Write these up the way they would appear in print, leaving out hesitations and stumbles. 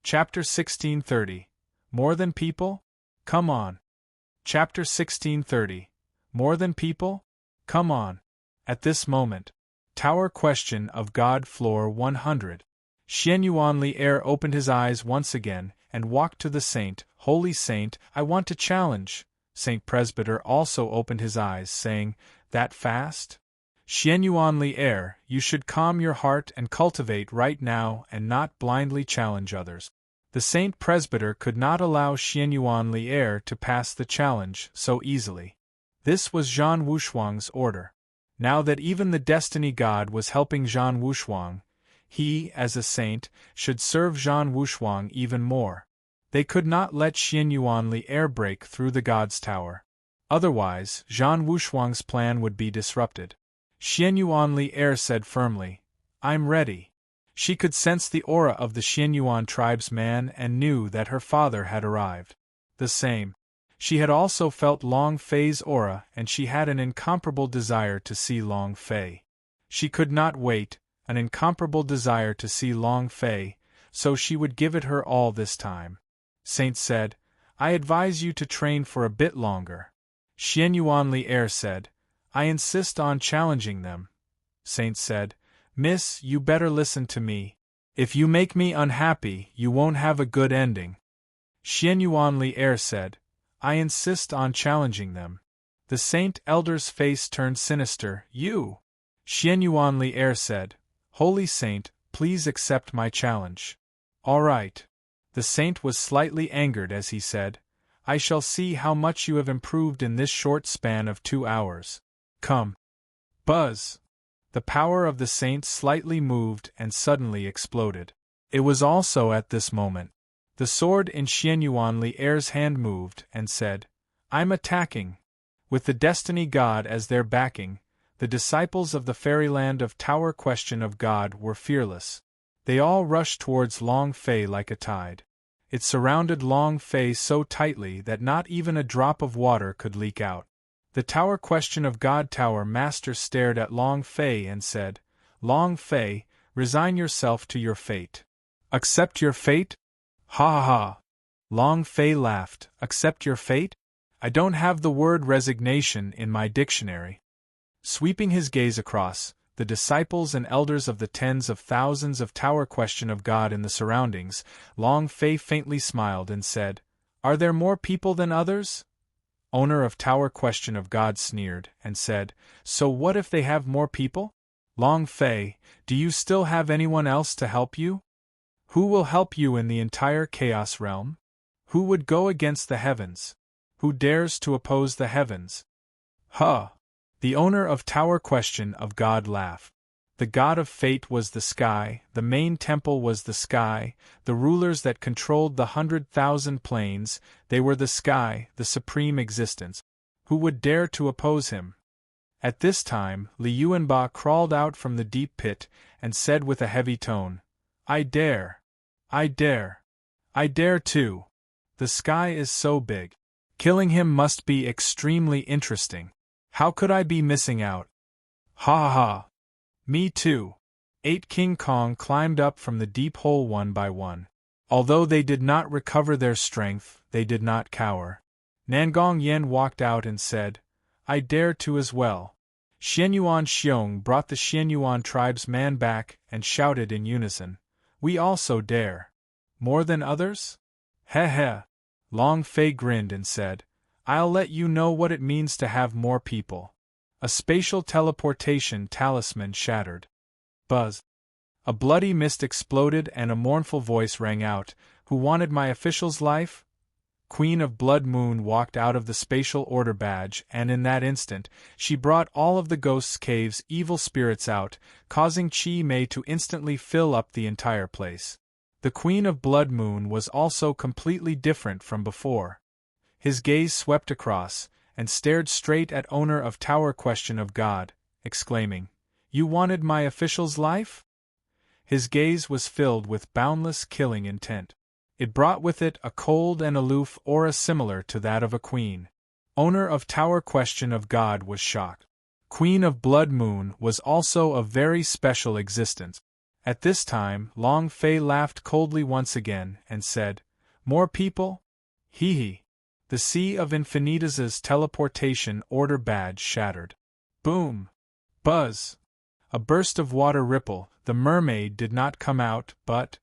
Chapter 1630. More than people? Come on. Chapter 1630. More than people? Come on. At this moment. Tower Question of God Floor 100. Xian Yuan Li Er opened his eyes once again, and walked to the saint. Holy Saint, I want to challenge. Saint Presbyter also opened his eyes, saying, That fast? Xian Yuan Li Er, you should calm your heart and cultivate right now and not blindly challenge others. The Saint Presbyter could not allow Xian Yuan Li Er to pass the challenge so easily. This was Zhan Wushuang's order. Now that even the Destiny God was helping Zhan Wushuang, he, as a saint, should serve Zhan Wushuang even more. They could not let Xian Yuan Li Er break through the God's Tower. Otherwise, Zhan Wushuang's plan would be disrupted. Xian Yuan Li Er said firmly, I'm ready. She could sense the aura of the Xian Yuan tribesman and knew that her father had arrived. The same. She had also felt Long Fei's aura, and she had an incomparable desire to see Long Fei. She could not wait, an incomparable desire to see Long Fei, so she would give it her all this time. Saint said, I advise you to train for a bit longer. Xian Yuan Li Er said, I insist on challenging them. Saint said, Miss, you better listen to me. If you make me unhappy, you won't have a good ending. Xian Yuan Li Er said, I insist on challenging them. The Saint Elder's face turned sinister. You? Xian Yuan Li Er said, Holy Saint, please accept my challenge. All right. The Saint was slightly angered as he said, I shall see how much you have improved in this short span of 2 hours. Come. Buzz. The power of the Saint slightly moved and suddenly exploded. It was also at this moment. The sword in Xian Yuan Li Er's hand moved and said, I'm attacking. With the Destiny God as their backing, the disciples of the fairyland of Tower Question of God were fearless. They all rushed towards Long Fei like a tide. It surrounded Long Fei so tightly that not even a drop of water could leak out. The Tower Question of God Tower Master stared at Long Fei and said, Long Fei, resign yourself to your fate. Accept your fate? Ha ha ha. Long Fei laughed. Accept your fate? I don't have the word resignation in my dictionary. Sweeping his gaze across, the disciples and elders of the tens of thousands of Tower Question of God in the surroundings, Long Fei faintly smiled and said, Are there more people than others? Owner of Tower Question of God sneered and said, So what if they have more people? Long Fei, do you still have anyone else to help you? Who will help you in the entire Chaos Realm? Who would go against the heavens? Who dares to oppose the heavens? Huh! The owner of Tower Question of God laughed. The god of fate was the sky, the main temple was the sky, the rulers that controlled the 100,000 planes, they were the sky, the supreme existence. Who would dare to oppose him? At this time, Li Yuanba crawled out from the deep pit and said with a heavy tone, I dare. I dare. I dare too. The sky is so big. Killing him must be extremely interesting. How could I be missing out? Ha ha ha. Me too. 8 King Kong climbed up from the deep hole one by one. Although they did not recover their strength, they did not cower. Nangong Yen walked out and said, I dare to as well. Xianyuan Xiong brought the Xianyuan tribesman back and shouted in unison, We also dare. More than others? Heh heh. Long Fei grinned and said, I'll let you know what it means to have more people. A spatial teleportation talisman shattered. Buzz. A bloody mist exploded and a mournful voice rang out, Who wanted my official's life? Queen of Blood Moon walked out of the spatial order badge and in that instant, she brought all of the Ghost's Cave's evil spirits out, causing Chi Mei to instantly fill up the entire place. The Queen of Blood Moon was also completely different from before. His gaze swept across, and stared straight at owner of Tower Question of God, exclaiming, You wanted my official's life? His gaze was filled with boundless killing intent. It brought with it a cold and aloof aura similar to that of a queen. Owner of Tower Question of God was shocked. Queen of Blood Moon was also a very special existence. At this time, Long Fei laughed coldly once again and said, "More people? Hee hee." The Sea of Infinitas's teleportation order badge shattered. Boom! Buzz! A burst of water ripple. The mermaid did not come out, but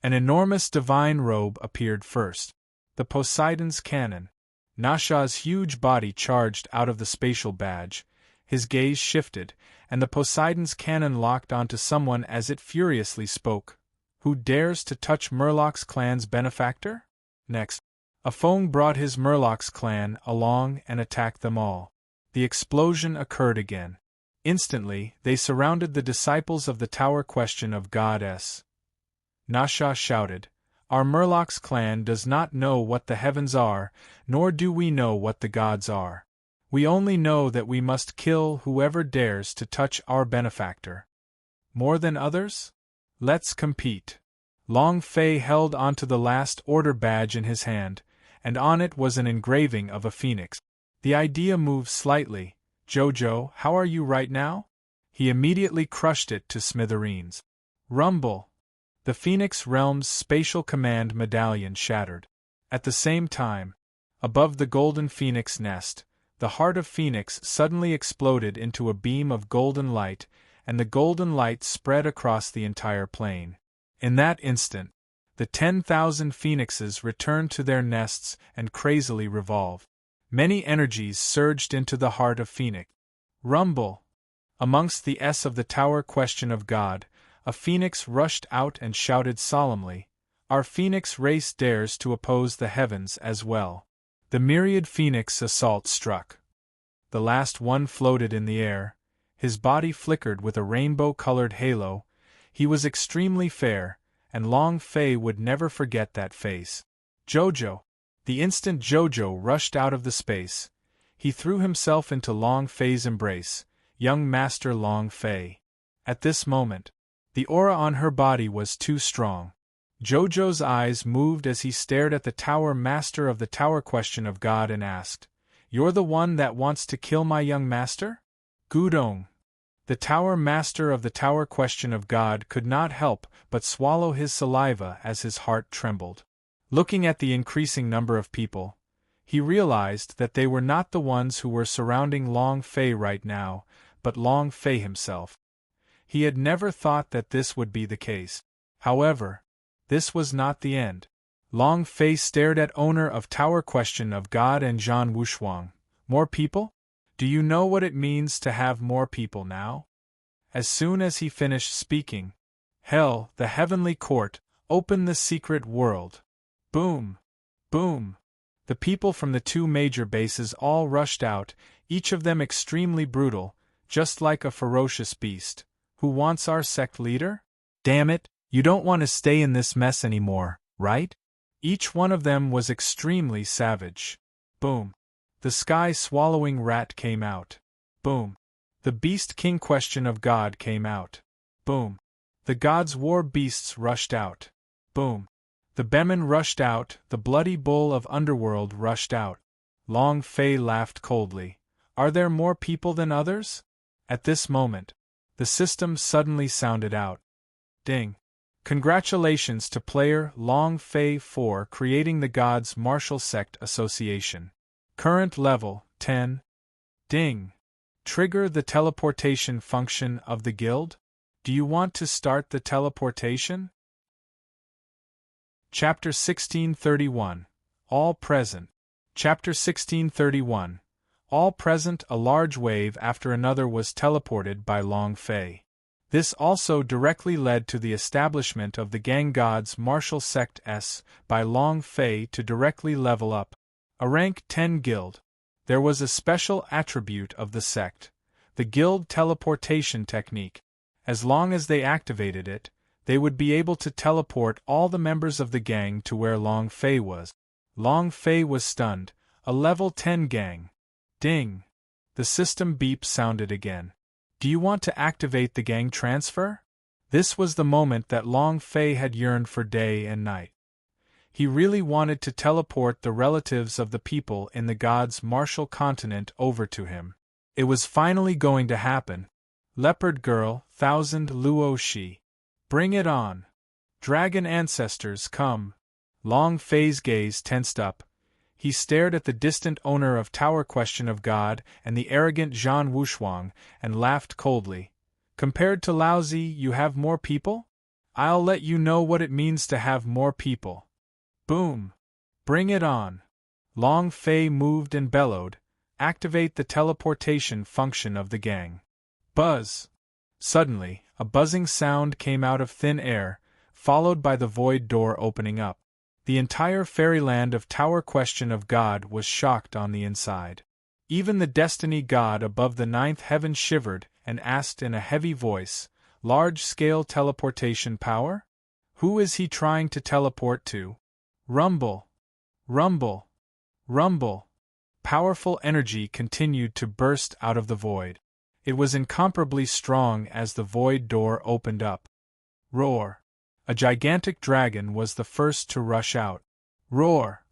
an enormous divine robe appeared first. The Poseidon's cannon. Nasha's huge body charged out of the spatial badge. His gaze shifted, and the Poseidon's cannon locked onto someone as it furiously spoke. "Who dares to touch Murloc's clan's benefactor?" Next, a Fong brought his Murloc's clan along and attacked them all. The explosion occurred again. Instantly, they surrounded the disciples of the Tower Question of Goddess. Nasha shouted, "Our Murloc's clan does not know what the heavens are, nor do we know what the gods are. We only know that we must kill whoever dares to touch our benefactor. More than others? Let's compete." Long Fei held onto the last order badge in his hand, and on it was an engraving of a phoenix. The idea moved slightly. "Jojo, how are you right now?" He immediately crushed it to smithereens. Rumble! The Phoenix Realm's spatial command medallion shattered. At the same time, above the golden phoenix nest, the heart of Phoenix suddenly exploded into a beam of golden light, and the golden light spread across the entire plane. In that instant, the 10,000 phoenixes returned to their nests and crazily revolved. Many energies surged into the heart of Phoenix. Rumble! Amongst the S of the Tower Question of God, a phoenix rushed out and shouted solemnly, "Our phoenix race dares to oppose the heavens as well." The myriad phoenix assault struck. The last one floated in the air. His body flickered with a rainbow-colored halo. He was extremely fair, and Long Fei would never forget that face. "Jojo!" The instant Jojo rushed out of the space, he threw himself into Long Fei's embrace. "Young Master Long Fei." At this moment, the aura on her body was too strong. Jojo's eyes moved as he stared at the Tower Master of the Tower Question of God and asked, "You're the one that wants to kill my young master?" Gudong. The Tower Master of the Tower Question of God could not help but swallow his saliva as his heart trembled. Looking at the increasing number of people, he realized that they were not the ones who were surrounding Long Fei right now, but Long Fei himself. He had never thought that this would be the case. However, this was not the end. Long Fei stared at owner of Tower Question of God and Zhan Wushuang. "More people? Do you know what it means to have more people now?" As soon as he finished speaking, Hell, the Heavenly Court, opened the secret world. Boom! Boom! The people from the two major bases all rushed out, each of them extremely brutal, just like a ferocious beast. "Who wants our sect leader? Damn it, you don't want to stay in this mess anymore, right?" Each one of them was extremely savage. Boom! The sky-swallowing rat came out. Boom! The Beast King Question of God came out. Boom! The God's War Beasts rushed out. Boom! The Bemin rushed out, the Bloody Bull of Underworld rushed out. Long Fei laughed coldly. "Are there more people than others?" At this moment, the system suddenly sounded out. Ding! Congratulations to player Long Fei for creating the Gods Martial Sect Association. Current level, 10. Ding! Trigger the teleportation function of the guild? Do you want to start the teleportation? Chapter 1631. All Present. Chapter 1631. All present. A large wave after another was teleported by Long Fei. This also directly led to the establishment of the Gang Gods Martial Sect S by Long Fei to directly level up. A rank 10 guild. There was a special attribute of the sect, the guild teleportation technique. As long as they activated it, they would be able to teleport all the members of the gang to where Long Fei was. Long Fei was stunned. A level 10 gang. Ding! The system beep sounded again. Do you want to activate the gang transfer? This was the moment that Long Fei had yearned for day and night. He really wanted to teleport the relatives of the people in the God's Martial Continent over to him. It was finally going to happen. Leopard Girl, 1000 Luo Shi. Bring it on. Dragon ancestors, come. Long Fei's gaze tensed up. He stared at the distant owner of Tower Question of God and the arrogant Zhan Wushuang and laughed coldly. Compared to Laozi, you have more people? I'll let you know what it means to have more people. Boom! Bring it on. Long Fei moved and bellowed. Activate the teleportation function of the gang. Buzz! Suddenly, a buzzing sound came out of thin air, followed by the void door opening up. The entire fairyland of Tower Question of God was shocked on the inside. Even the destiny god above the ninth heaven shivered and asked in a heavy voice, "Large-scale teleportation power? Who is he trying to teleport to?" Rumble! Rumble! Rumble! Powerful energy continued to burst out of the void. It was incomparably strong as the void door opened up. Roar! A gigantic dragon was the first to rush out. Roar!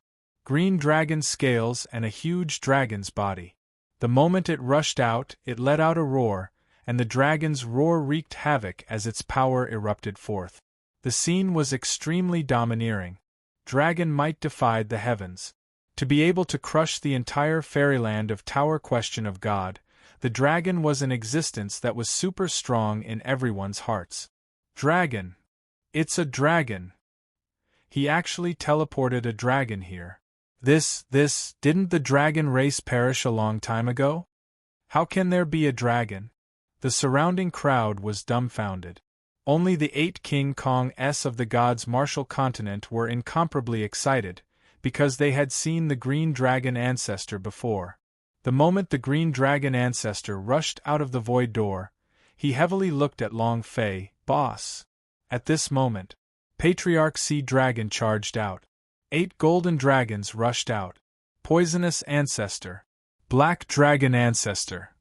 Green dragon scales and a huge dragon's body. The moment it rushed out, it let out a roar, and the dragon's roar wreaked havoc as its power erupted forth. The scene was extremely domineering. Dragon might defied the heavens. To be able to crush the entire fairyland of Tower Question of God, the dragon was an existence that was super strong in everyone's hearts. Dragon! It's a dragon! He actually teleported a dragon here. Didn't the dragon race perish a long time ago? How can there be a dragon? The surrounding crowd was dumbfounded. Only the 8 King Kongs of the gods' martial continent were incomparably excited, because they had seen the green dragon ancestor before. The moment the green dragon ancestor rushed out of the void door, he heavily looked at Long Fei, "Boss." At this moment, Patriarch Sea Dragon charged out. 8 golden dragons rushed out. Poisonous Ancestor. Black Dragon Ancestor.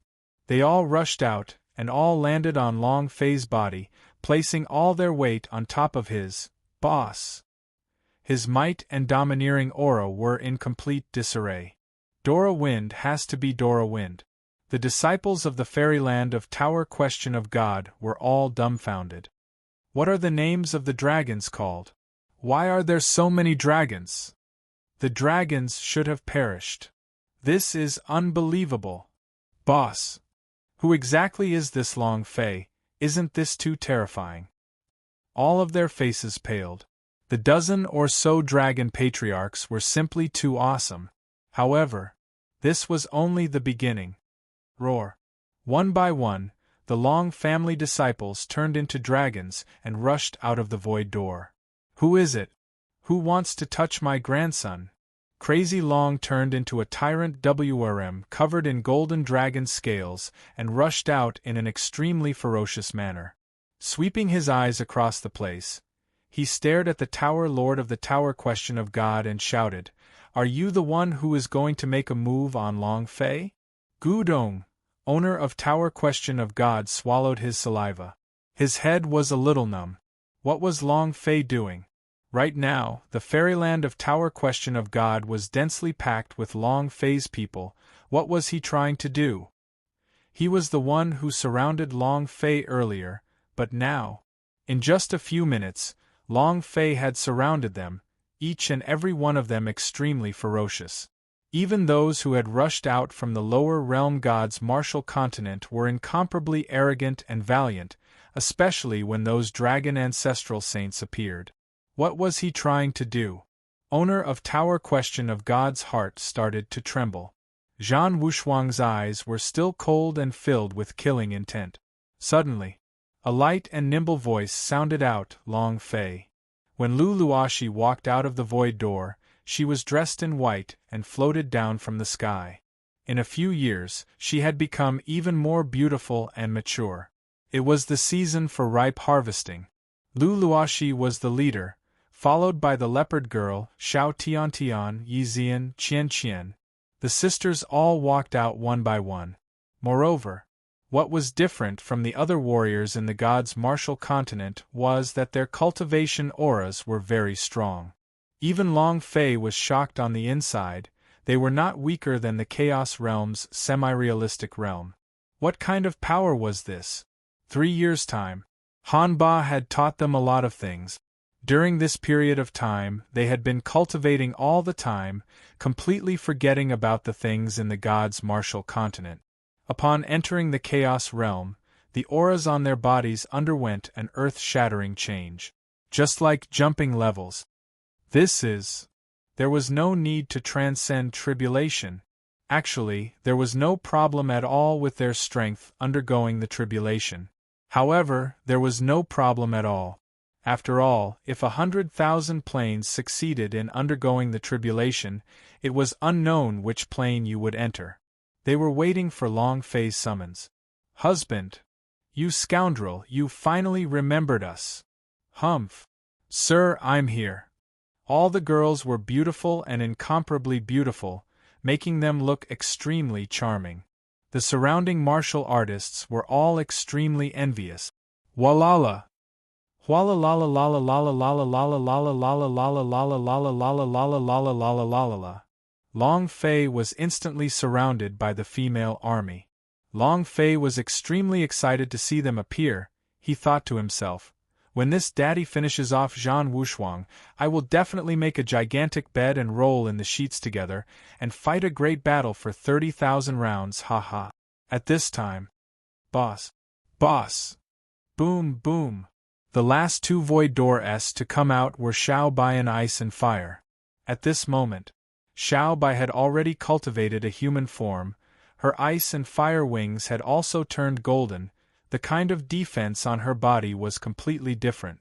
They all rushed out, and all landed on Long Fei's body, placing all their weight on top of his boss. His might and domineering aura were in complete disarray. Dora Wind has to be Dora Wind. The disciples of the fairyland of Tower Question of God were all dumbfounded. What are the names of the dragons called? Why are there so many dragons? The dragons should have perished. This is unbelievable. Boss! Who exactly is this Long Fei? Isn't this too terrifying? All of their faces paled. The dozen or so dragon patriarchs were simply too awesome. However, this was only the beginning. Roar! One by one, the Long family disciples turned into dragons and rushed out of the void door. Who is it? Who wants to touch my grandson? Crazy Long turned into a tyrant WRM covered in golden dragon scales and rushed out in an extremely ferocious manner. Sweeping his eyes across the place, he stared at the Tower Lord of the Tower Question of God and shouted, "Are you the one who is going to make a move on Long Fei?" Gudong, owner of Tower Question of God, swallowed his saliva. His head was a little numb. What was Long Fei doing? Right now, the fairyland of Tower Question of God was densely packed with Long Fei's people. What was he trying to do? He was the one who surrounded Long Fei earlier, but now, in just a few minutes, Long Fei had surrounded them, each and every one of them extremely ferocious. Even those who had rushed out from the lower realm gods' martial continent were incomparably arrogant and valiant, especially when those dragon ancestral saints appeared. What was he trying to do? Owner of Tower Question of God's heart started to tremble. Zhan Wushuang's eyes were still cold and filled with killing intent. Suddenly, a light and nimble voice sounded out, "Long Fei." When Lu Luoxi walked out of the void door, she was dressed in white and floated down from the sky. In a few years, she had become even more beautiful and mature. It was the season for ripe harvesting. Lu Luoxi was the leader, followed by the leopard girl, Xiao Tiantian, Yixian, Qian. The sisters all walked out one by one. Moreover, what was different from the other warriors in the gods' martial continent was that their cultivation auras were very strong. Even Long Fei was shocked on the inside. They were not weaker than the Chaos Realm's semi-realistic realm. What kind of power was this? 3 years' time. Hanba had taught them a lot of things. During this period of time, they had been cultivating all the time, completely forgetting about the things in the gods' martial continent. Upon entering the Chaos realm, the auras on their bodies underwent an earth-shattering change. Just like jumping levels. There was no need to transcend tribulation. Actually, there was no problem at all with their strength undergoing the tribulation. However, there was no problem at all. After all, if 100,000 planes succeeded in undergoing the tribulation, it was unknown which plane you would enter. They were waiting for Long Fei's summons. "Husband! You scoundrel, you finally remembered us." "Humph. Sir, I'm here." All the girls were beautiful and incomparably beautiful, making them look extremely charming. The surrounding martial artists were all extremely envious. Walala! Walla lala lala lala lala lala lala lala lala lala lala lala lala lala lala lala la. Long Fei was instantly surrounded by the female army. Long Fei was extremely excited to see them appear. He thought to himself, "When this daddy finishes off Zhan Wushuang, I will definitely make a gigantic bed and roll in the sheets together, and fight a great battle for 30,000 rounds, ha ha." At this time, Boss! Boss! Boom boom! The last two void doors to come out were Xiao Bai and Ice and Fire. At this moment, Xiao Bai had already cultivated a human form, her ice and fire wings had also turned golden, the kind of defense on her body was completely different.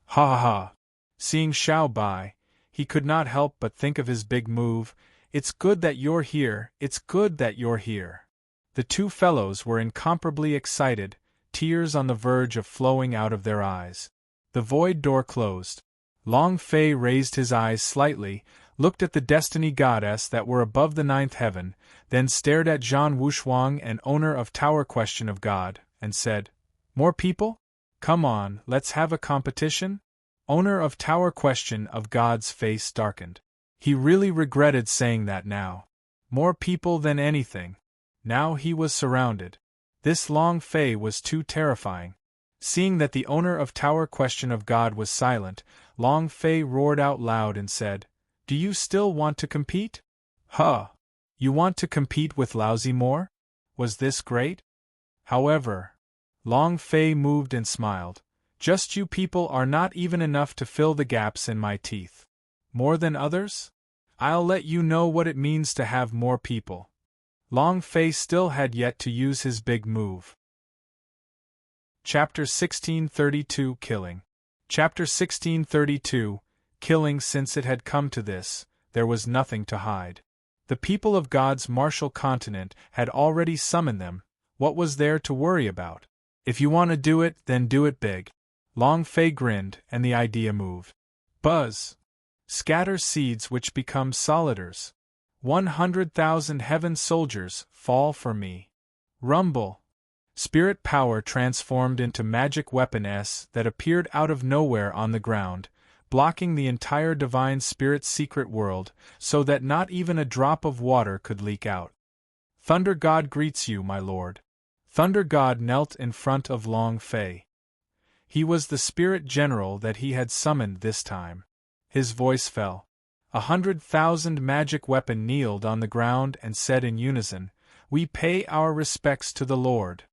Ha ha ha! Seeing Xiao Bai, he could not help but think of his big move. "It's good that you're here, it's good that you're here." The two fellows were incomparably excited, tears on the verge of flowing out of their eyes. The void door closed. Long Fei raised his eyes slightly, looked at the destiny goddess that were above the ninth heaven, then stared at Zhan Wushuang and owner of Tower Question of God, and said, "More people? Come on, let's have a competition?" Owner of Tower Question of God's face darkened. He really regretted saying that now. More people than anything. Now he was surrounded. This Long Fei was too terrifying. Seeing that the owner of Tower Question of God was silent, Long Fei roared out loud and said, "Do you still want to compete? Huh! You want to compete with Lousy Moore? Was this great?" However, Long Fei moved and smiled. "Just you people are not even enough to fill the gaps in my teeth. More than others? I'll let you know what it means to have more people." Long Fei still had yet to use his big move. Chapter 1632 Killing. Chapter 1632 Killing. Since it had come to this, there was nothing to hide. The people of God's martial continent had already summoned them. What was there to worry about? If you want to do it, then do it big. Long Fei grinned, and the idea moved. Buzz! Scatter seeds which become solidars. 100,000 heaven soldiers, fall for me. Rumble! Spirit power transformed into magic weapon that appeared out of nowhere on the ground, blocking the entire divine spirit secret world, so that not even a drop of water could leak out. Thunder God greets you, my lord. Thunder God knelt in front of Long Fei. He was the spirit general that he had summoned this time. His voice fell. 100,000 magic weapon kneeled on the ground and said in unison, "We pay our respects to the Lord."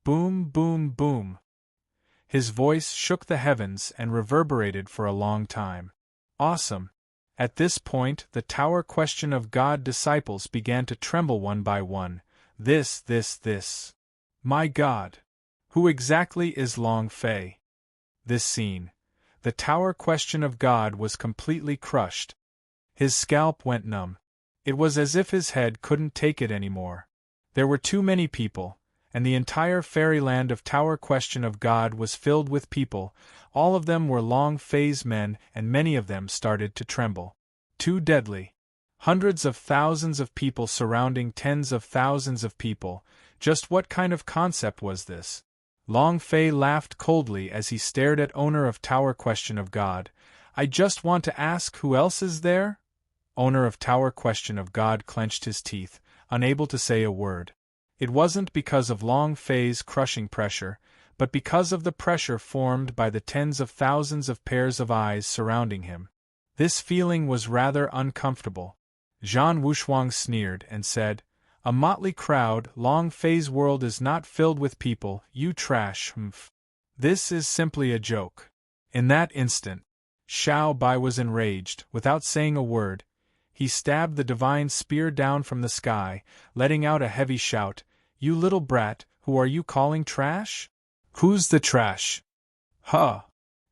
Boom, boom, boom. His voice shook the heavens and reverberated for a long time. Awesome. At this point, the Tower Question of God disciples began to tremble one by one. This. My God! Who exactly is Long Fei? This scene. The Tower Question of God was completely crushed. His scalp went numb. It was as if his head couldn't take it anymore. There were too many people, and the entire fairyland of Tower Question of God was filled with people. All of them were Long Fei's men, and many of them started to tremble. Too deadly. Hundreds of thousands of people surrounding tens of thousands of people. Just what kind of concept was this? Long Fei laughed coldly as he stared at owner of Tower Question of God. "I just want to ask, who else is there?" Owner of Tower Question of God clenched his teeth, unable to say a word. It wasn't because of Long Fei's crushing pressure, but because of the pressure formed by the tens of thousands of pairs of eyes surrounding him. This feeling was rather uncomfortable. Zhan Wushuang sneered and said, "A motley crowd, Long Fei's world is not filled with people, you trash, humph. This is simply a joke." In that instant, Xiao Bai was enraged. Without saying a word, he stabbed the divine spear down from the sky, letting out a heavy shout, "You little brat, who are you calling trash? Who's the trash?" Huh!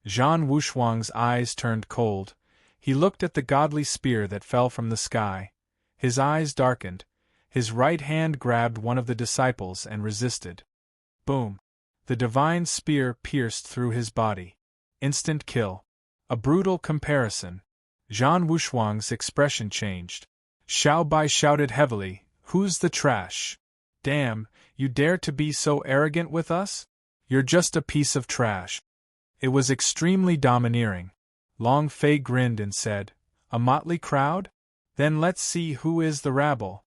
Zhan Wushuang's eyes turned cold. He looked at the godly spear that fell from the sky. His eyes darkened. His right hand grabbed one of the disciples and resisted. Boom! The divine spear pierced through his body. Instant kill. A brutal comparison. Zhan Wushuang's expression changed. Xiao Bai shouted heavily, "Who's the trash? Damn, you dare to be so arrogant with us? You're just a piece of trash." It was extremely domineering. Long Fei grinned and said, "A motley crowd? Then let's see who is the rabble."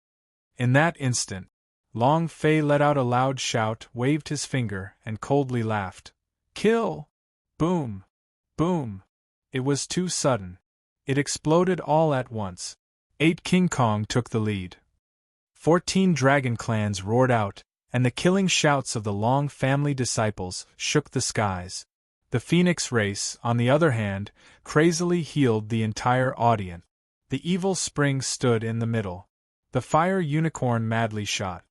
In that instant, Long Fei let out a loud shout, waved his finger, and coldly laughed. "Kill!" Boom! Boom! It was too sudden. It exploded all at once. 8 King Kong took the lead. 14 dragon clans roared out, and the killing shouts of the Long family disciples shook the skies. The Phoenix race, on the other hand, crazily healed the entire audience. The evil spring stood in the middle. The fire unicorn madly shot.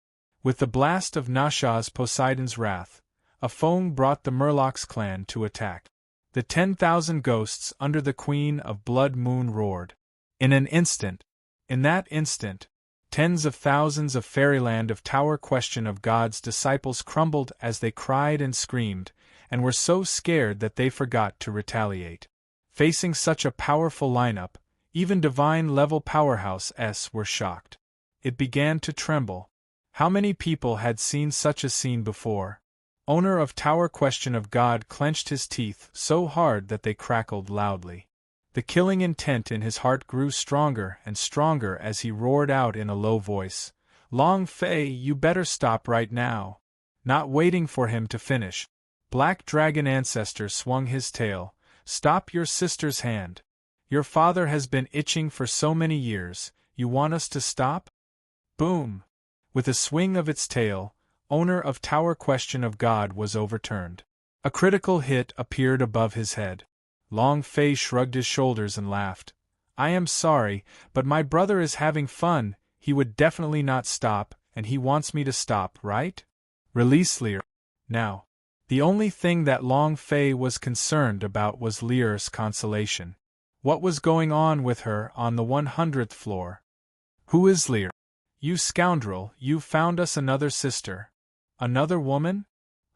With the blast of Nasha's Poseidon's wrath, a foam brought the Murlocs clan to attack. The 10,000 ghosts under the Queen of Blood Moon roared. In that instant, tens of thousands of Fairyland of Tower Question of God's disciples crumbled as they cried and screamed, and were so scared that they forgot to retaliate. Facing such a powerful lineup, even divine-level powerhouses were shocked. It began to tremble. How many people had seen such a scene before? Owner of Tower Question of God clenched his teeth so hard that they crackled loudly. The killing intent in his heart grew stronger and stronger as he roared out in a low voice, "Long Fei, you better stop right now." Not waiting for him to finish, Black Dragon Ancestor swung his tail. "Stop your sister's hand. Your father has been itching for so many years, you want us to stop?" Boom! With a swing of its tail, Owner of Tower Question of God was overturned. A critical hit appeared above his head. Long Fei shrugged his shoulders and laughed. "I am sorry, but my brother is having fun. He would definitely not stop, and he wants me to stop, right? Release Lear. Now." The only thing that Long Fei was concerned about was Lear's consolation. What was going on with her on the 100th floor? "Who is Lear? You scoundrel, you found us another sister. Another woman?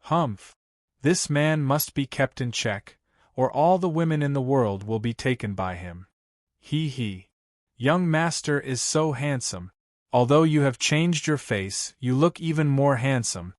Humph. This man must be kept in check, or all the women in the world will be taken by him. He. Young master is so handsome. Although you have changed your face, you look even more handsome.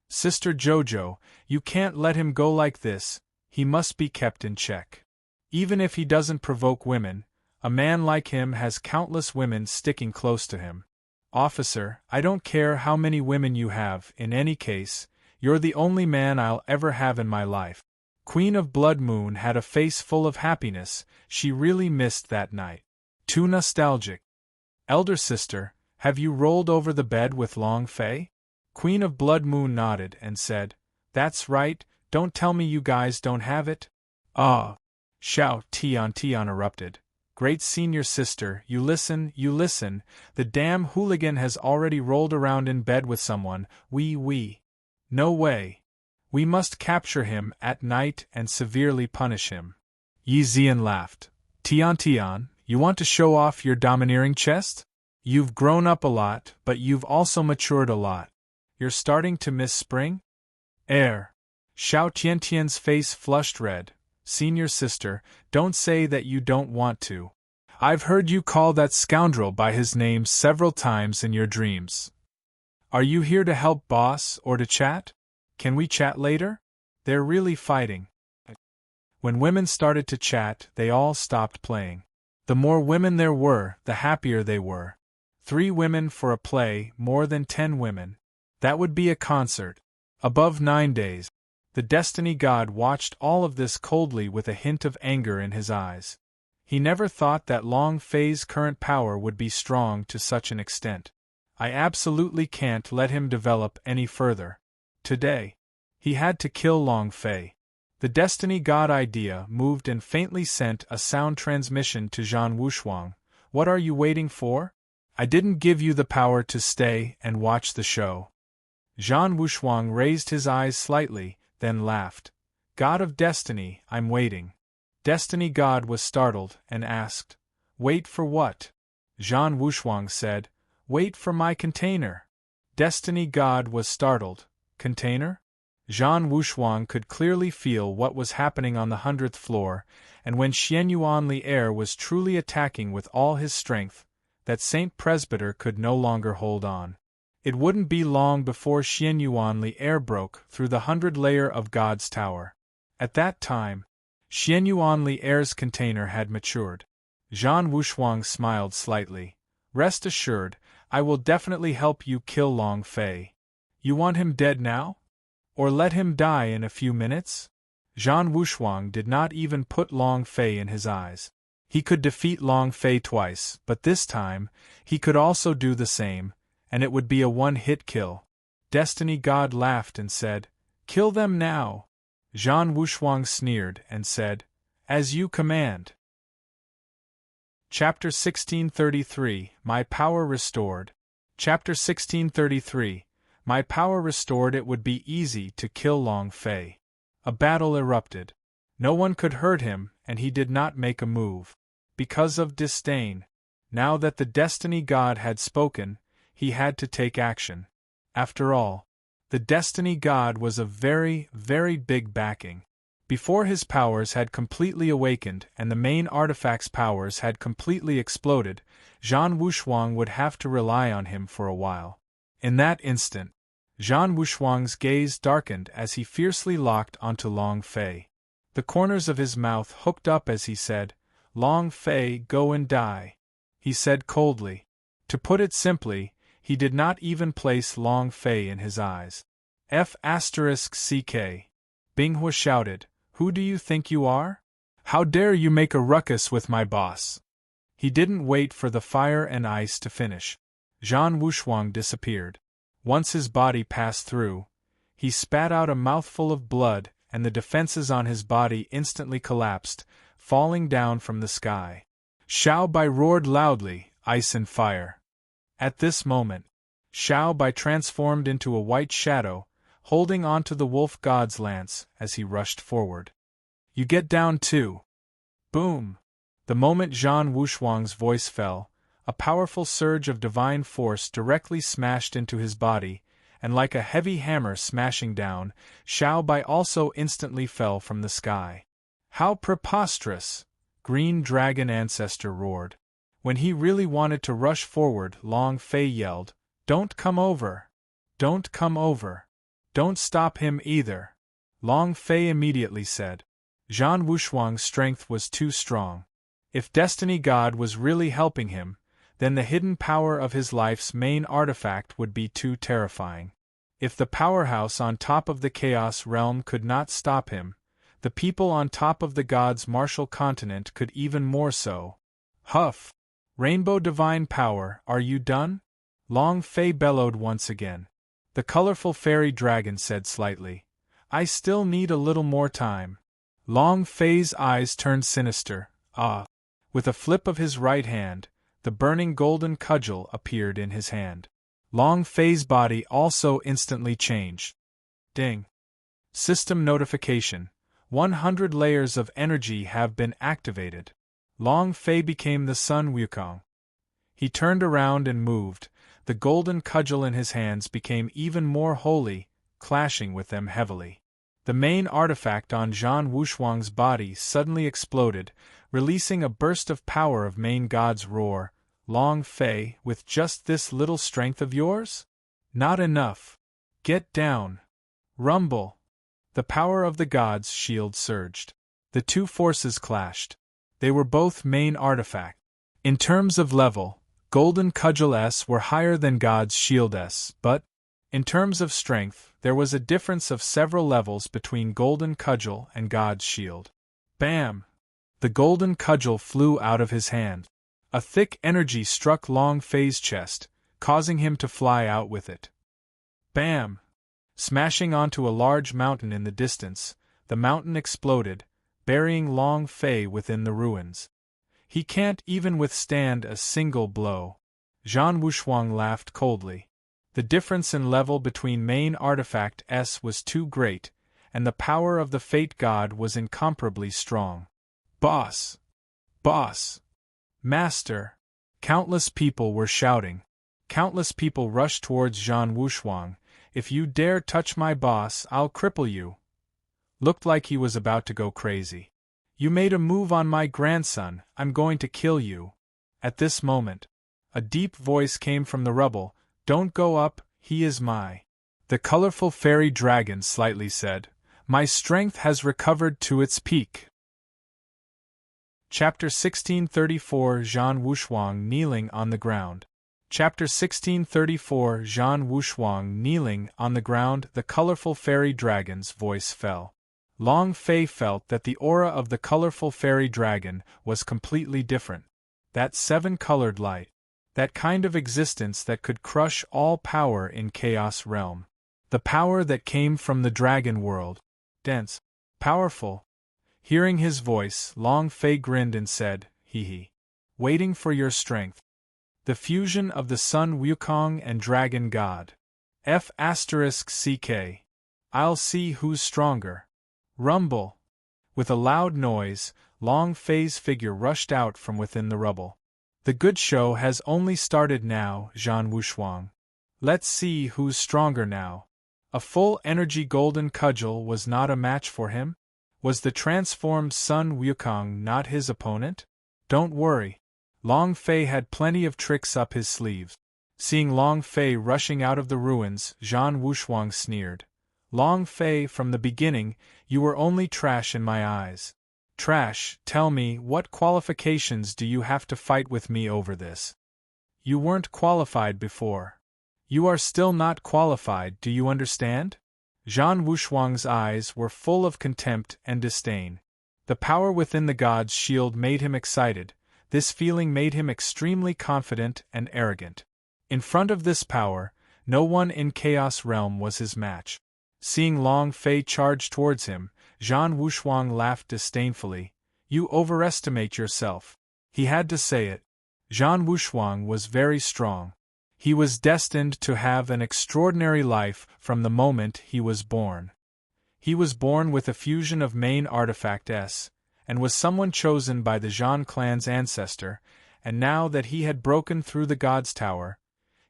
Sister Jojo, you can't let him go like this, he must be kept in check. Even if he doesn't provoke women, a man like him has countless women sticking close to him. Officer, I don't care how many women you have, in any case, you're the only man I'll ever have in my life." Queen of Blood Moon had a face full of happiness. She really missed that night. Too nostalgic. "Elder sister, have you rolled over the bed with Long Fei?" Queen of Blood Moon nodded and said, "That's right, don't tell me you guys don't have it." "Ah!" Xiao Tian erupted. "Great senior sister, you listen, the damn hooligan has already rolled around in bed with someone, we. No way. We must capture him at night and severely punish him." Yi Zian laughed. Tian, you want to show off your domineering chest? You've grown up a lot, but you've also matured a lot. You're starting to miss spring? Xiao Tian's face flushed red. "Senior sister, don't say that you don't want to. I've heard you call that scoundrel by his name several times in your dreams. Are you here to help boss or to chat? Can we chat later? They're really fighting." When women started to chat, they all stopped playing. The more women there were, the happier they were. 3 women for a play, more than 10 women. That would be a concert. Above 9 days. The Destiny God watched all of this coldly with a hint of anger in his eyes. He never thought that Long Fei's current power would be strong to such an extent. I absolutely can't let him develop any further. Today, he had to kill Long Fei. The Destiny God idea moved and faintly sent a sound transmission to Zhan Wushuang. What are you waiting for? I didn't give you the power to stay and watch the show. Zhan Wushuang raised his eyes slightly, then laughed. God of Destiny, I'm waiting. Destiny God was startled and asked, Wait for what? Zhan Wushuang said, Wait for my container. Destiny God was startled. Container? Zhan Wushuang could clearly feel what was happening on the 100th floor, and when Xianyuan Li'er was truly attacking with all his strength, that Saint Presbyter could no longer hold on. It wouldn't be long before Xianyuan Li'er broke through the 100-layer of God's tower. At that time, Xianyuan Li'er's container had matured. Zhan Wushuang smiled slightly. Rest assured, I will definitely help you kill Long Fei. You want him dead now? Or let him die in a few minutes? Zhan Wushuang did not even put Long Fei in his eyes. He could defeat Long Fei twice, but this time, he could also do the same, and it would be a one-hit kill. Destiny God laughed and said, Kill them now. Zhan Wushuang sneered and said, As you command. Chapter 1633, My Power Restored. Chapter 1633, My power restored. It would be easy to kill Long Fei. A battle erupted. No one could hurt him, and he did not make a move. Because of disdain. Now that the Destiny God had spoken, he had to take action. After all, the Destiny God was a very, very big backing. Before his powers had completely awakened and the main artifact's powers had completely exploded, Zhan Wushuang would have to rely on him for a while. In that instant, Zhan Wushuang's gaze darkened as he fiercely locked onto Long Fei. The corners of his mouth hooked up as he said, Long Fei, go and die. He said coldly. To put it simply, he did not even place Long Fei in his eyes. F***ck. Binghua shouted, Who do you think you are? How dare you make a ruckus with my boss? He didn't wait for the fire and ice to finish. Zhan Wushuang disappeared. Once his body passed through, he spat out a mouthful of blood, and the defenses on his body instantly collapsed, falling down from the sky. Xiao Bai roared loudly, Ice and fire. At this moment, Xiao Bai transformed into a white shadow, holding onto the wolf god's lance as he rushed forward. You get down too. Boom! The moment Zhan Wushuang's voice fell, a powerful surge of divine force directly smashed into his body, and like a heavy hammer smashing down, Xiao Bai also instantly fell from the sky. How preposterous! Green Dragon Ancestor roared. When he really wanted to rush forward, Long Fei yelled, Don't come over! Don't come over! Don't stop him either! Long Fei immediately said. Zhan Wushuang's strength was too strong. If Destiny God was really helping him, then the hidden power of his life's main artifact would be too terrifying. If the powerhouse on top of the Chaos Realm could not stop him, the people on top of the God's martial continent could even more so. Huff! Rainbow Divine Power, are you done? Long Fei bellowed once again. The colorful fairy dragon said slightly, I still need a little more time. Long Fei's eyes turned sinister. Ah! With a flip of his right hand, the burning golden cudgel appeared in his hand. Long Fei's body also instantly changed. Ding! System notification. 100 layers of energy have been activated. Long Fei became the Sun Wukong. He turned around and moved. The golden cudgel in his hands became even more holy, clashing with them heavily. The main artifact on Zhan Wushuang's body suddenly exploded, releasing a burst of power of main God's roar. Long Fei, with just this little strength of yours? Not enough. Get down. Rumble. The power of the God's shield surged. The two forces clashed. They were both main artifact. In terms of level, Golden Cudgel S were higher than God's Shield S, but, in terms of strength, There was a difference of several levels between Golden Cudgel and God's shield. Bam! The golden cudgel flew out of his hand. A thick energy struck Long Fei's chest, causing him to fly out with it. Bam! Smashing onto a large mountain in the distance, the mountain exploded, burying Long Fei within the ruins. He can't even withstand a single blow. Zhan Wushuang laughed coldly. The difference in level between main artifact S was too great, and the power of the Fate God was incomparably strong. Boss! Boss! Master! Countless people were shouting. Countless people rushed towards Zhan Wushuang. If you dare touch my boss, I'll cripple you. Looked like he was about to go crazy. You made a move on my grandson, I'm going to kill you. At this moment, a deep voice came from the rubble. Don't go up, he is my. The colorful fairy dragon slightly said, My strength has recovered to its peak. Chapter 1634 Zhan Wushuang kneeling on the ground. Chapter 1634 Zhan Wushuang kneeling on the ground. The colorful fairy dragon's voice fell. Long Fei felt that the aura of the colorful fairy dragon was completely different. That seven-colored light. That kind of existence that could crush all power in Chaos Realm. The power that came from the dragon world. Dense. Powerful. Hearing his voice, Long Fei grinned and said, Hee hee. Waiting for your strength. The fusion of the Sun Wukong and Dragon God. F***CK. I'll see who's stronger. Rumble. With a loud noise, Long Fei's figure rushed out from within the rubble. The good show has only started now, Zhan Wushuang. Let's see who's stronger now. A full energy golden cudgel was not a match for him? Was the transformed Sun Wukong not his opponent? Don't worry. Long Fei had plenty of tricks up his sleeves. Seeing Long Fei rushing out of the ruins, Zhan Wushuang sneered. Long Fei, from the beginning, you were only trash in my eyes. Trash, tell me, what qualifications do you have to fight with me over this? You weren't qualified before. You are still not qualified, do you understand? Zhan Wushuang's eyes were full of contempt and disdain. The power within the god's shield made him excited. This feeling made him extremely confident and arrogant. In front of this power, no one in Chaos Realm was his match. Seeing Long Fei charge towards him, Zhan Wushuang laughed disdainfully. You overestimate yourself. He had to say it. Zhan Wushuang was very strong. He was destined to have an extraordinary life from the moment he was born. He was born with a fusion of main artifact S, and was someone chosen by the Zhan clan's ancestor, and now that he had broken through the God's Tower,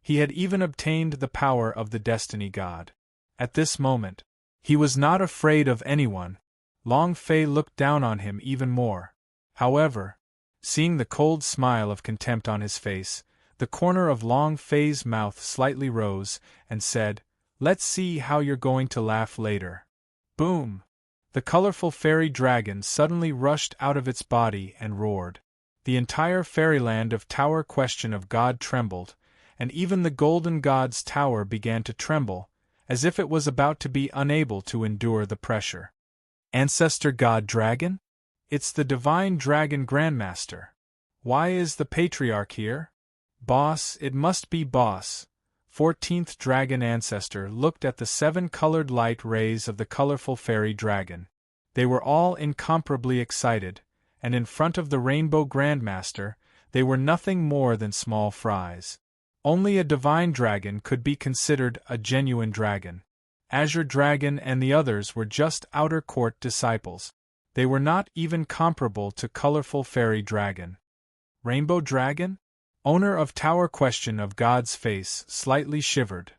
he had even obtained the power of the Destiny God. At this moment, he was not afraid of anyone. Long Fei looked down on him even more. However, seeing the cold smile of contempt on his face, the corner of Long Fei's mouth slightly rose, and said, Let's see how you're going to laugh later. Boom! The colorful fairy dragon suddenly rushed out of its body and roared. The entire fairyland of Tower Question of God trembled, and even the Golden God's tower began to tremble, as if it was about to be unable to endure the pressure. Ancestor God Dragon? It's the Divine Dragon Grandmaster. Why is the Patriarch here? Boss, it must be Boss. 14th Dragon Ancestor looked at the seven-colored light rays of the colorful fairy dragon. They were all incomparably excited, and in front of the Rainbow Grandmaster, they were nothing more than small fries. Only a divine dragon could be considered a genuine dragon. Azure Dragon and the others were just outer court disciples. They were not even comparable to colorful fairy dragon. Rainbow Dragon? Owner of Tower Question of God's face slightly shivered.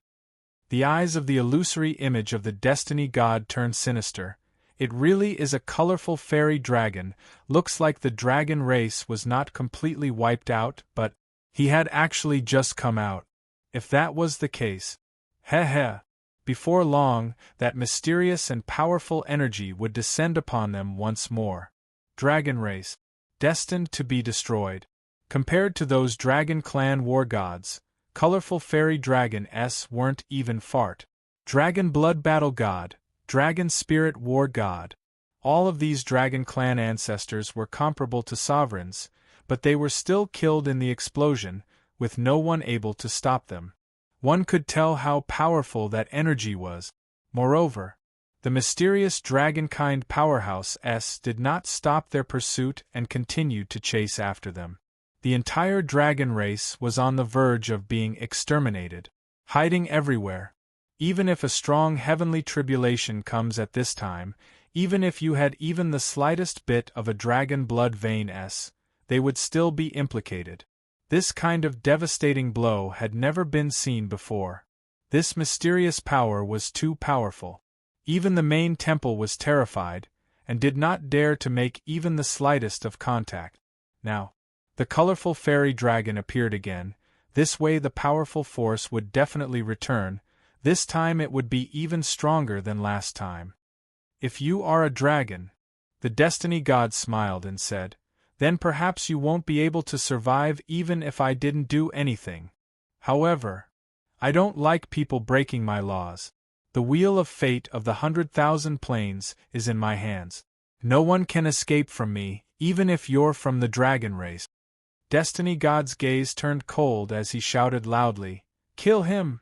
The eyes of the illusory image of the Destiny God turned sinister. It really is a colorful fairy dragon. Looks like the dragon race was not completely wiped out, but he had actually just come out. If that was the case, heh. Before long, that mysterious and powerful energy would descend upon them once more. Dragon race, destined to be destroyed. Compared to those Dragon Clan war gods, colorful fairy dragon S weren't even fart. Dragon Blood Battle God, Dragon Spirit War God. All of these dragon clan ancestors were comparable to sovereigns, but they were still killed in the explosion, with no one able to stop them. One could tell how powerful that energy was. Moreover, the mysterious dragonkind powerhouse did not stop their pursuit and continued to chase after them. The entire dragon race was on the verge of being exterminated, hiding everywhere. Even if a strong heavenly tribulation comes at this time, even if you had even the slightest bit of a dragon blood vein, they would still be implicated. This kind of devastating blow had never been seen before. This mysterious power was too powerful. Even the main temple was terrified, and did not dare to make even the slightest of contact. Now, the colorful fairy dragon appeared again. This way the powerful force would definitely return. This time it would be even stronger than last time. If you are a dragon, the destiny god smiled and said, then perhaps you won't be able to survive even if I didn't do anything. However, I don't like people breaking my laws. The wheel of fate of the 100,000 planes is in my hands. No one can escape from me, even if you're from the dragon race. Destiny God's gaze turned cold as he shouted loudly, "Kill him!"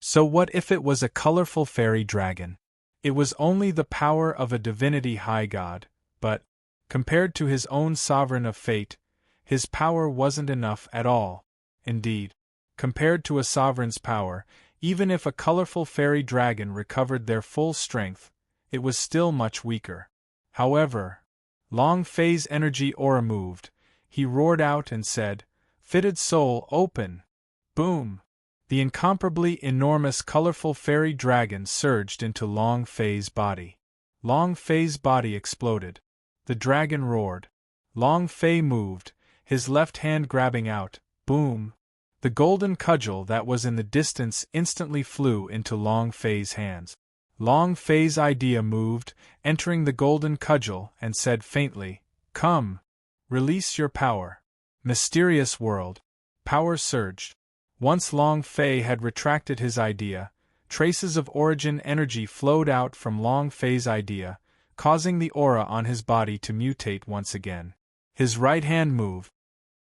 So what if it was a colorful fairy dragon? It was only the power of a divinity high god, but, compared to his own sovereign of fate, his power wasn't enough at all. Indeed, compared to a sovereign's power, even if a colorful fairy dragon recovered their full strength, it was still much weaker. However, Long Fei's energy aura moved. He roared out and said, "Fitted soul, open!" Boom! The incomparably enormous colorful fairy dragon surged into Long Fei's body. Long Fei's body exploded. The dragon roared. Long Fei moved, his left hand grabbing out. Boom! The golden cudgel that was in the distance instantly flew into Long Fei's hands. Long Fei's idea moved, entering the golden cudgel, and said faintly, "Come! Release your power." Mysterious world. Power surged. Once Long Fei had retracted his idea, traces of origin energy flowed out from Long Fei's idea, causing the aura on his body to mutate once again. His right hand moved.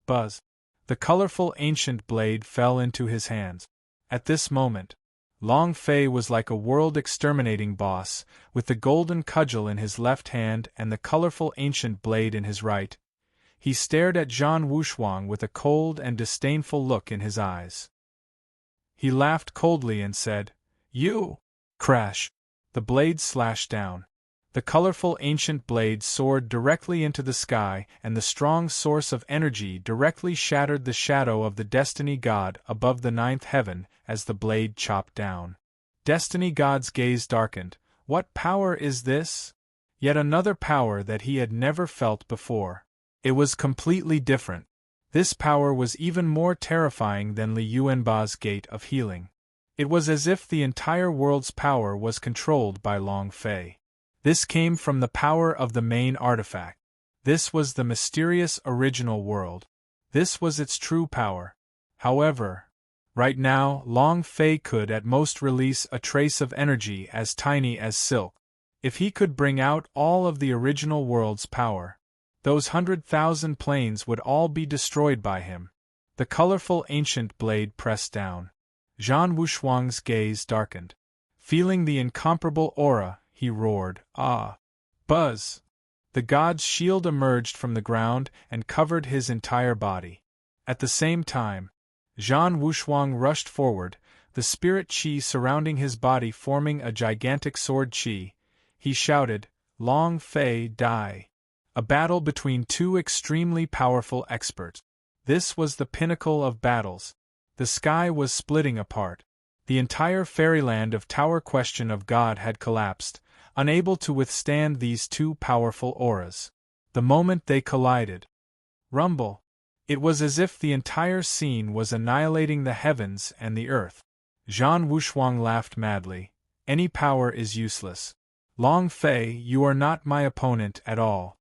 Buzz! The colorful ancient blade fell into his hands. At this moment, Long Fei was like a world-exterminating boss, with the golden cudgel in his left hand and the colorful ancient blade in his right. He stared at Zhan Wushuang with a cold and disdainful look in his eyes. He laughed coldly and said, "You!" Crash! The blade slashed down. The colorful ancient blade soared directly into the sky, and the strong source of energy directly shattered the shadow of the Destiny God above the 9th heaven as the blade chopped down. Destiny God's gaze darkened. What power is this? Yet another power that he had never felt before. It was completely different. This power was even more terrifying than Li Yuanba's Gate of Healing. It was as if the entire world's power was controlled by Long Fei. This came from the power of the main artifact. This was the mysterious original world. This was its true power. However, right now, Long Fei could at most release a trace of energy as tiny as silk. If he could bring out all of the original world's power, those 100,000 planes would all be destroyed by him. The colorful ancient blade pressed down. Zhan Wushuang's gaze darkened. Feeling the incomparable aura, he roared, "Ah!" Buzz! The god's shield emerged from the ground and covered his entire body. At the same time, Zhan Wushuang rushed forward, the spirit chi surrounding his body forming a gigantic sword chi. He shouted, "Long Fei, die!" A battle between two extremely powerful experts. This was the pinnacle of battles. The sky was splitting apart. The entire fairyland of Tower Question of God had collapsed, unable to withstand these two powerful auras. The moment they collided. Rumble! It was as if the entire scene was annihilating the heavens and the earth. Zhan Wushuang laughed madly. "Any power is useless. Long Fei, you are not my opponent at all."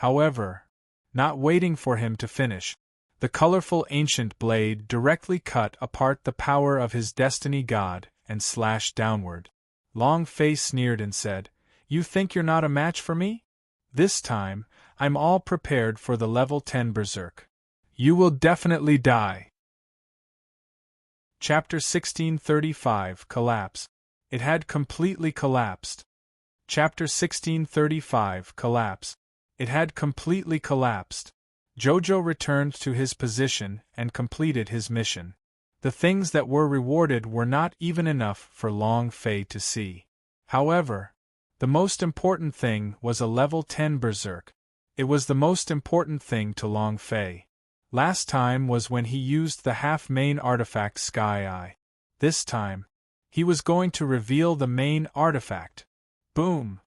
However, not waiting for him to finish, the colorful ancient blade directly cut apart the power of his destiny god and slashed downward. Long Fei sneered and said, "You think you're not a match for me? This time, I'm all prepared for the level 10 berserk. You will definitely die." Chapter 1635 Collapse. It had completely collapsed. Chapter 1635 Collapse. It had completely collapsed. Jojo returned to his position and completed his mission. The things that were rewarded were not even enough for Long Fei to see. However, the most important thing was a level 10 berserk. It was the most important thing to Long Fei. Last time was when he used the half-main artifact Sky Eye. This time, he was going to reveal the main artifact. Boom!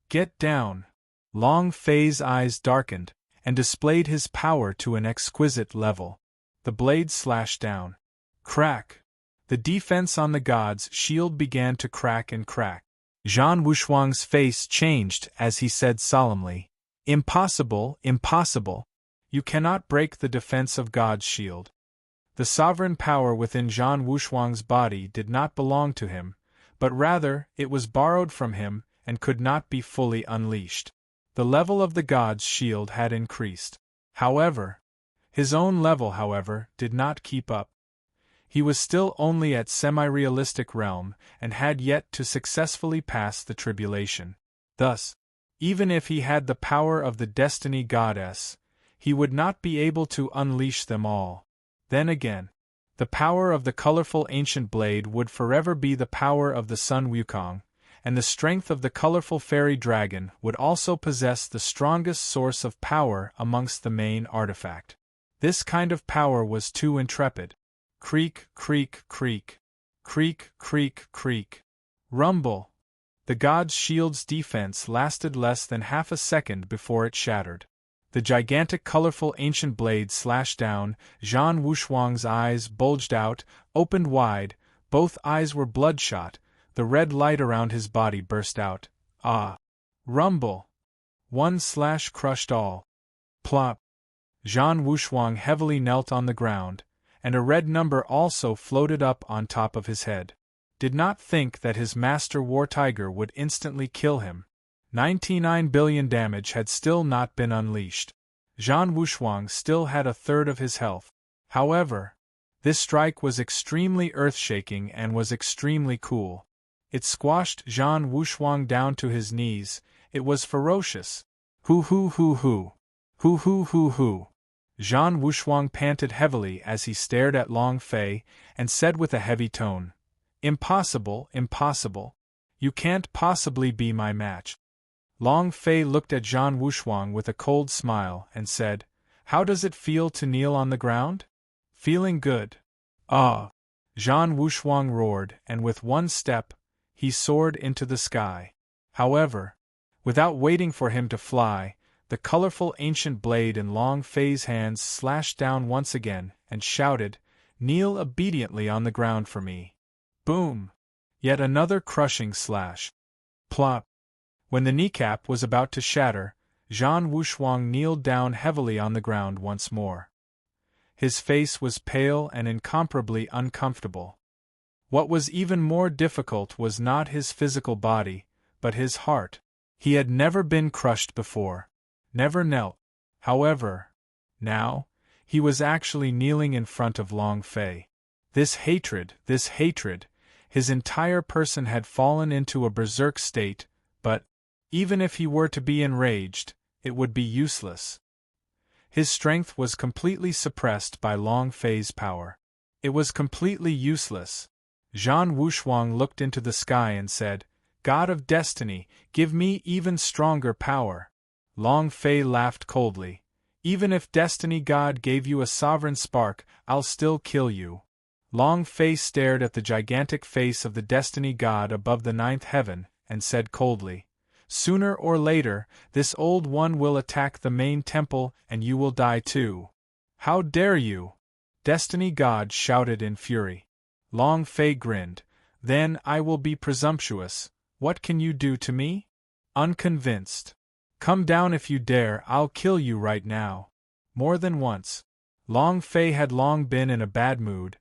Get down! Long Fei's eyes darkened, and displayed his power to an exquisite level. The blade slashed down. Crack! The defense on the god's shield began to crack and crack. Zhan Wushuang's face changed as he said solemnly, "Impossible, impossible! You cannot break the defense of God's shield." The sovereign power within Zhan Wushuang's body did not belong to him, but rather it was borrowed from him and could not be fully unleashed. The level of the god's shield had increased. However, his own level, did not keep up. He was still only at semi-realistic realm and had yet to successfully pass the tribulation. Thus, even if he had the power of the Destiny Goddess, he would not be able to unleash them all. Then again, the power of the colorful ancient blade would forever be the power of the Sun Wukong, and the strength of the colorful fairy dragon would also possess the strongest source of power amongst the main artifact. This kind of power was too intrepid. Creak, creak, creak. Creak, creak, creak. Rumble! The god's shield's defense lasted less than half a second before it shattered. The gigantic colorful ancient blade slashed down, Zhan Wushuang's eyes bulged out, opened wide, both eyes were bloodshot, the red light around his body burst out. Ah! Rumble! One slash crushed all. Plop! Zhan Wushuang heavily knelt on the ground, and a red number also floated up on top of his head. Did not think that his master War Tiger would instantly kill him. 99 billion damage had still not been unleashed. Zhan Wushuang still had a third of his health. However, this strike was extremely earth-shaking and was extremely cool. It squashed Zhan Wushuang down to his knees. It was ferocious. Hoo hoo hoo hoo. Hoo hoo hoo hoo. Zhan Wushuang panted heavily as he stared at Long Fei, and said with a heavy tone, "Impossible, impossible. You can't possibly be my match." Long Fei looked at Zhan Wushuang with a cold smile and said, "How does it feel to kneel on the ground?" "Feeling good." "Ah!" Zhan Wushuang roared, and with one step, he soared into the sky. However, without waiting for him to fly, the colorful ancient blade in Long Fei's hands slashed down once again and shouted, "Kneel obediently on the ground for me." Boom! Yet another crushing slash. Plop! When the kneecap was about to shatter, Zhan Wushuang kneeled down heavily on the ground once more. His face was pale and incomparably uncomfortable. What was even more difficult was not his physical body, but his heart. He had never been crushed before. Never knelt. However, now, he was actually kneeling in front of Long Fei. This hatred, his entire person had fallen into a berserk state, but, even if he were to be enraged, it would be useless. His strength was completely suppressed by Long Fei's power. It was completely useless. Zhan Wushuang looked into the sky and said, "God of Destiny, give me even stronger power." Long Fei laughed coldly. "Even if Destiny God gave you a sovereign spark, I'll still kill you." Long Fei stared at the gigantic face of the Destiny God above the ninth heaven, and said coldly, "Sooner or later, this old one will attack the main temple and you will die too." "How dare you!" Destiny God shouted in fury. Long Fei grinned. "Then I will be presumptuous. What can you do to me?" "Unconvinced. Come down if you dare, I'll kill you right now." More than once. Long Fei had long been in a bad mood.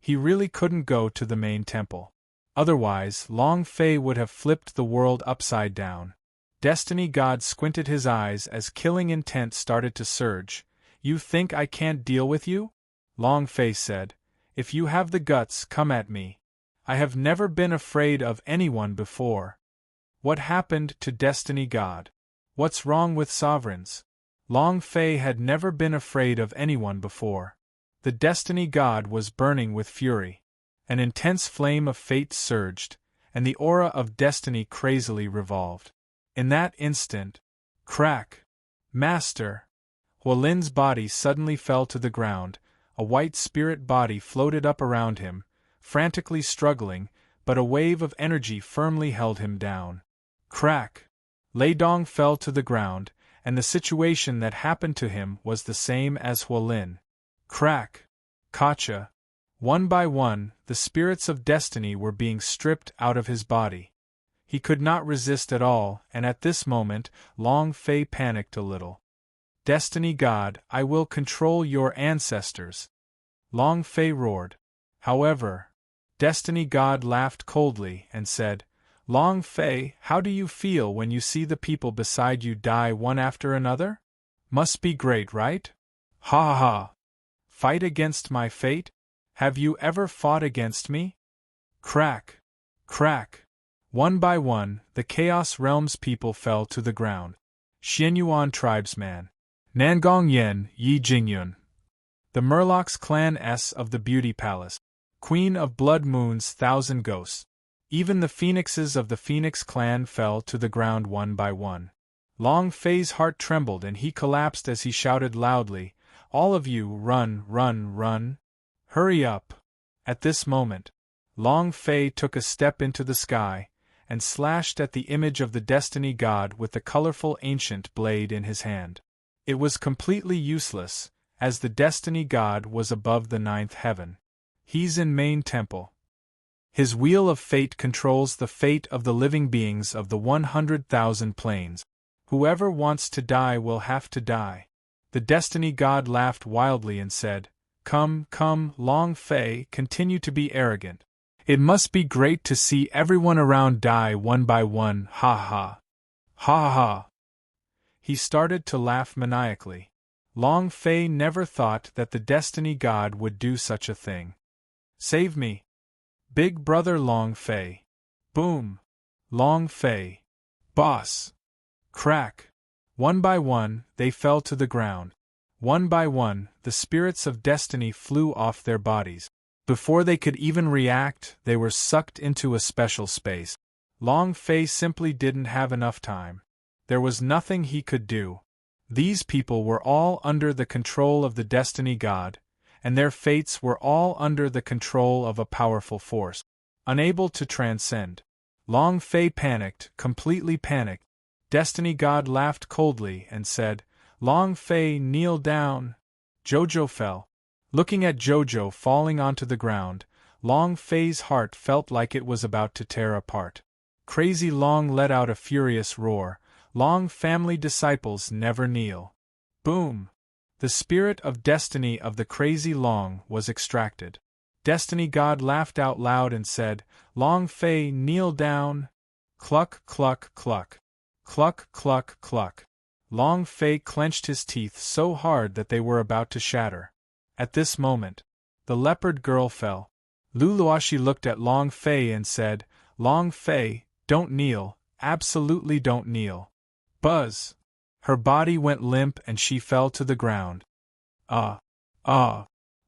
He really couldn't go to the main temple. Otherwise, Long Fei would have flipped the world upside down. Destiny God squinted his eyes as killing intent started to surge. You think I can't deal with you? Long Fei said. If you have the guts, come at me. I have never been afraid of anyone before. What happened to Destiny God? What's wrong with sovereigns? Long Fei had never been afraid of anyone before. The Destiny God was burning with fury. An intense flame of fate surged, and the aura of destiny crazily revolved. In that instant, crack! Master! Huolin's body suddenly fell to the ground. A white spirit body floated up around him, frantically struggling, but a wave of energy firmly held him down. Crack! Lei Dong fell to the ground, and the situation that happened to him was the same as Huolin. Crack! Kacha! One by one, the spirits of destiny were being stripped out of his body. He could not resist at all, and at this moment, Long Fei panicked a little. Destiny God, I will control your ancestors. Long Fei roared. However, Destiny God laughed coldly and said, Long Fei, how do you feel when you see the people beside you die one after another? Must be great, right? Ha ha ha! Fight against my fate? Have you ever fought against me? Crack! Crack! One by one, the Chaos Realm's people fell to the ground. Xianyuan tribesman. Nangong Yen Yi Jingyun. The Murlocs clan S of the Beauty Palace. Queen of Blood Moon's thousand ghosts. Even the phoenixes of the Phoenix clan fell to the ground one by one. Long Fei's heart trembled and he collapsed as he shouted loudly, All of you, run, run, run! Hurry up! At this moment, Long Fei took a step into the sky, and slashed at the image of the Destiny God with the colorful ancient blade in his hand. It was completely useless, as the Destiny God was above the ninth heaven. He's in Main Temple. His wheel of fate controls the fate of the living beings of the 100,000 planes. Whoever wants to die will have to die. The Destiny God laughed wildly and said, Come, come, Long Fei, continue to be arrogant. It must be great to see everyone around die one by one, ha ha. Ha ha. He started to laugh maniacally. Long Fei never thought that the Destiny God would do such a thing. Save me. Big brother Long Fei. Boom. Long Fei. Boss. Crack. One by one, they fell to the ground. One by one, the spirits of destiny flew off their bodies. Before they could even react, they were sucked into a special space. Long Fei simply didn't have enough time. There was nothing he could do. These people were all under the control of the Destiny God, and their fates were all under the control of a powerful force. Unable to transcend. Long Fei panicked, completely panicked. Destiny God laughed coldly and said, Long Fei, kneel down. Jojo fell. Looking at Jojo falling onto the ground, Long Fei's heart felt like it was about to tear apart. Crazy Long let out a furious roar. Long family disciples never kneel. Boom! The spirit of destiny of the Crazy Long was extracted. Destiny God laughed out loud and said, Long Fei, kneel down. Cluck, cluck, cluck. Cluck, cluck, cluck. Long Fei clenched his teeth so hard that they were about to shatter. At this moment, the leopard girl fell. Luluashi looked at Long Fei and said, Long Fei, don't kneel, absolutely don't kneel. Buzz! Her body went limp and she fell to the ground.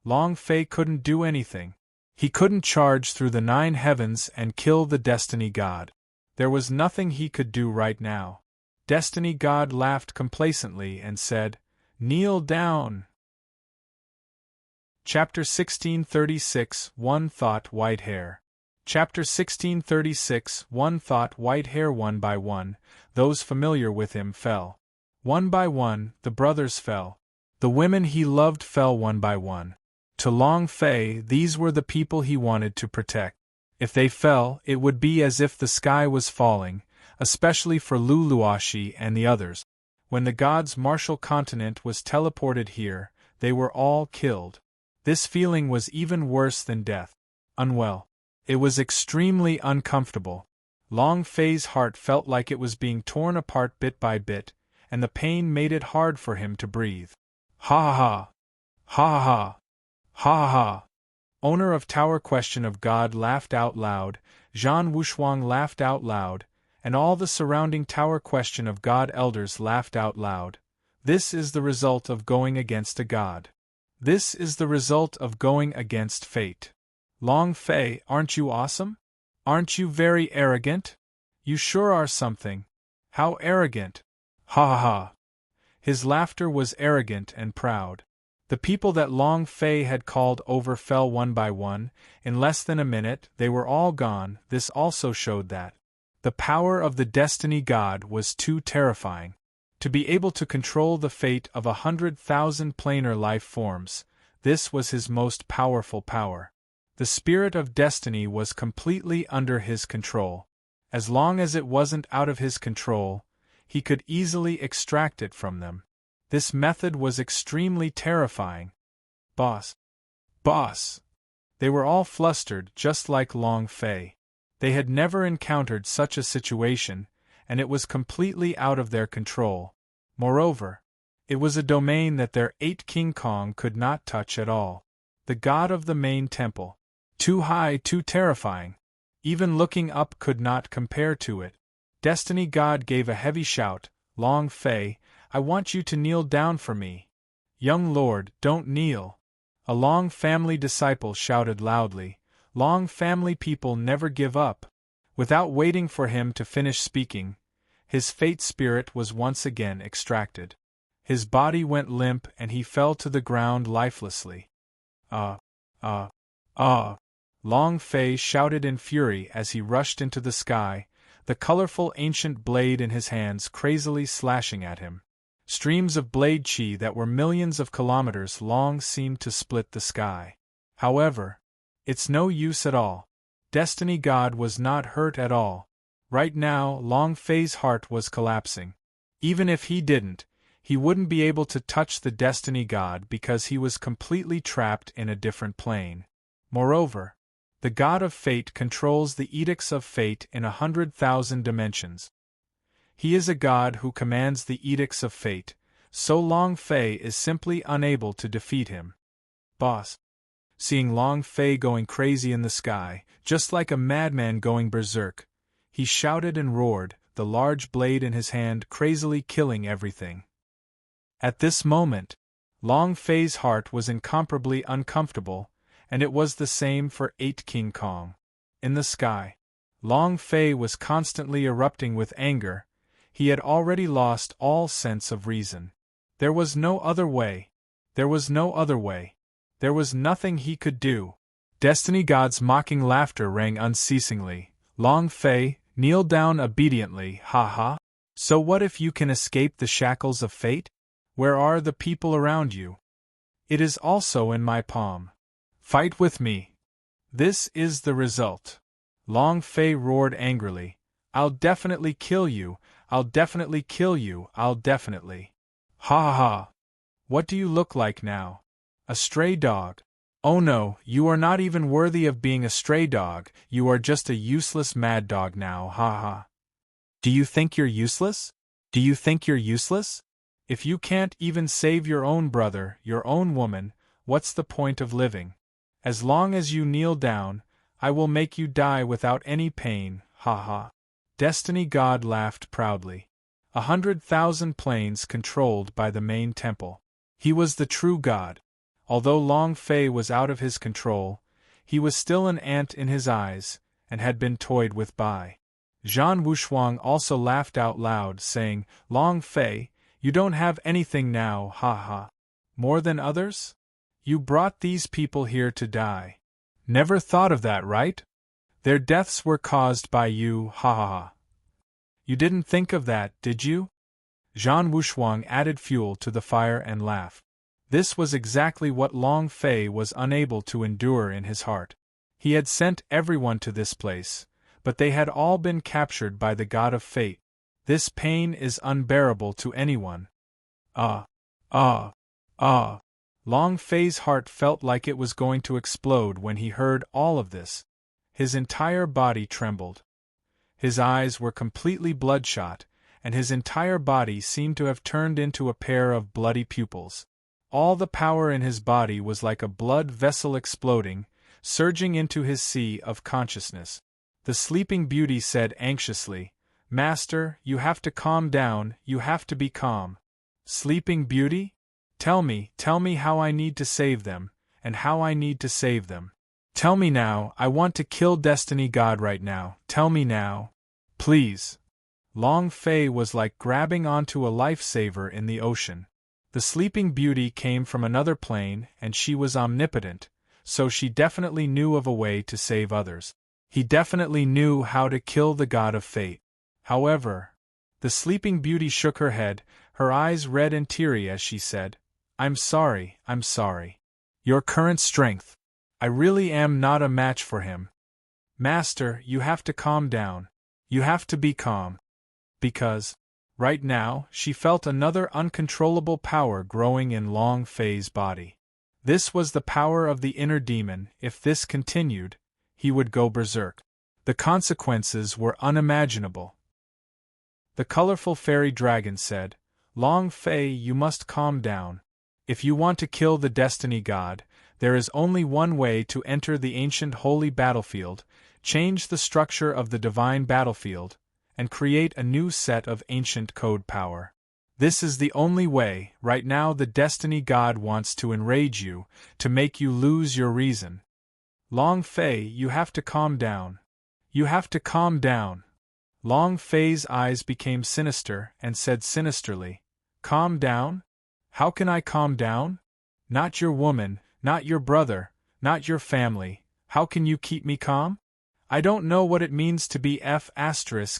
Long Fei couldn't do anything. He couldn't charge through the 9 heavens and kill the Destiny God. There was nothing he could do right now. Destiny God laughed complacently and said, Kneel down. Chapter 1636 One Thought White Hair. Chapter 1636 One Thought White Hair. One by one, those familiar with him fell. One by one, the brothers fell. The women he loved fell one by one. To Long Fei, these were the people he wanted to protect. If they fell, it would be as if the sky was falling, especially for Luluashi and the others. When the gods' martial continent was teleported here, they were all killed. This feeling was even worse than death. Unwell. It was extremely uncomfortable. Long Fei's heart felt like it was being torn apart bit by bit, and the pain made it hard for him to breathe. Ha ha ha ha ha ha. Owner of Tower Question of God laughed out loud, Zhan Wushuang laughed out loud, and all the surrounding Tower Question of God elders laughed out loud. This is the result of going against a god. This is the result of going against fate. Long Fei, aren't you awesome? Aren't you very arrogant? You sure are something. How arrogant! Ha ha ha! His laughter was arrogant and proud. The people that Long Fei had called over fell one by one. In less than a minute, they were all gone. This also showed that the power of the Destiny God was too terrifying. To be able to control the fate of 100,000 planar life forms, this was his most powerful power. The spirit of destiny was completely under his control. As long as it wasn't out of his control, he could easily extract it from them. This method was extremely terrifying. Boss! Boss! They were all flustered, just like Long Fei. They had never encountered such a situation, and it was completely out of their control. Moreover, it was a domain that their 8 King Kong could not touch at all. The god of the main temple. Too high, too terrifying. Even looking up could not compare to it. Destiny God gave a heavy shout, Long Fei, I want you to kneel down for me. Young lord, don't kneel. A Long family disciple shouted loudly, Long family people never give up. Without waiting for him to finish speaking, his fate spirit was once again extracted. His body went limp and he fell to the ground lifelessly. Long Fei shouted in fury as he rushed into the sky, the colorful ancient blade in his hands crazily slashing at him. Streams of blade chi that were millions of kilometers long seemed to split the sky. However, it's no use at all. Destiny God was not hurt at all. Right now, Long Fei's heart was collapsing. Even if he didn't, he wouldn't be able to touch the Destiny God because he was completely trapped in a different plane. Moreover, the God of Fate controls the edicts of fate in 100,000 dimensions. He is a god who commands the edicts of fate, so Long Fei is simply unable to defeat him. Boss! Seeing Long Fei going crazy in the sky, just like a madman going berserk, he shouted and roared, the large blade in his hand crazily killing everything. At this moment, Long Fei's heart was incomparably uncomfortable, and it was the same for 8 King Kong. In the sky, Long Fei was constantly erupting with anger. He had already lost all sense of reason. There was no other way. There was no other way. There was nothing he could do. Destiny God's mocking laughter rang unceasingly. Long Fei, kneel down obediently, ha ha. So what if you can escape the shackles of fate? Where are the people around you? It is also in my palm. Fight with me. This is the result. Long Fei roared angrily. I'll definitely kill you, I'll definitely kill you, I'll definitely. Ha ha. What do you look like now? A stray dog. Oh no, you are not even worthy of being a stray dog, you are just a useless mad dog now, ha ha. Do you think you're useless? Do you think you're useless? If you can't even save your own brother, your own woman, what's the point of living? As long as you kneel down, I will make you die without any pain, ha ha. Destiny God laughed proudly. 100,000 planes controlled by the main temple. He was the true God. Although Long Fei was out of his control, he was still an ant in his eyes, and had been toyed with by. Zhan Wushuang also laughed out loud, saying, Long Fei, you don't have anything now, ha ha. More than others? You brought these people here to die. Never thought of that, right? Their deaths were caused by you, ha ha ha. You didn't think of that, did you? Zhan Wushuang added fuel to the fire and laughed. This was exactly what Long Fei was unable to endure in his heart. He had sent everyone to this place, but they had all been captured by the God of Fate. This pain is unbearable to anyone. Long Fei's heart felt like it was going to explode when he heard all of this. His entire body trembled. His eyes were completely bloodshot, and his entire body seemed to have turned into a pair of bloody pupils. All the power in his body was like a blood vessel exploding, surging into his sea of consciousness. The Sleeping Beauty said anxiously, "Master, you have to calm down, you have to be calm." Sleeping Beauty? Tell me how I need to save them, and how I need to save them. Tell me now, I want to kill Destiny God right now, tell me now. Please. Long Fei was like grabbing onto a lifesaver in the ocean. The Sleeping Beauty came from another plane and she was omnipotent, so she definitely knew of a way to save others. He definitely knew how to kill the God of Fate. However, the Sleeping Beauty shook her head, her eyes red and teary as she said, I'm sorry. Your current strength. I really am not a match for him. Master, you have to calm down. You have to be calm. Because, right now, she felt another uncontrollable power growing in Long Fei's body. This was the power of the inner demon. If this continued, he would go berserk. The consequences were unimaginable. The colorful fairy dragon said, Long Fei, you must calm down. If you want to kill the Destiny God, there is only one way to enter the ancient holy battlefield, change the structure of the divine battlefield, and create a new set of ancient code power. This is the only way. Right now the Destiny God wants to enrage you, to make you lose your reason. Long Fei, you have to calm down. You have to calm down. Long Fei's eyes became sinister and said sinisterly, Calm down? How can I calm down? Not your woman, not your brother, not your family. How can you keep me calm? I don't know what it means to be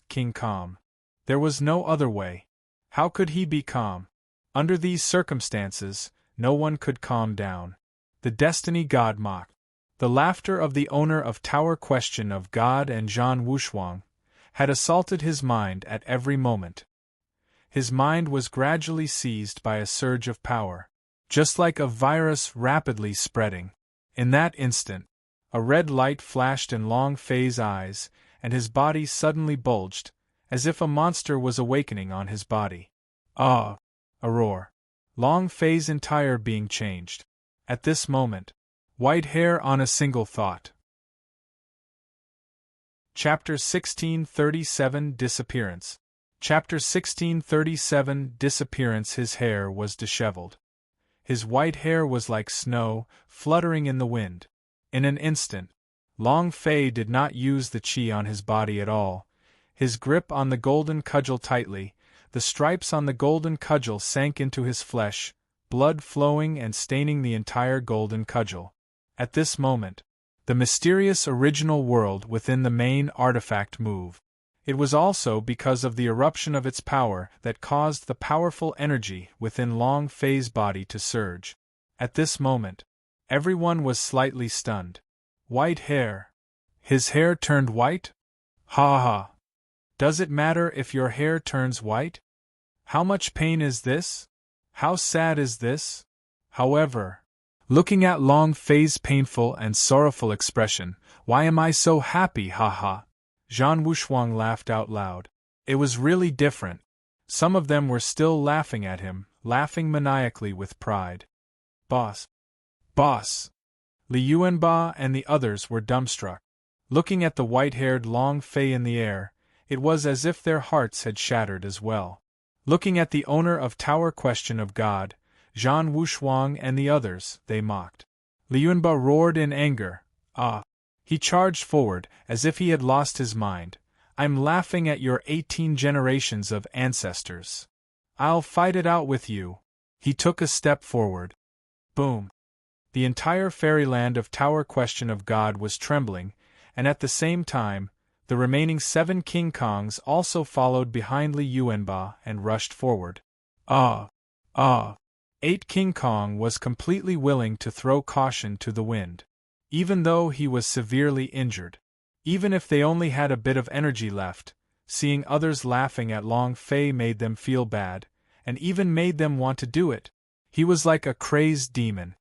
King calm. There was no other way. How could he be calm? Under these circumstances, no one could calm down. The Destiny God mocked. The laughter of the owner of Tower Question of God and Zhan Wushuang had assaulted his mind at every moment. His mind was gradually seized by a surge of power, just like a virus rapidly spreading. In that instant, a red light flashed in Long Fei's eyes, and his body suddenly bulged, as if a monster was awakening on his body. Ah! A roar. Long Fei's entire being changed. At this moment, white hair on a single thought. Chapter 1637 Disappearance. Chapter 1637 Disappearance. His hair was disheveled. His white hair was like snow, fluttering in the wind. In an instant, Long Fei did not use the qi on his body at all. His grip on the golden cudgel tightly, the stripes on the golden cudgel sank into his flesh, blood flowing and staining the entire golden cudgel. At this moment, the mysterious original world within the main artifact moved. It was also because of the eruption of its power that caused the powerful energy within Long Fei's body to surge. At this moment, everyone was slightly stunned. White hair. His hair turned white? Ha ha. Does it matter if your hair turns white? How much pain is this? How sad is this? However, looking at Long Fei's painful and sorrowful expression, why am I so happy, ha ha? Zhan Wushuang laughed out loud. It was really different. Some of them were still laughing at him, laughing maniacally with pride. Boss! Boss! Li Yuanba and the others were dumbstruck. Looking at the white-haired Long Fei in the air, it was as if their hearts had shattered as well. Looking at the owner of Tower Question of God, Zhan Wushuang and the others, they mocked. Li Yuanba roared in anger. Ah! He charged forward, as if he had lost his mind. I'm laughing at your 18 generations of ancestors. I'll fight it out with you. He took a step forward. Boom! The entire fairyland of Tower Question of God was trembling, and at the same time, the remaining 7 King Kongs also followed behind Li Yuanba and rushed forward. Ah! Ah! 8 King Kong was completely willing to throw caution to the wind. Even though he was severely injured. Even if they only had a bit of energy left, seeing others laughing at Long Fei made them feel bad, and even made them want to do it. He was like a crazed demon.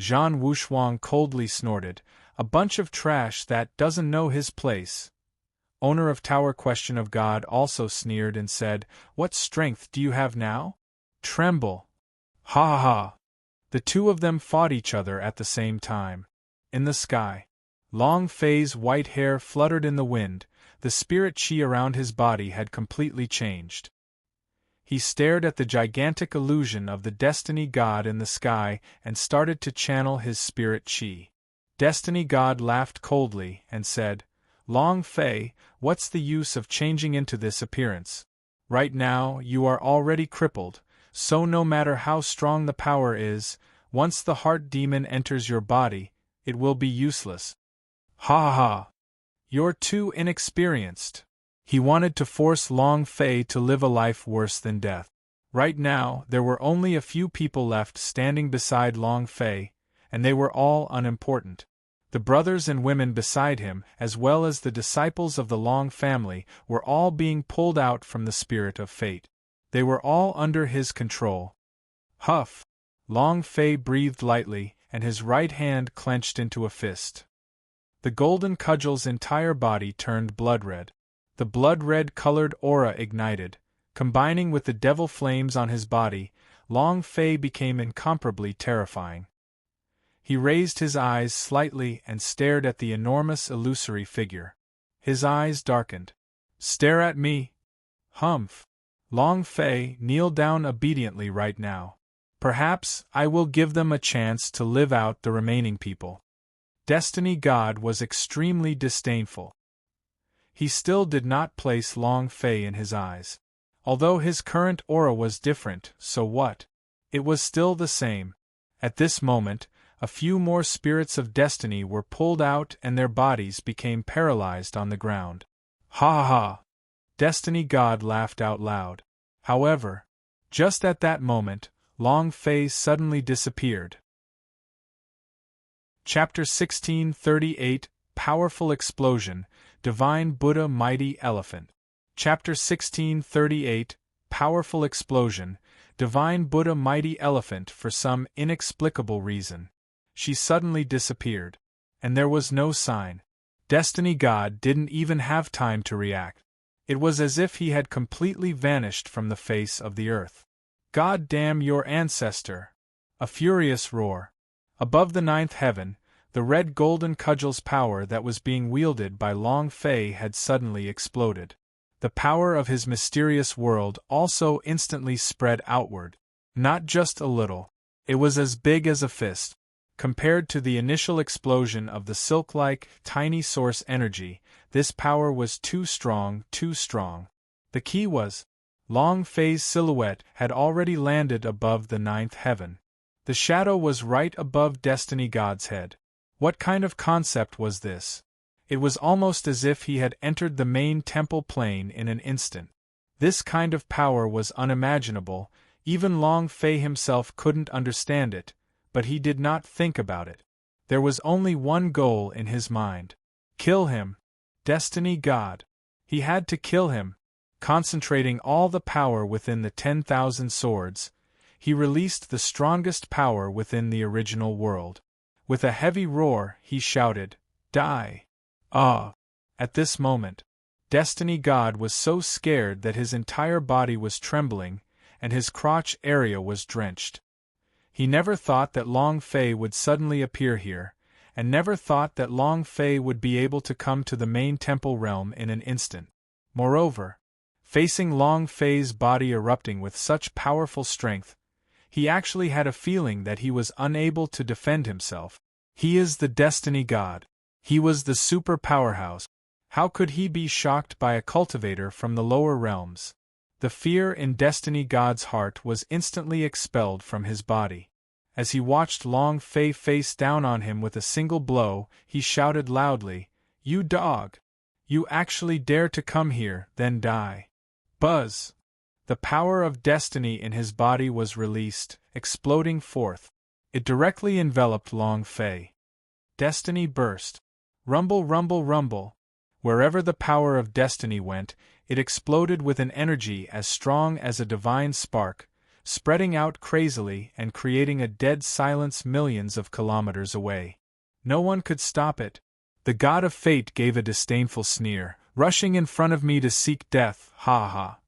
Zhan Wushuang coldly snorted. A bunch of trash that doesn't know his place. Owner of Tower Question of God also sneered and said, What strength do you have now? Tremble. Ha ha ha. The two of them fought each other at the same time. In the sky, Long Fei's white hair fluttered in the wind. The spirit chi around his body had completely changed. He stared at the gigantic illusion of the Destiny God in the sky and started to channel his spirit chi. Destiny God laughed coldly and said, Long Fei, what's the use of changing into this appearance? Right now, you are already crippled, so no matter how strong the power is, once the heart demon enters your body, it will be useless. Ha ha ha! You're too inexperienced. He wanted to force Long Fei to live a life worse than death. Right now, there were only a few people left standing beside Long Fei, and they were all unimportant. The brothers and women beside him, as well as the disciples of the Long family, were all being pulled out from the spirit of fate. They were all under his control. Huff! Long Fei breathed lightly, and his right hand clenched into a fist. The golden cudgel's entire body turned blood-red. The blood-red-colored aura ignited. Combining with the devil flames on his body, Long Fei became incomparably terrifying. He raised his eyes slightly and stared at the enormous illusory figure. His eyes darkened. Stare at me? Humph! Long Fei, kneel down obediently right now. Perhaps I will give them a chance to live out the remaining people. Destiny God was extremely disdainful. He still did not place Long Fei in his eyes. Although his current aura was different, so what? It was still the same. At this moment, a few more spirits of destiny were pulled out and their bodies became paralyzed on the ground. Ha ha ha! Destiny God laughed out loud. However, just at that moment, Long Fei suddenly disappeared. Chapter 1638, Powerful Explosion, Divine Buddha Mighty Elephant. Chapter 1638, Powerful Explosion, Divine Buddha Mighty Elephant. For some inexplicable reason, she suddenly disappeared. And there was no sign. Destiny God didn't even have time to react. It was as if he had completely vanished from the face of the earth. God damn your ancestor! A furious roar. Above the ninth heaven, the red golden cudgel's power that was being wielded by Long Fei had suddenly exploded. The power of his mysterious world also instantly spread outward. Not just a little. It was as big as a fist. Compared to the initial explosion of the silk-like, tiny source energy, this power was too strong, too strong. The key was, Long Fei's silhouette had already landed above the ninth heaven. The shadow was right above Destiny God's head. What kind of concept was this? It was almost as if he had entered the main temple plane in an instant. This kind of power was unimaginable, even Long Fei himself couldn't understand it, but he did not think about it. There was only one goal in his mind. Kill him. Destiny God. He had to kill him. Concentrating all the power within the 10,000 swords, he released the strongest power within the original world. With a heavy roar, he shouted, Die! Ah! At this moment, Destiny God was so scared that his entire body was trembling, and his crotch area was drenched. He never thought that Long Fei would suddenly appear here, and never thought that Long Fei would be able to come to the main temple realm in an instant. Moreover, facing Long Fei's body erupting with such powerful strength, he actually had a feeling that he was unable to defend himself. He is the Destiny God. He was the super powerhouse. How could he be shocked by a cultivator from the lower realms? The fear in Destiny God's heart was instantly expelled from his body. As he watched Long Fei face down on him with a single blow, he shouted loudly, You dog! You actually dare to come here, then die. Buzz! The power of destiny in his body was released, exploding forth. It directly enveloped Long Fei. Destiny burst. Rumble, rumble, rumble. Wherever the power of destiny went, it exploded with an energy as strong as a divine spark, spreading out crazily and creating a dead silence millions of kilometers away. No one could stop it. The god of fate gave a disdainful sneer, rushing in front of me to seek death, ha ha.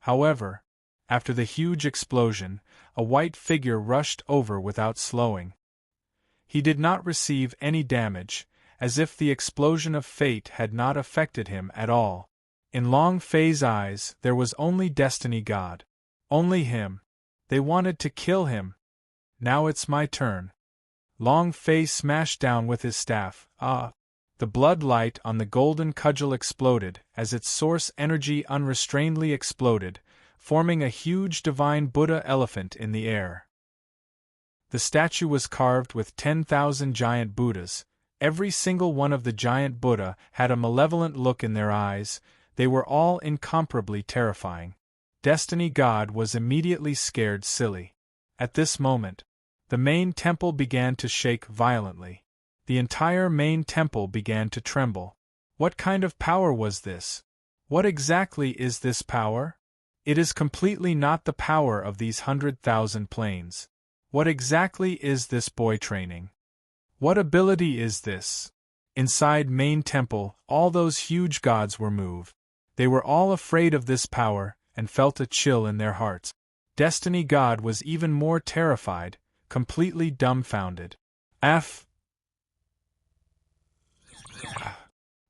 However, after the huge explosion, a white figure rushed over without slowing. He did not receive any damage, as if the explosion of fate had not affected him at all. In Long Fei's eyes, there was only Destiny God. Only him. They wanted to kill him. Now it's my turn. Long Fei smashed down with his staff. The blood light on the golden cudgel exploded as its source energy unrestrainedly exploded, forming a huge divine Buddha elephant in the air. The statue was carved with 10,000 giant Buddhas. Every single one of the giant Buddha had a malevolent look in their eyes. They were all incomparably terrifying. Destiny God was immediately scared silly. At this moment, the main temple began to shake violently. The entire main temple began to tremble. What kind of power was this? What exactly is this power? It is completely not the power of these 100,000 planes. What exactly is this boy training? What ability is this? Inside main temple, all those huge gods were moved. They were all afraid of this power, and felt a chill in their hearts. Destiny God was even more terrified, completely dumbfounded.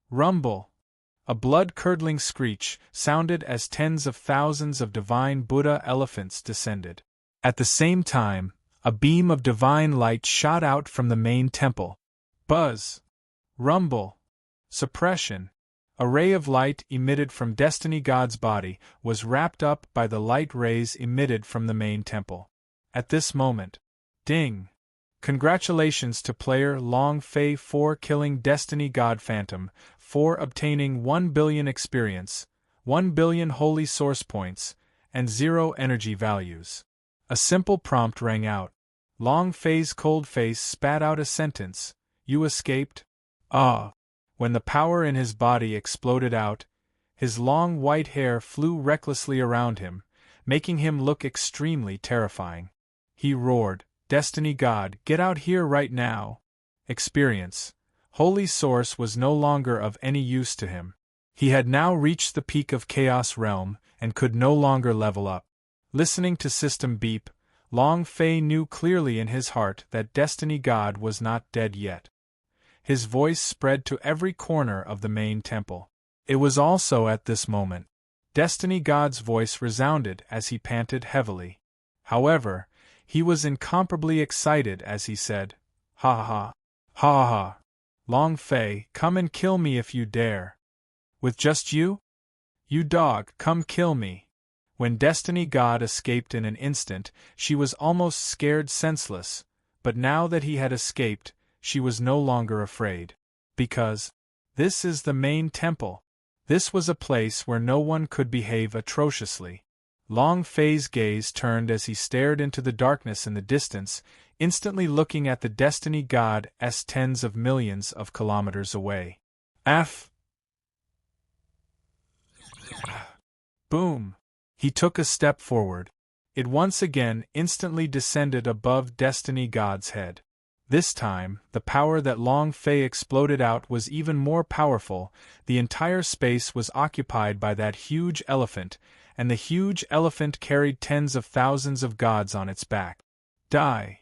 Rumble! A blood-curdling screech sounded as tens of thousands of divine Buddha elephants descended. At the same time, a beam of divine light shot out from the main temple. Buzz! Rumble! Suppression! A ray of light emitted from Destiny God's body was wrapped up by the light rays emitted from the main temple. At this moment, ding! Congratulations to player Long Fei for killing Destiny God Phantom, for obtaining 1 billion experience, 1 billion holy source points, and 0 energy values. A simple prompt rang out. Long Fei's cold face spat out a sentence. You escaped? When the power in his body exploded out, his long white hair flew recklessly around him, making him look extremely terrifying. He roared, Destiny God, get out here right now! Experience. Holy Source was no longer of any use to him. He had now reached the peak of Chaos Realm, and could no longer level up. Listening to system beep, Long Fei knew clearly in his heart that Destiny God was not dead yet. His voice spread to every corner of the main temple. It was also at this moment. Destiny God's voice resounded as he panted heavily. However, he was incomparably excited as he said, Ha ha, ha ha, Long Fei, come and kill me if you dare. With just you? You dog, come kill me. When Destiny God escaped in an instant, she was almost scared senseless, but now that he had escaped, she was no longer afraid. Because this is the main temple. This was a place where no one could behave atrociously. Long Fei's gaze turned as he stared into the darkness in the distance, instantly looking at the Destiny God's tens of millions of kilometers away. Boom! He took a step forward. It once again instantly descended above Destiny God's head. This time, the power that Long Fei exploded out was even more powerful. The entire space was occupied by that huge elephant, and the huge elephant carried tens of thousands of gods on its back. Die!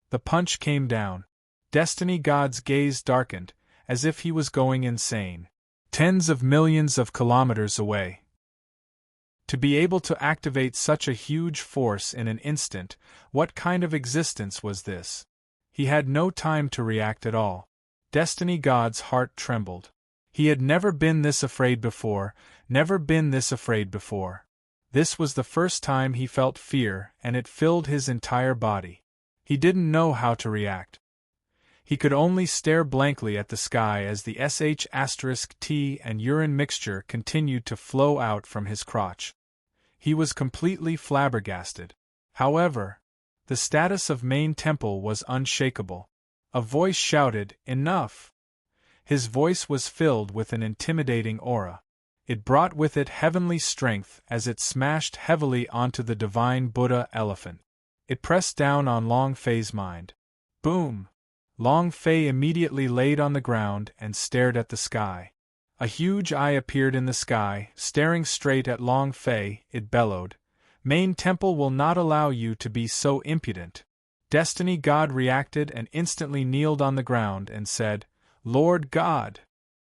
The punch came down. Destiny God's gaze darkened, as if he was going insane. Tens of millions of kilometers away. To be able to activate such a huge force in an instant, what kind of existence was this? He had no time to react at all. Destiny God's heart trembled. He had never been this afraid before, never been this afraid before. This was the first time he felt fear, and it filled his entire body. He didn't know how to react. He could only stare blankly at the sky as the *T and urine mixture continued to flow out from his crotch. He was completely flabbergasted. However, the status of main temple was unshakable. A voice shouted, Enough! His voice was filled with an intimidating aura. It brought with it heavenly strength as it smashed heavily onto the divine Buddha elephant. It pressed down on Long Fei's mind. Boom! Long Fei immediately laid on the ground and stared at the sky. A huge eye appeared in the sky, staring straight at Long Fei. It bellowed, "Main Temple will not allow you to be so impudent." Destiny God reacted and instantly kneeled on the ground and said, "Lord God!"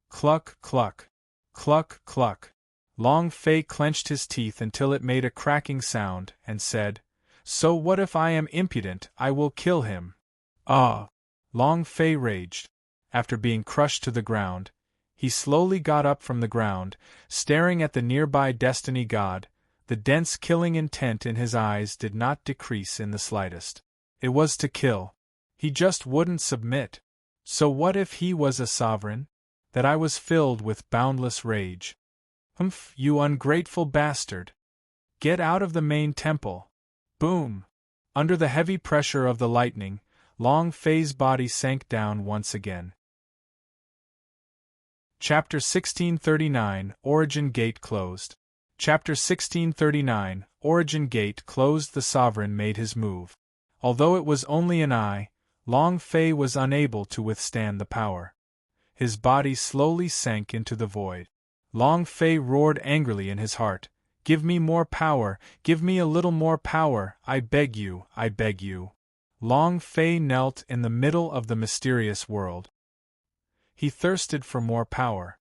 Cluck, cluck. Cluck, cluck. Long Fei clenched his teeth until it made a cracking sound, and said, "So what if I am impudent? I will kill him." Ah! Long Fei raged. After being crushed to the ground, he slowly got up from the ground, staring at the nearby Destiny God. The dense killing intent in his eyes did not decrease in the slightest. It was to kill. He just wouldn't submit. So what if he was a sovereign? That I was filled with boundless rage. "Humph, you ungrateful bastard! Get out of the main temple!" Boom! Under the heavy pressure of the lightning, Long Fei's body sank down once again. Chapter 1639 Origin Gate Closed. Chapter 1639 Origin Gate Closed. The sovereign made his move. Although it was only an eye, Long Fei was unable to withstand the power. His body slowly sank into the void. Long Fei roared angrily in his heart, "Give me more power, give me a little more power, I beg you, I beg you." Long Fei knelt in the middle of the mysterious world. He thirsted for more power.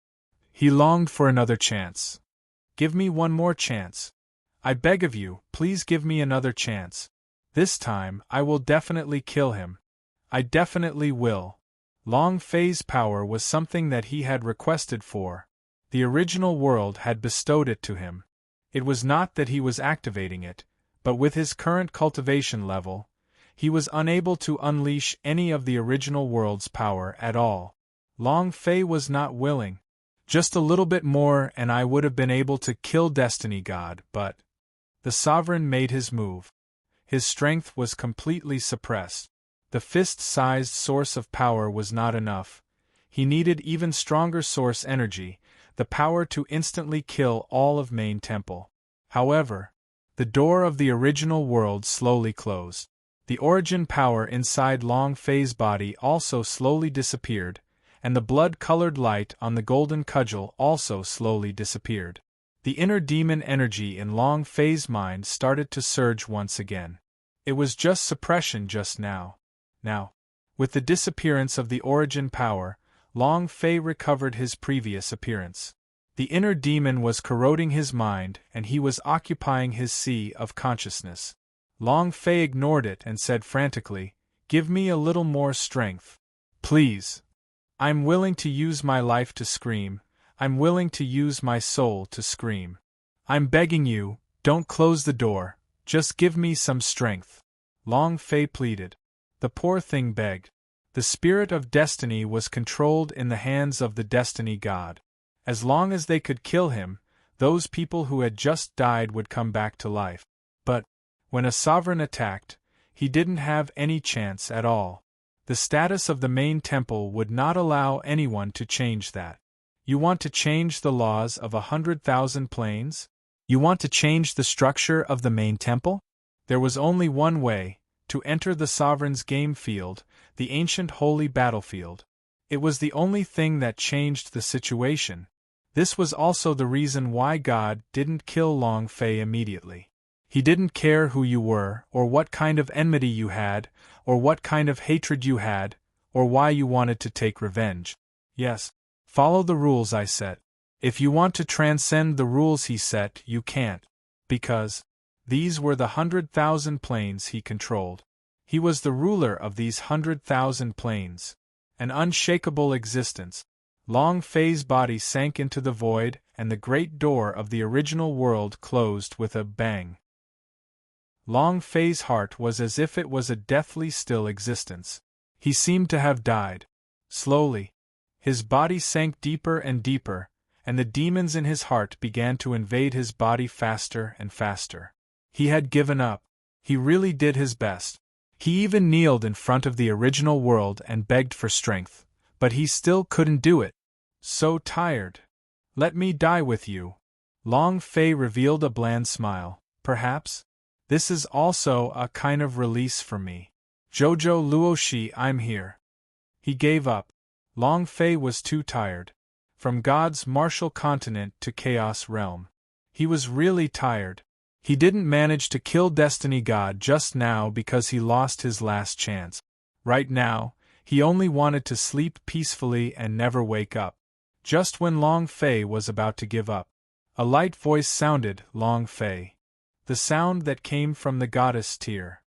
He longed for another chance. "Give me one more chance. I beg of you, please give me another chance. This time, I will definitely kill him. I definitely will." Long Fei's power was something that he had requested for. The original world had bestowed it to him. It was not that he was activating it, but with his current cultivation level, he was unable to unleash any of the original world's power at all. Long Fei was not willing. Just a little bit more and I would have been able to kill Destiny God, but the sovereign made his move. His strength was completely suppressed. The fist-sized source of power was not enough. He needed even stronger source energy, the power to instantly kill all of Main Temple. However, the door of the original world slowly closed. The origin power inside Long Fei's body also slowly disappeared, and the blood-colored light on the golden cudgel also slowly disappeared. The inner demon energy in Long Fei's mind started to surge once again. It was just suppression just now. Now, with the disappearance of the origin power, Long Fei recovered his previous appearance. The inner demon was corroding his mind and he was occupying his sea of consciousness. Long Fei ignored it and said frantically, "Give me a little more strength. Please. I'm willing to use my life to scream. I'm willing to use my soul to scream. I'm begging you, don't close the door, just give me some strength." Long Fei pleaded. The poor thing begged. The spirit of destiny was controlled in the hands of the Destiny God. As long as they could kill him, those people who had just died would come back to life. But, when a sovereign attacked, he didn't have any chance at all. The status of the main temple would not allow anyone to change that. You want to change the laws of 100,000 planes? You want to change the structure of the main temple? There was only one way, to enter the sovereign's game field, the ancient holy battlefield. It was the only thing that changed the situation. This was also the reason why God didn't kill Long Fei immediately. He didn't care who you were, or what kind of enmity you had, or what kind of hatred you had, or why you wanted to take revenge. Yes, follow the rules I set. If you want to transcend the rules he set, you can't. Because these were the 100,000 planes he controlled. He was the ruler of these 100,000 planes. An unshakable existence. Long Fei's body sank into the void, and the great door of the original world closed with a bang. Long Fei's heart was as if it was a deathly still existence. He seemed to have died. Slowly, his body sank deeper and deeper, and the demons in his heart began to invade his body faster and faster. He had given up. He really did his best. He even kneeled in front of the original world and begged for strength, but he still couldn't do it. So tired. Let me die with you. Long Fei revealed a bland smile. Perhaps? This is also a kind of release for me. Jojo Luoshi, I'm here. He gave up. Long Fei was too tired. From God's martial continent to Chaos realm. He was really tired. He didn't manage to kill Destiny God just now because he lost his last chance. Right now, he only wanted to sleep peacefully and never wake up. Just when Long Fei was about to give up, a light voice sounded, Long Fei. The sound that came from the goddess Tyr.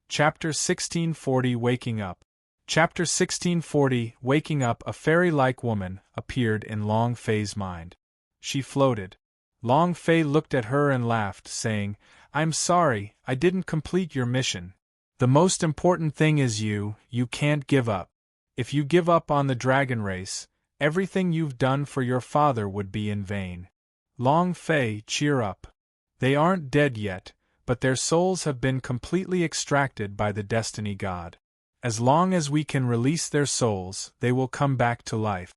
Chapter 1640 Waking Up. Chapter 1640 Waking Up. A fairy-like woman appeared in Long Fei's mind. She floated. Long Fei looked at her and laughed, saying, I'm sorry, I didn't complete your mission. The most important thing is you can't give up. If you give up on the dragon race, everything you've done for your father would be in vain. Long Fei, cheer up. They aren't dead yet, but their souls have been completely extracted by the Destiny God. As long as we can release their souls, they will come back to life.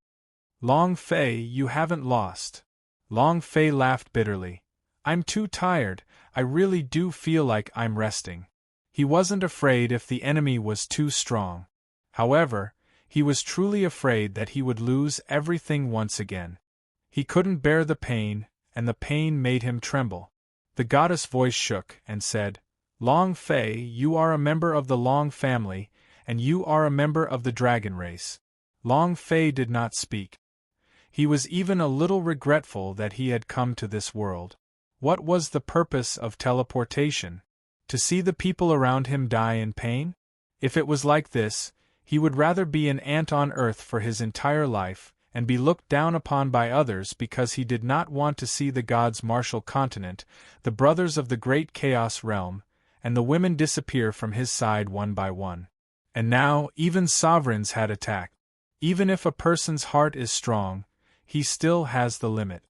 Long Fei, you haven't lost. Long Fei laughed bitterly. I'm too tired, I really do feel like I'm resting. He wasn't afraid if the enemy was too strong. However, he was truly afraid that he would lose everything once again. He couldn't bear the pain, and the pain made him tremble. The goddess' voice shook and said, Long Fei, you are a member of the Long family, and you are a member of the dragon race. Long Fei did not speak. He was even a little regretful that he had come to this world. What was the purpose of teleportation? To see the people around him die in pain? If it was like this, he would rather be an ant on earth for his entire life, and be looked down upon by others because he did not want to see the gods' martial continent, the brothers of the great chaos realm, and the women disappear from his side one by one. And now, even sovereigns had attacked. Even if a person's heart is strong, he still has the limit.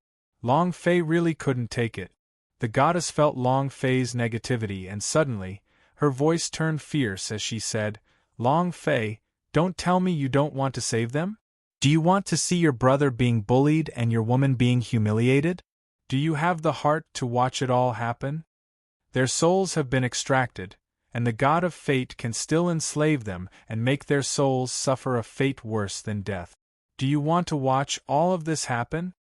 Long Fei really couldn't take it. The goddess felt Long Fei's negativity and suddenly, her voice turned fierce as she said, Long Fei, don't tell me you don't want to save them? Do you want to see your brother being bullied and your woman being humiliated? Do you have the heart to watch it all happen? Their souls have been extracted, and the god of fate can still enslave them and make their souls suffer a fate worse than death. Do you want to watch all of this happen?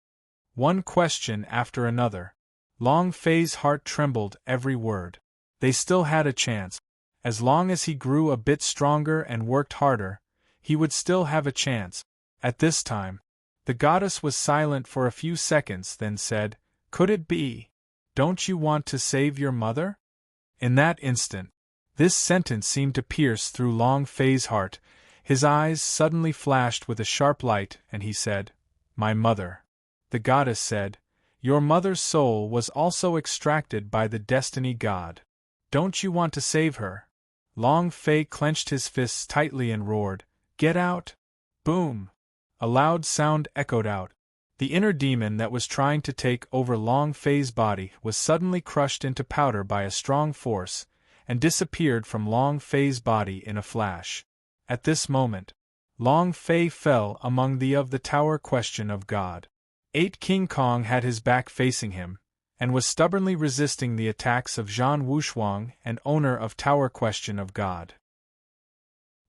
One question after another. Long Fei's heart trembled every word. They still had a chance. As long as he grew a bit stronger and worked harder, he would still have a chance. At this time, the goddess was silent for a few seconds, then said, Could it be? Don't you want to save your mother? In that instant, this sentence seemed to pierce through Long Fei's heart. His eyes suddenly flashed with a sharp light, and he said, My mother. The goddess said, Your mother's soul was also extracted by the Destiny God. Don't you want to save her? Long Fei clenched his fists tightly and roared, Get out! Boom! A loud sound echoed out. The inner demon that was trying to take over Long Fei's body was suddenly crushed into powder by a strong force, and disappeared from Long Fei's body in a flash. At this moment, Long Fei fell among the tower question of God. 8 King Kong had his back facing him, and was stubbornly resisting the attacks of Zhan Wushuang and owner of Tower Question of God.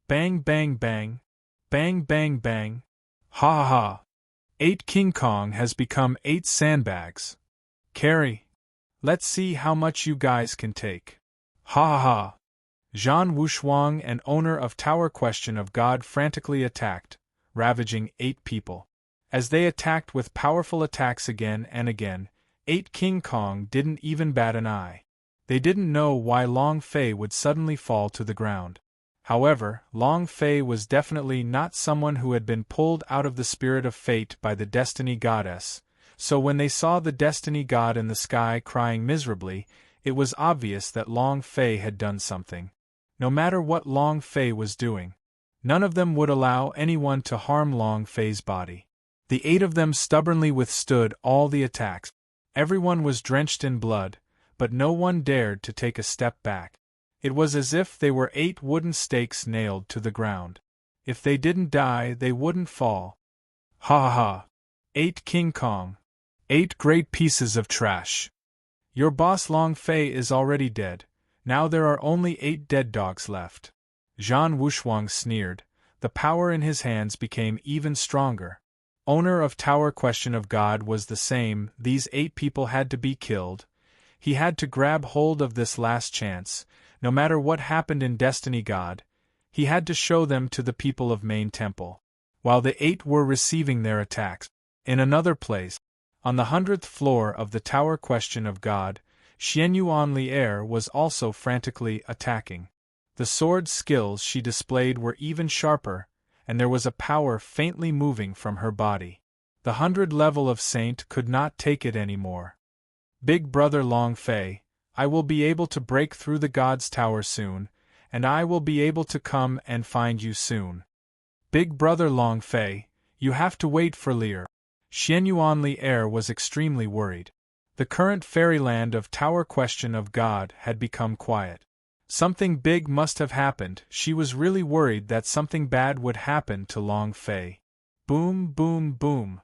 Bang bang bang, bang bang bang, ha ha ha. 8 King Kong has become 8 sandbags. Carry. Let's see how much you guys can take. Ha ha ha. Zhan Wushuang and owner of Tower Question of God frantically attacked, ravaging 8 people. As they attacked with powerful attacks again and again, 8 King Kong didn't even bat an eye. They didn't know why Long Fei would suddenly fall to the ground. However, Long Fei was definitely not someone who had been pulled out of the spirit of fate by the Destiny Goddess, so when they saw the Destiny God in the sky crying miserably, it was obvious that Long Fei had done something. No matter what Long Fei was doing, none of them would allow anyone to harm Long Fei's body. The 8 of them stubbornly withstood all the attacks. Everyone was drenched in blood, but no one dared to take a step back. It was as if they were 8 wooden stakes nailed to the ground. If they didn't die, they wouldn't fall. Ha ha ha. 8 King Kong. 8 great pieces of trash. Your boss Long Fei is already dead. Now there are only 8 dead dogs left. Zhan Wushuang sneered. The power in his hands became even stronger. Owner of Tower Question of God was the same. These 8 people had to be killed. He had to grab hold of this last chance. No matter what happened in Destiny God, he had to show them to the people of Main Temple. While the 8 were receiving their attacks, in another place, on the 100th floor of the Tower Question of God, Xianyuan Li'er was also frantically attacking. The sword skills she displayed were even sharper, and there was a power faintly moving from her body. The 100 level of Saint could not take it anymore. Big brother Long Fei, I will be able to break through the God's Tower soon, and I will be able to come and find you soon. Big brother Long Fei, you have to wait for Li'er. Xianyuan Li'er was extremely worried. The current fairyland of Tower Question of God had become quiet. Something big must have happened. She was really worried that something bad would happen to Long Fei. Boom boom boom.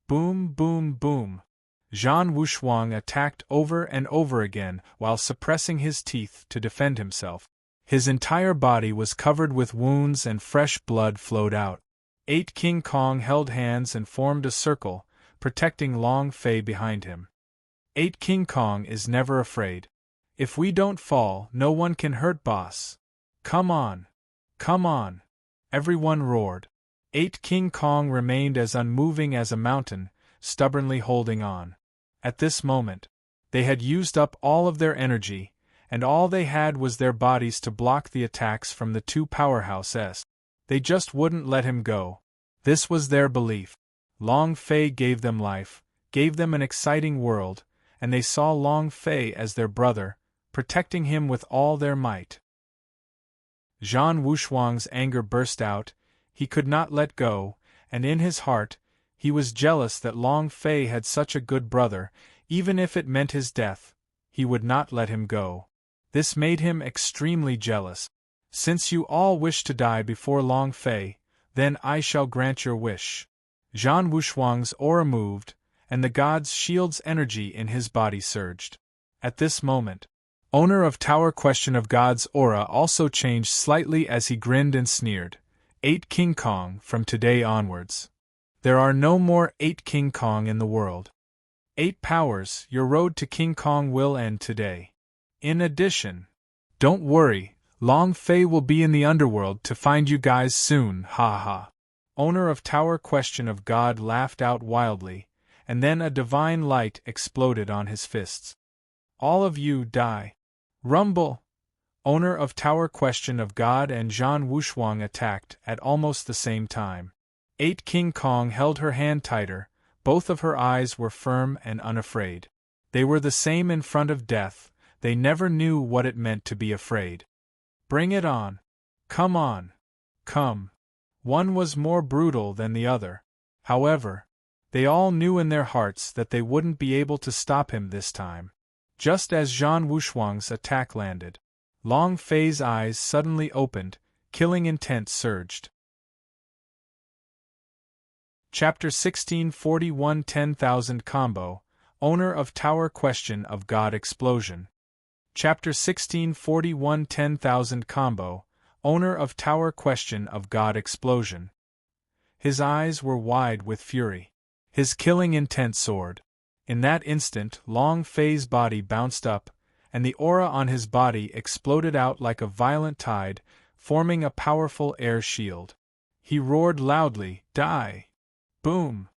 Boom boom boom. Zhan Wushuang attacked over and over again while suppressing his teeth to defend himself. His entire body was covered with wounds and fresh blood flowed out. 8 King Kong held hands and formed a circle, protecting Long Fei behind him. 8 King Kong is never afraid. If we don't fall, no one can hurt boss. Come on. Come on. Everyone roared. 8 King Kong remained as unmoving as a mountain, stubbornly holding on. At this moment, they had used up all of their energy, and all they had was their bodies to block the attacks from the 2 powerhouses. They just wouldn't let him go. This was their belief. Long Fei gave them life, gave them an exciting world, and they saw Long Fei as their brother, protecting him with all their might. Zhan Wushuang's anger burst out. He could not let go, and in his heart, he was jealous that Long Fei had such a good brother. Even if it meant his death, he would not let him go. This made him extremely jealous. Since you all wish to die before Long Fei, then I shall grant your wish. Zhan Wushuang's aura moved, and the god's shield's energy in his body surged. At this moment, owner of Tower Question of God's aura also changed slightly as he grinned and sneered. 8 King Kong from today onwards. There are no more 8 King Kong in the world. 8 powers, your road to King Kong will end today. In addition, don't worry, Long Fei will be in the underworld to find you guys soon, ha ha. Owner of Tower Question of God laughed out wildly, and then a divine light exploded on his fists. All of you die. Rumble! Owner of Tower Question of God and Zhan Wushuang attacked at almost the same time. 8 King Kong held her hand tighter, both of her eyes were firm and unafraid. They were the same in front of death, they never knew what it meant to be afraid. Bring it on. Come on. Come. One was more brutal than the other. However, they all knew in their hearts that they wouldn't be able to stop him this time. Just as Zhan Wushuang's attack landed, Long Fei's eyes suddenly opened, killing intent surged. Chapter 1641 10,000 Combo, Owner of Tower Question of God Explosion. Chapter 1641 10,000 Combo, Owner of Tower Question of God Explosion. His eyes were wide with fury. His killing intent soared. In that instant, Long Fei's body bounced up, and the aura on his body exploded out like a violent tide, forming a powerful air shield. He roared loudly, "Die!" Boom!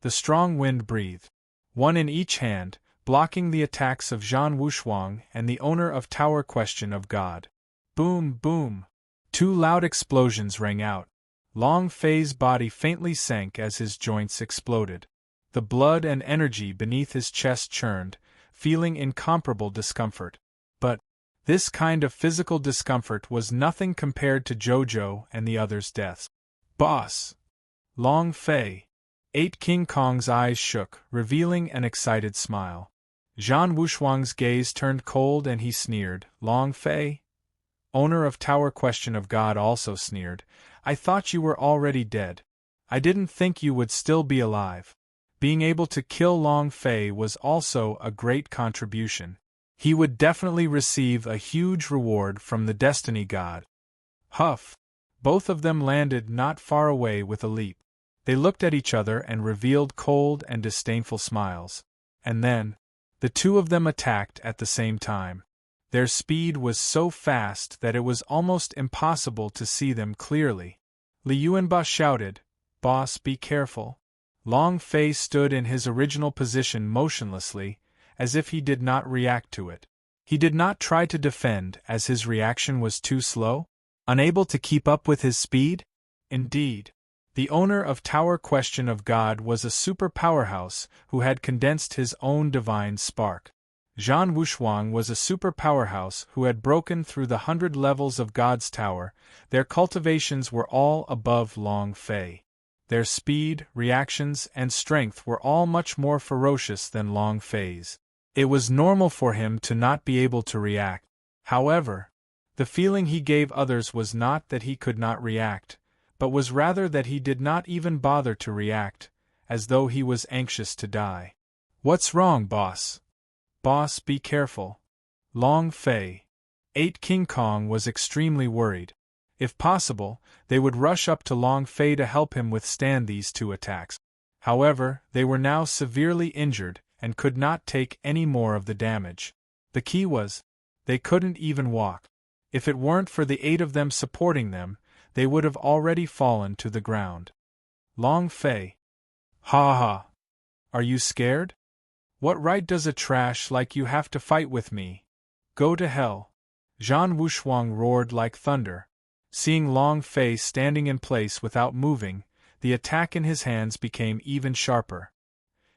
The strong wind breathed. One in each hand, blocking the attacks of Zhan Wushuang and the owner of Tower Question of God. Boom boom! 2 loud explosions rang out. Long Fei's body faintly sank as his joints exploded. The blood and energy beneath his chest churned, feeling incomparable discomfort. But this kind of physical discomfort was nothing compared to Jojo and the others' deaths. Boss! Long Fei! 8 King Kong's eyes shook, revealing an excited smile. Zhan Wushuang's gaze turned cold and he sneered, "Long Fei?" Owner of Tower Question of God also sneered, "I thought you were already dead. I didn't think you would still be alive. Being able to kill Long Fei was also a great contribution. He would definitely receive a huge reward from the Destiny God. Huff! Both of them landed not far away with a leap. They looked at each other and revealed cold and disdainful smiles. And then, the two of them attacked at the same time. Their speed was so fast that it was almost impossible to see them clearly. Li Yuanba shouted, "Boss, be careful." Long Fei stood in his original position motionlessly, as if he did not react to it. He did not try to defend as his reaction was too slow, unable to keep up with his speed. Indeed, the owner of Tower Question of God was a super powerhouse who had condensed his own divine spark. Zhan Wushuang was a super powerhouse who had broken through the 100 levels of God's Tower. Their cultivations were all above Long Fei. Their speed, reactions, and strength were all much more ferocious than Long Fei's. It was normal for him to not be able to react. However, the feeling he gave others was not that he could not react, but was rather that he did not even bother to react, as though he was anxious to die. "What's wrong, boss?" "Boss, be careful." Long Fei. 8 King Kong was extremely worried. If possible, they would rush up to Long Fei to help him withstand these two attacks. However, they were now severely injured and could not take any more of the damage. The key was, they couldn't even walk. If it weren't for the 8 of them supporting them, they would have already fallen to the ground. Long Fei. "Ha ha! Are you scared? What right does a trash like you have to fight with me? Go to hell!" Zhan Wushuang roared like thunder. Seeing Long Fei standing in place without moving, the attack in his hands became even sharper.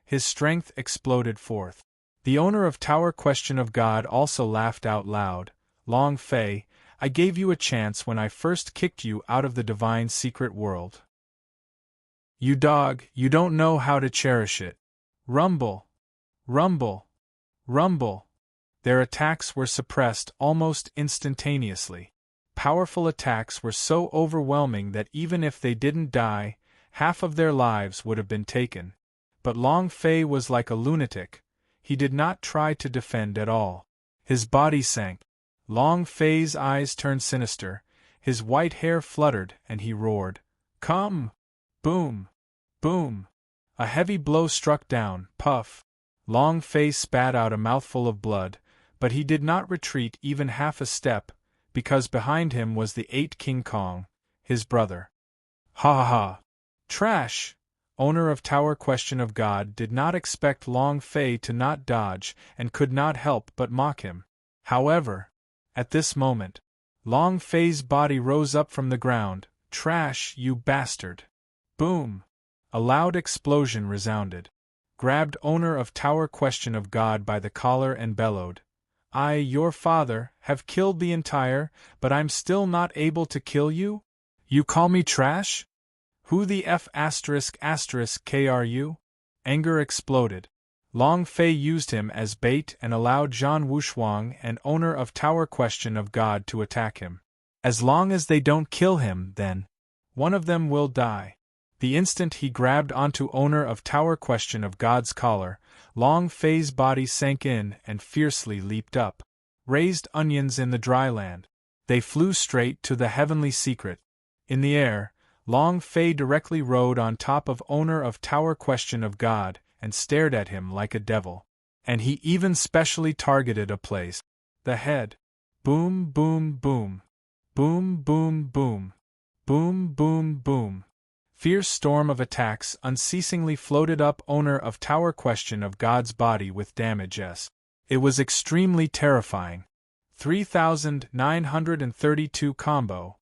His strength exploded forth. The owner of Tower Question of God also laughed out loud. "Long Fei, I gave you a chance when I first kicked you out of the divine secret world. You dog, you don't know how to cherish it." Rumble! Rumble! Rumble! Their attacks were suppressed almost instantaneously. Powerful attacks were so overwhelming that even if they didn't die, half of their lives would have been taken. But Long Fei was like a lunatic. He did not try to defend at all. His body sank. Long Fei's eyes turned sinister, his white hair fluttered, and he roared, "Come!" Boom! Boom! A heavy blow struck down. Puff! Long Fei spat out a mouthful of blood, but he did not retreat even half a step, because behind him was the 8 King Kong, his brother. "Ha ha ha! Trash!" Owner of Tower Question of God did not expect Long Fei to not dodge and could not help but mock him. However, at this moment, Long Fei's body rose up from the ground. "Trash, you bastard!" Boom! A loud explosion resounded. Grabbed owner of Tower Question of God by the collar and bellowed, "I, your father, have killed the entire, but I'm still not able to kill you? You call me trash? Who the F*** K are you?" Anger exploded. Long Fei used him as bait and allowed Zhan Wushuang and owner of Tower Question of God to attack him. As long as they don't kill him, then one of them will die. The instant he grabbed onto owner of Tower Question of God's collar, Long Fei's body sank in and fiercely leaped up. Raised onions in the dry land. They flew straight to the heavenly secret. In the air, Long Fei directly rode on top of owner of Tower Question of God and stared at him like a devil. And he even specially targeted a place. The head. Boom, boom, boom. Boom, boom, boom. Boom, boom, boom. Fierce storm of attacks unceasingly floated up owner of Tower Question of God's body with damages. It was extremely terrifying. 3,932 combo.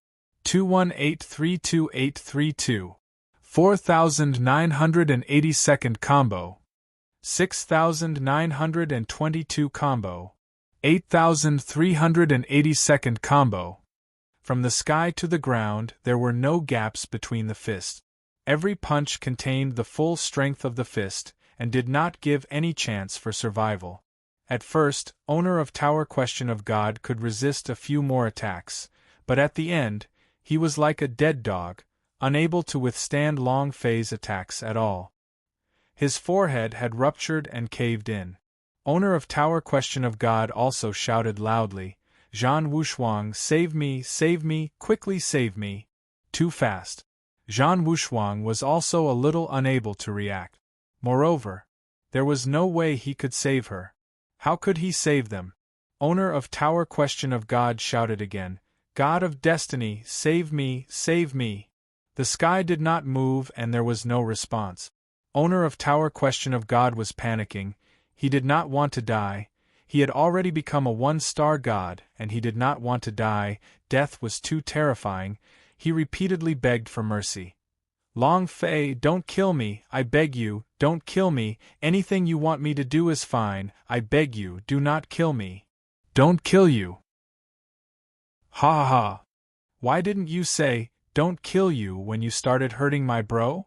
218-32832. 4,982nd combo. 6,922 combo. 8,382nd combo. From the sky to the ground, there were no gaps between the fists. Every punch contained the full strength of the fist, and did not give any chance for survival. At first, owner of Tower Question of God could resist a few more attacks, but at the end, he was like a dead dog, unable to withstand Long Fei's attacks at all. His forehead had ruptured and caved in. Owner of Tower Question of God also shouted loudly, Zhan Wushuang, save me, quickly save me. Too fast. Zhan Wushuang was also a little unable to react. Moreover, there was no way he could save her. How could he save them? Owner of Tower Question of God shouted again, God of Destiny, save me, save me. The sky did not move and there was no response. Owner of Tower Question of God was panicking. He did not want to die. He had already become a one-star god, and he did not want to die. Death was too terrifying. He repeatedly begged for mercy. Long Fei, don't kill me, I beg you, don't kill me. Anything you want me to do is fine. I beg you, do not kill me. Don't kill you. Ha ha ha. Why didn't you say, don't kill you when you started hurting my bro?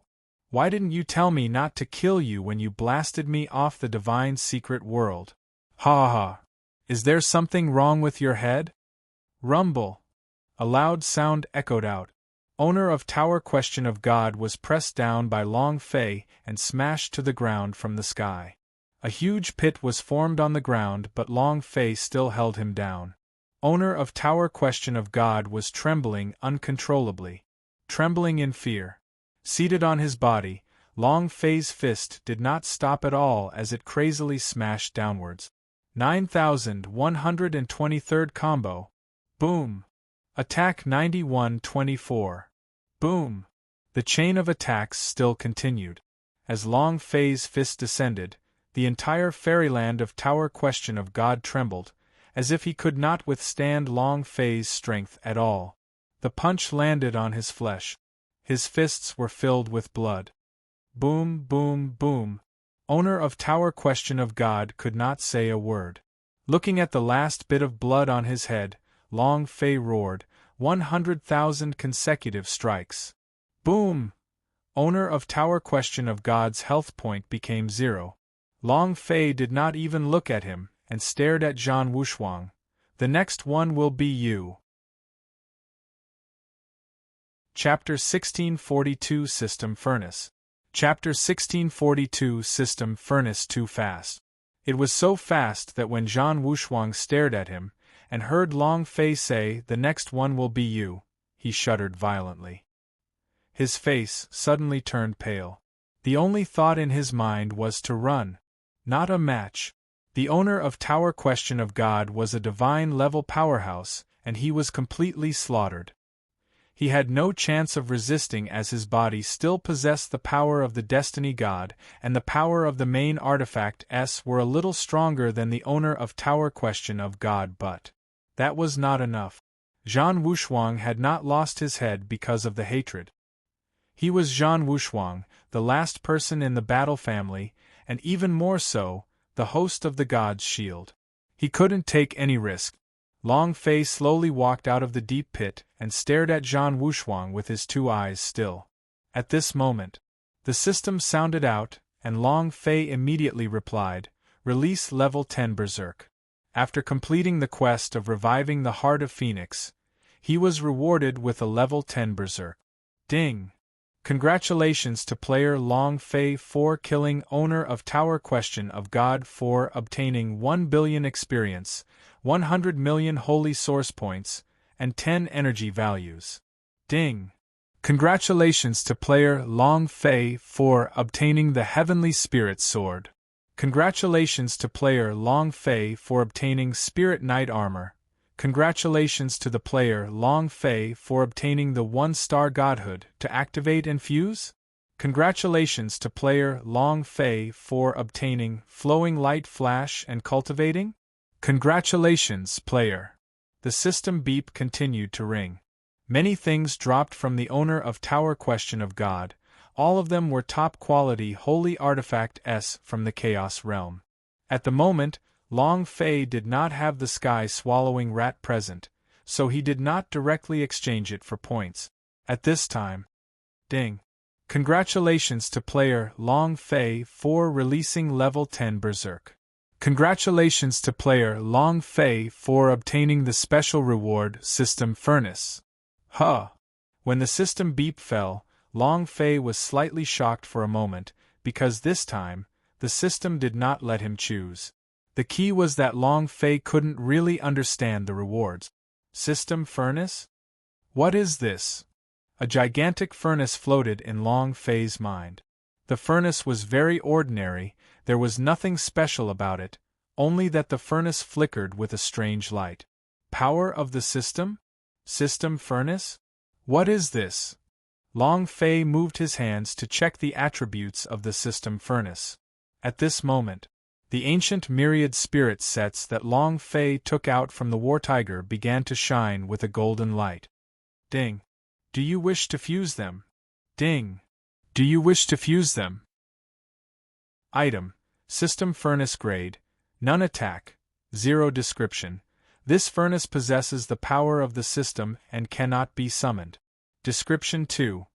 Why didn't you tell me not to kill you when you blasted me off the divine secret world? Ha ha ha. Is there something wrong with your head? Rumble. A loud sound echoed out. Owner of Tower Question of God was pressed down by Long Fei and smashed to the ground from the sky. A huge pit was formed on the ground, but Long Fei still held him down. Owner of Tower Question of God was trembling uncontrollably. Trembling in fear. Seated on his body, Long Fei's fist did not stop at all as it crazily smashed downwards. 9123rd combo. Boom. Attack 9124. Boom. The chain of attacks still continued. As Long Fei's fist descended, the entire fairyland of Tower Question of God trembled, as if he could not withstand Long Fei's strength at all. The punch landed on his flesh. His fists were filled with blood. Boom, boom, boom. Owner of Tower Question of God could not say a word. Looking at the last bit of blood on his head, Long Fei roared, 100,000 consecutive strikes. Boom! Owner of Tower Question of God's health point became 0. Long Fei did not even look at him, and stared at Zhan Wushuang. The next one will be you. Chapter 1642 System Furnace. Chapter 1642 System Furnace. Too fast. It was so fast that when Zhan Wushuang stared at him, and heard Long Fei say, the next one will be you, he shuddered violently. His face suddenly turned pale. The only thought in his mind was to run. Not a match. The owner of Tower Question of God was a divine-level powerhouse, and he was completely slaughtered. He had no chance of resisting as his body still possessed the power of the Destiny God, and the power of the main artifact S were a little stronger than the owner of Tower Question of God, but that was not enough. Zhan Wushuang had not lost his head because of the hatred. He was Zhan Wushuang, the last person in the battle family, and even more so, the host of the God's Shield. He couldn't take any risk. Long Fei slowly walked out of the deep pit and stared at Zhan Wushuang with his two eyes still. At this moment, the system sounded out, and Long Fei immediately replied, "Release Level 10 Berserk." After completing the quest of reviving the Heart of Phoenix, he was rewarded with a Level 10 Berserk. Ding! Congratulations to player Long Fei for killing owner of Tower Question of God for obtaining 1 billion experience, 100 million holy source points, and 10 energy values. Ding! Congratulations to player Long Fei for obtaining the Heavenly Spirit Sword. Congratulations to player Long Fei for obtaining Spirit Knight Armor. Congratulations to the player Long Fei for obtaining the 1-star Godhood to activate and fuse. Congratulations to player Long Fei for obtaining Flowing Light Flash and cultivating. Congratulations, player. The system beep continued to ring. Many things dropped from the owner of Tower Question of God. All of them were top-quality holy artifact S from the Chaos Realm. At the moment, Long Fei did not have the sky-swallowing rat present, so he did not directly exchange it for points. At this time, ding! Congratulations to player Long Fei for releasing Level 10 Berserk. Congratulations to player Long Fei for obtaining the special reward System Furnace. Huh! When the system beep fell, Long Fei was slightly shocked for a moment, because this time, the system did not let him choose. The key was that Long Fei couldn't really understand the rewards. System furnace? What is this? A gigantic furnace floated in Long Fei's mind. The furnace was very ordinary, there was nothing special about it, only that the furnace flickered with a strange light. Power of the system? System furnace? What is this? Long Fei moved his hands to check the attributes of the system furnace. At this moment, the ancient myriad spirit sets that Long Fei took out from the war tiger began to shine with a golden light. Ding. Do you wish to fuse them? Ding. Do you wish to fuse them? Item: System Furnace Grade, None Attack, 0 Description. This furnace possesses the power of the system and cannot be summoned. Description 2.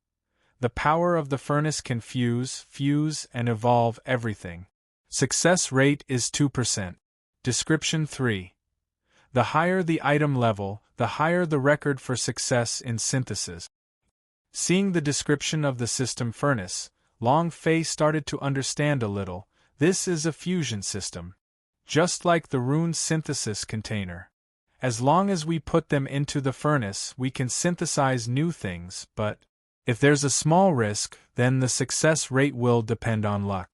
The power of the furnace can fuse, and evolve everything. Success rate is 2%. Description 3. The higher the item level, the higher the record for success in synthesis. Seeing the description of the system furnace, Long Fei started to understand a little. This is a fusion system. Just like the rune synthesis container. As long as we put them into the furnace, we can synthesize new things, but if there's a small risk, then the success rate will depend on luck.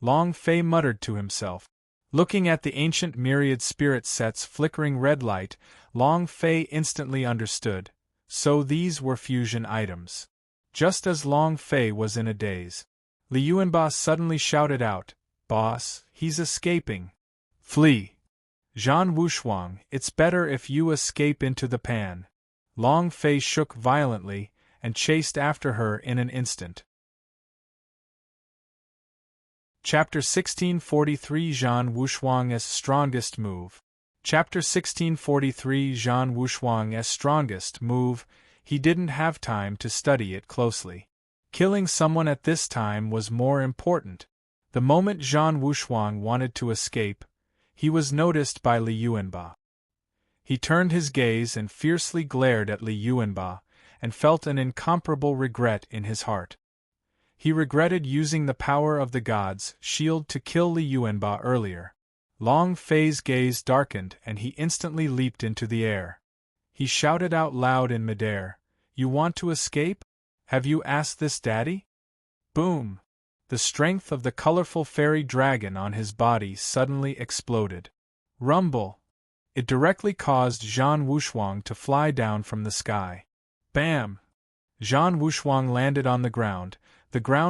Long Fei muttered to himself. Looking at the ancient myriad spirit set's flickering red light, Long Fei instantly understood. So these were fusion items. Just as Long Fei was in a daze, Li Yuanba suddenly shouted out, "Boss, he's escaping. Flee! Zhan Wushuang, it's better if you escape into the pan." Long Fei shook violently, and chased after her in an instant. Chapter 1643 Zhan Wushuang's Strongest Move. Chapter 1643 Zhan Wushuang's Strongest Move. He didn't have time to study it closely. Killing someone at this time was more important. The moment Zhan Wushuang wanted to escape, he was noticed by Li Yuanba. He turned his gaze and fiercely glared at Li Yuanba, and felt an incomparable regret in his heart. He regretted using the power of the god's shield to kill Li Yuanba earlier. Long Fei's gaze darkened and he instantly leaped into the air. He shouted out loud in midair, "You want to escape? Have you asked this, Daddy?" Boom! The strength of the colorful fairy dragon on his body suddenly exploded. Rumble! It directly caused Zhan Wushuang to fly down from the sky. Bam! Zhan Wushuang landed on the ground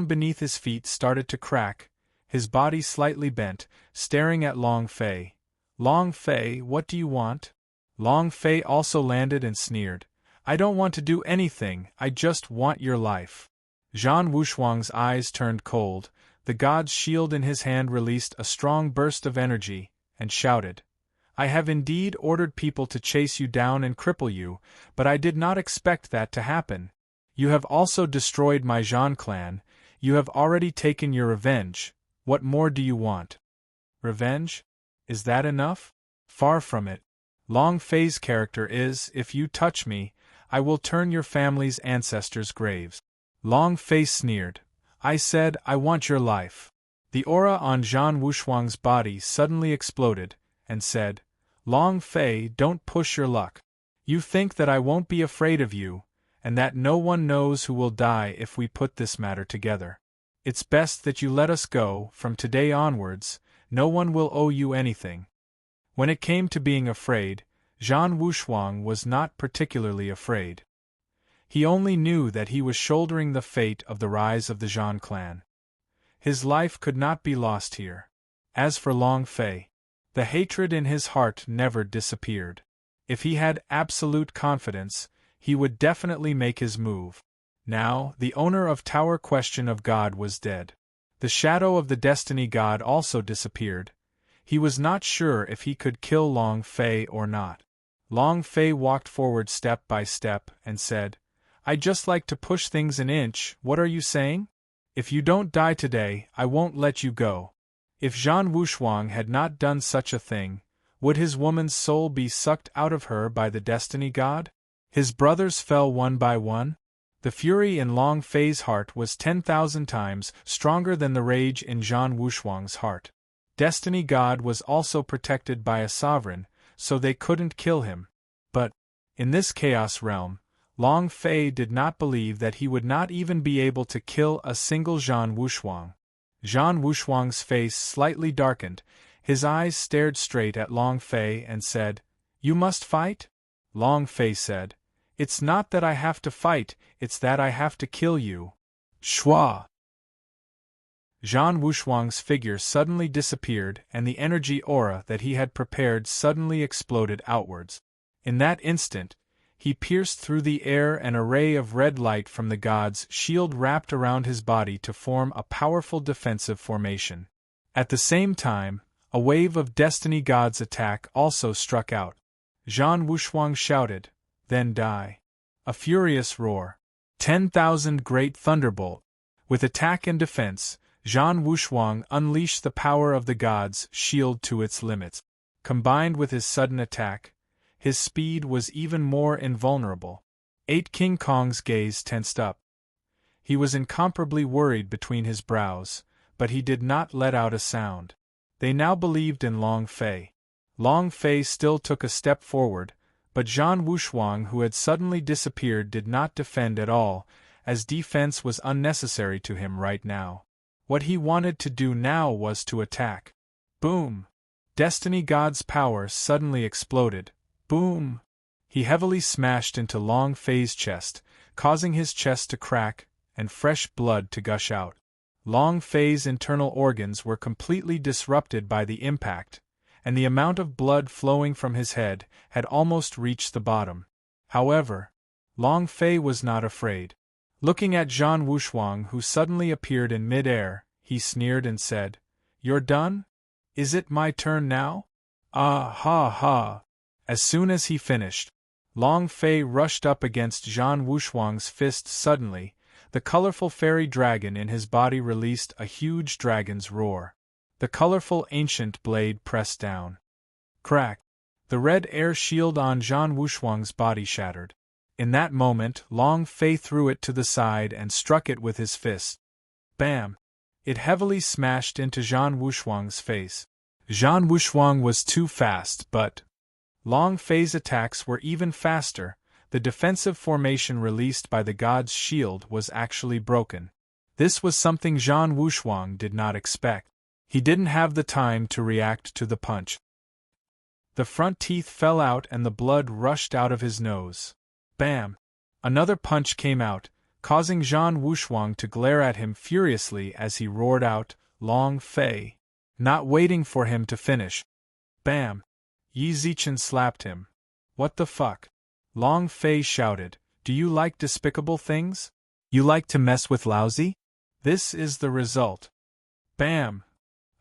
beneath his feet started to crack, his body slightly bent, staring at Long Fei. "Long Fei, what do you want?" Long Fei also landed and sneered, "I don't want to do anything, I just want your life." Zhan Wushuang's eyes turned cold, the god's shield in his hand released a strong burst of energy, and shouted, "I have indeed ordered people to chase you down and cripple you, but I did not expect that to happen. You have also destroyed my Zhan clan, you have already taken your revenge, what more do you want?" Revenge? Is that enough? Far from it. Long Fei's character is, "If you touch me, I will turn your family's ancestors' graves." Long Fei sneered, "I said, I want your life." The aura on Zhan Wushuang's body suddenly exploded, and said, "Long Fei, don't push your luck. You think that I won't be afraid of you, and that no one knows who will die if we put this matter together. It's best that you let us go, from today onwards, no one will owe you anything." When it came to being afraid, Zhan Wushuang was not particularly afraid. He only knew that he was shouldering the fate of the rise of the Zhan clan. His life could not be lost here. As for Long Fei, the hatred in his heart never disappeared. If he had absolute confidence, he would definitely make his move. Now, the owner of Tower Question of God was dead. The shadow of the Destiny God also disappeared. He was not sure if he could kill Long Fei or not. Long Fei walked forward step by step and said, "I'd just like to push things an inch, what are you saying? If you don't die today, I won't let you go." If Zhan Wushuang had not done such a thing, would his woman's soul be sucked out of her by the Destiny God? His brothers fell one by one. The fury in Long Fei's heart was 10,000 times stronger than the rage in Zhan Wushuang's heart. Destiny God was also protected by a sovereign, so they couldn't kill him. But, in this chaos realm, Long Fei did not believe that he would not even be able to kill a single Zhan Wushuang. Zhan Wushuang's face slightly darkened, his eyes stared straight at Long Fei and said, "You must fight?" Long Fei said, "It's not that I have to fight, it's that I have to kill you." Shua! Zhan Wushuang's figure suddenly disappeared and the energy aura that he had prepared suddenly exploded outwards. In that instant, he pierced through the air an array of red light from the god's shield wrapped around his body to form a powerful defensive formation. At the same time, a wave of Destiny God's attack also struck out. Zhan Wushuang shouted, "Then die." A furious roar. 10,000 great thunderbolt. With attack and defense, Zhan Wushuang unleashed the power of the god's shield to its limits. Combined with his sudden attack, his speed was even more invulnerable. 8 King Kong's gaze tensed up. He was incomparably worried between his brows, but he did not let out a sound. They now believed in Long Fei. Long Fei still took a step forward, but Zhan Wushuang, who had suddenly disappeared, did not defend at all, as defense was unnecessary to him right now. What he wanted to do now was to attack. Boom! Destiny God's power suddenly exploded. Boom! He heavily smashed into Long Fei's chest, causing his chest to crack and fresh blood to gush out. Long Fei's internal organs were completely disrupted by the impact, and the amount of blood flowing from his head had almost reached the bottom. However, Long Fei was not afraid. Looking at Zhan Wushuang, who suddenly appeared in mid-air, he sneered and said, "You're done? Is it my turn now? Ah ha ha!" As soon as he finished, Long Fei rushed up against Zhan Wushuang's fist suddenly. The colorful fairy dragon in his body released a huge dragon's roar. The colorful ancient blade pressed down. Crack! The red air shield on Zhan Wushuang's body shattered. In that moment, Long Fei threw it to the side and struck it with his fist. Bam! It heavily smashed into Zhan Wushuang's face. Zhan Wushuang was too fast, but Long Fei's attacks were even faster. The defensive formation released by the god's shield was actually broken. This was something Zhan Wushuang did not expect. He didn't have the time to react to the punch. The front teeth fell out and the blood rushed out of his nose. Bam! Another punch came out, causing Zhan Wushuang to glare at him furiously as he roared out, "Long Fei!" Not waiting for him to finish. Bam! Yi Zichen slapped him. "What the fuck?" Long Fei shouted, "Do you like despicable things? You like to mess with lousy? This is the result." Bam!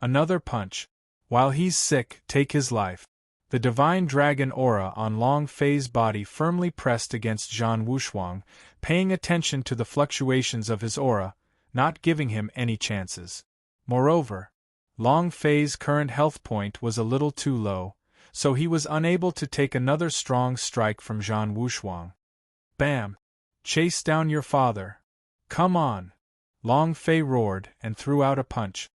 Another punch. "While he's sick, take his life." The divine dragon aura on Long Fei's body firmly pressed against Zhan Wushuang, paying attention to the fluctuations of his aura, not giving him any chances. Moreover, Long Fei's current health point was a little too low, so he was unable to take another strong strike from Zhan Wushuang. Bam! "Chase down your father. Come on!" Long Fei roared and threw out a punch.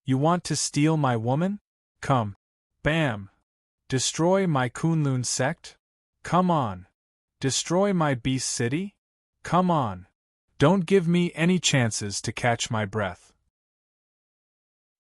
"You want to steal my woman? Come!" Bam! "Destroy my Kunlun sect? Come on! Destroy my beast city? Come on! Don't give me any chances to catch my breath."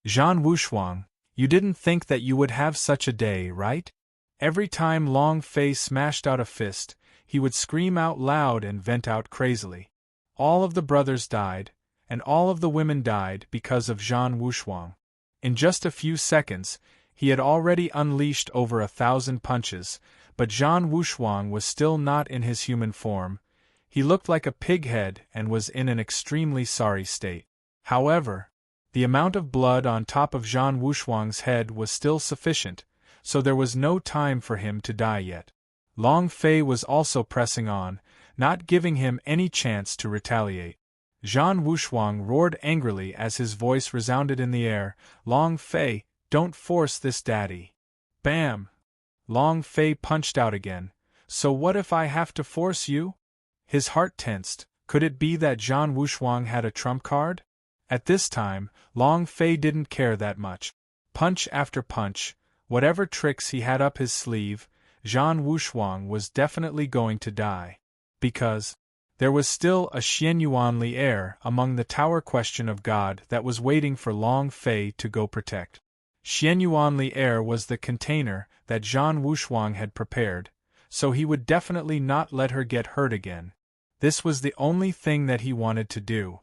Zhan Wushuang, you didn't think that you would have such a day, right? Every time Long Fei smashed out a fist, he would scream out loud and vent out crazily. All of the brothers died, and all of the women died because of Zhan Wushuang. In just a few seconds, he had already unleashed over 1,000 punches, but Zhan Wushuang was still not in his human form. He looked like a pig head and was in an extremely sorry state. However, the amount of blood on top of Zhan Wushuang's head was still sufficient, so there was no time for him to die yet. Long Fei was also pressing on, not giving him any chance to retaliate. Zhan Wushuang roared angrily as his voice resounded in the air, "Long Fei, don't force this, daddy." Bam! Long Fei punched out again. "So what if I have to force you?" His heart tensed, Could it be that Zhang Wushuang had a trump card? At this time, Long Fei didn't care that much. Punch after punch, whatever tricks he had up his sleeve, Zhang Wushuang was definitely going to die. Because there was still a Xianyuanli heir among the Tower Question of God that was waiting for Long Fei to go protect. Xianyuanli heir was the container that Zhang Wushuang had prepared, so he would definitely not let her get hurt again. This was the only thing that he wanted to do.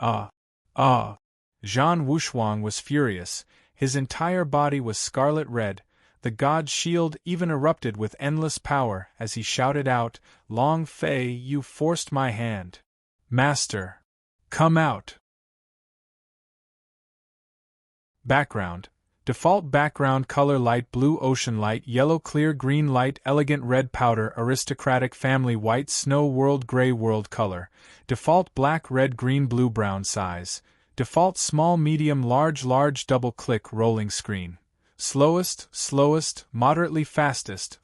Zhang Wushuang was furious, his entire body was scarlet red, the god's shield even erupted with endless power as he shouted out, "Long Fei, you forced my hand. Master! Come out!" Background. Default background color light blue ocean light yellow clear green light elegant red powder aristocratic family white snow world gray world color. Default black red green blue brown size. Default small medium large double click rolling screen. Slowest, moderately fastest.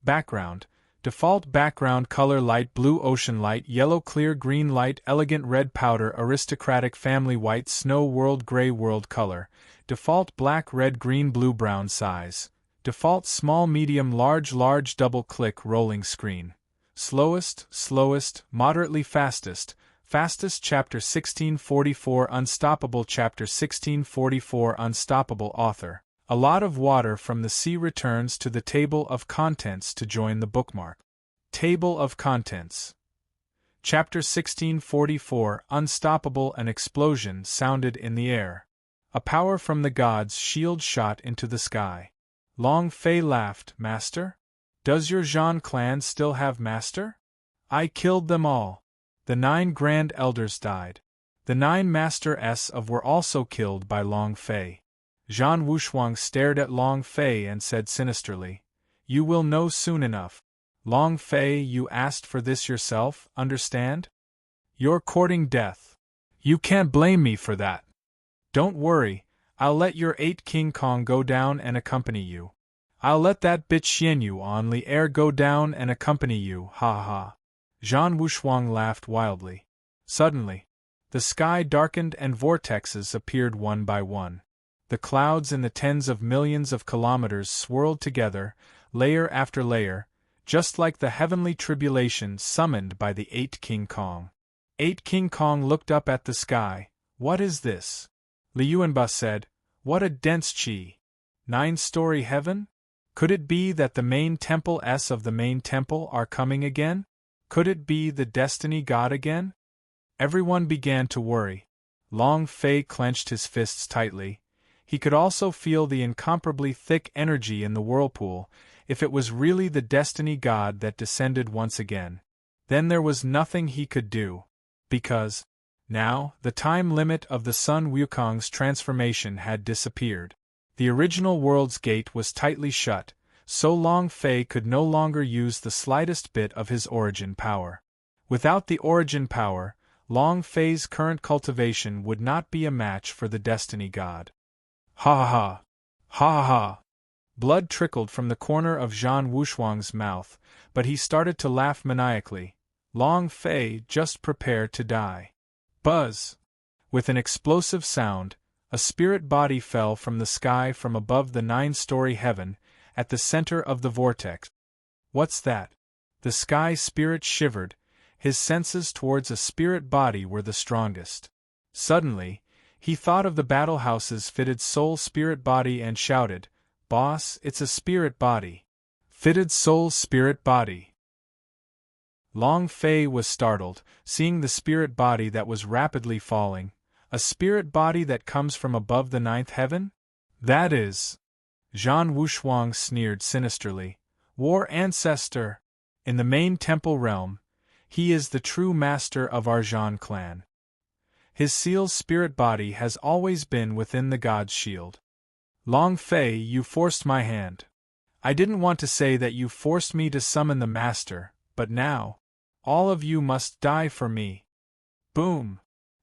Background. Default background color light blue ocean light yellow clear green light elegant red powder aristocratic family white snow world gray world color. Default black red green blue brown size. Default small medium large double click rolling screen. Slowest, moderately fastest. Chapter 1644 Unstoppable Chapter 1644 Unstoppable Author. A lot of water from the sea returns to the table of contents to join the bookmark. Table of Contents. Chapter 1644 Unstoppable An explosion sounded in the air. A power from the god's shield shot into the sky. Long Fei laughed. "Master? Does your Zhan clan still have master? I killed them all. The 9 Grand Elders died. The 9 Master-s of were also killed by Long Fei." Zhang Wushuang stared at Long Fei and said sinisterly, "You will know soon enough. Long Fei, you asked for this yourself, understand? You're courting death. You can't blame me for that. Don't worry, I'll let your 8 King Kong go down and accompany you. I'll let that bitch Xianyuanli heir go down and accompany you, ha ha." Zhang Wushuang laughed wildly. Suddenly, the sky darkened and vortexes appeared one by one. The clouds in the tens of millions of kilometers swirled together, layer after layer, just like the heavenly tribulation summoned by the 8 King Kong. 8 King Kong looked up at the sky. "What is this?" Liuanba said, "What a dense chi! 9-story heaven? Could it be that the main temple s of the main temple are coming again? Could it be the destiny god again?" Everyone began to worry. Long Fei clenched his fists tightly. He could also feel the incomparably thick energy in the whirlpool. If it was really the destiny god that descended once again, then there was nothing he could do. Because now, the time limit of the Sun Wukong's transformation had disappeared. The original world's gate was tightly shut, so Long Fei could no longer use the slightest bit of his origin power. Without the origin power, Long Fei's current cultivation would not be a match for the destiny god. Ha ha! Ha ha! Blood trickled from the corner of Zhang Wushuang's mouth, but he started to laugh maniacally. Long Fei just prepared to die. Buzz! With an explosive sound, a spirit body fell from the sky from above the 9-story heaven, at the center of the vortex. What's that? The sky spirit shivered, his senses towards a spirit body were the strongest. Suddenly, he thought of the battlehouse's fitted soul spirit body and shouted, "Boss, it's a spirit body. Fitted soul spirit body." Long Fei was startled, seeing the spirit body that was rapidly falling. A spirit body that comes from above the 9th heaven? That is. Zhang Wushuang sneered sinisterly. War ancestor! In the main temple realm, he is the true master of our Zhan clan. His seal's spirit body has always been within the god's shield. Long Fei, you forced my hand. I didn't want to say that you forced me to summon the master, but now, all of you must die for me. Boom!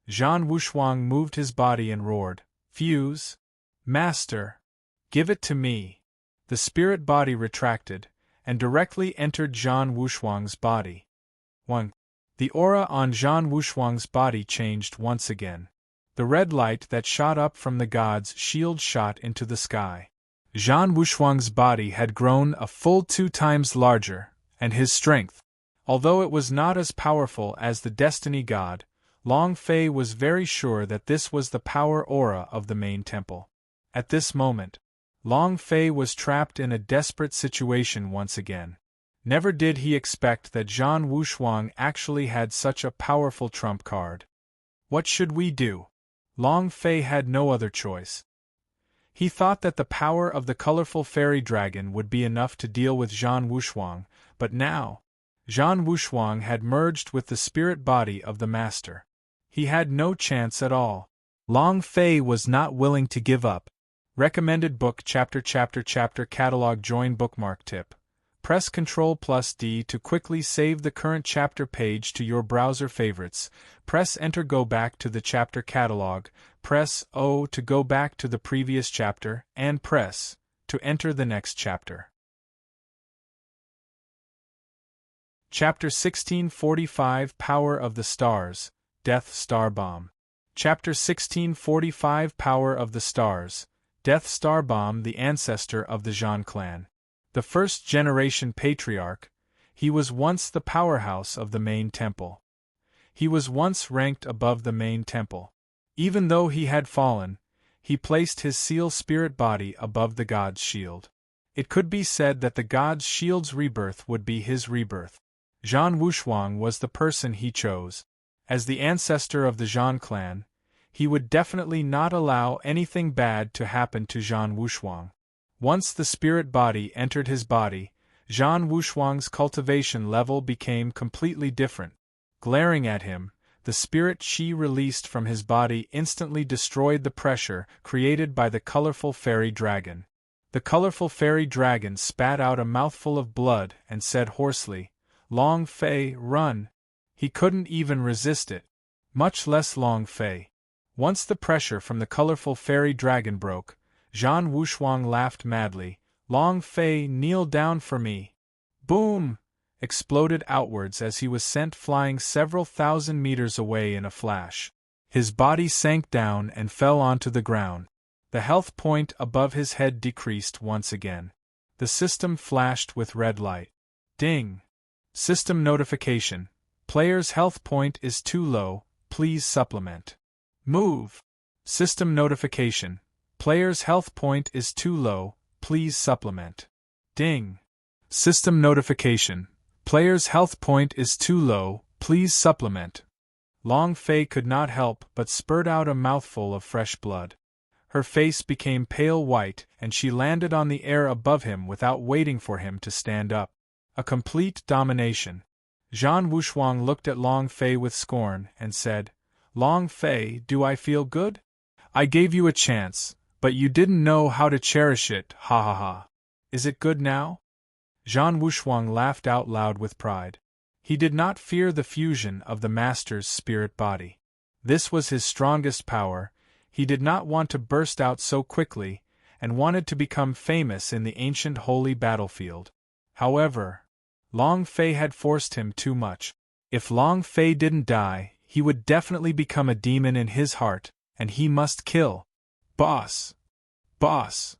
Zhang Wushuang moved his body and roared, "Fuse! Master! Give it to me!" The spirit body retracted, and directly entered Zhang Wushuang's body. 1. The aura on Zhan Wushuang's body changed once again. The red light that shot up from the god's shield shot into the sky. Zhan Wushuang's body had grown a full 2 times larger, and his strength, although it was not as powerful as the Destiny God, Long Fei was very sure that this was the power aura of the main temple. At this moment, Long Fei was trapped in a desperate situation once again. Never did he expect that Zhan Wushuang actually had such a powerful trump card. What should we do? Long Fei had no other choice. He thought that the power of the colorful fairy dragon would be enough to deal with Zhan Wushuang, but now, Zhan Wushuang had merged with the spirit body of the master. He had no chance at all. Long Fei was not willing to give up. Recommended book chapter catalog join bookmark tip. Press Ctrl+D to quickly save the current chapter page to your browser favorites. Press Enter go back to the chapter catalog, press O to go back to the previous chapter, and press to enter the next chapter. Chapter 1645 Power of the Stars, Death Star Bomb. Chapter 1645 Power of the Stars, Death Star Bomb. The ancestor of the Zhan clan. The first-generation patriarch, he was once the powerhouse of the main temple. He was once ranked above the main temple. Even though he had fallen, he placed his seal spirit body above the god's shield. It could be said that the god's shield's rebirth would be his rebirth. Zhan Wushuang was the person he chose. As the ancestor of the Zhan clan, he would definitely not allow anything bad to happen to Zhan Wushuang. Once the spirit body entered his body, Zhan Wushuang's cultivation level became completely different. Glaring at him, the spirit chi released from his body instantly destroyed the pressure created by the colorful fairy dragon. The colorful fairy dragon spat out a mouthful of blood and said hoarsely, "Long Fei, run!" He couldn't even resist it, much less Long Fei. Once the pressure from the colorful fairy dragon broke, Zhan Wushuang laughed madly. "Long Fei, kneel down for me!" Boom! Exploded outwards as he was sent flying several thousand meters away in a flash. His body sank down and fell onto the ground. The health point above his head decreased once again. The system flashed with red light. Ding! System notification. Player's health point is too low, please supplement. Move! System notification. Player's health point is too low, please supplement. Ding! System notification. Player's health point is too low, please supplement. Long Fei could not help but spurt out a mouthful of fresh blood. Her face became pale white and she landed on the air above him without waiting for him to stand up. A complete domination. Zhan Wushuang looked at Long Fei with scorn and said, "Long Fei, do I feel good? I gave you a chance, but you didn't know how to cherish it, ha ha ha. Is it good now?" Zhan Wushuang laughed out loud with pride. He did not fear the fusion of the master's spirit body. This was his strongest power. He did not want to burst out so quickly, and wanted to become famous in the ancient holy battlefield. However, Long Fei had forced him too much. If Long Fei didn't die, he would definitely become a demon in his heart, and he must kill. Boss! Boss!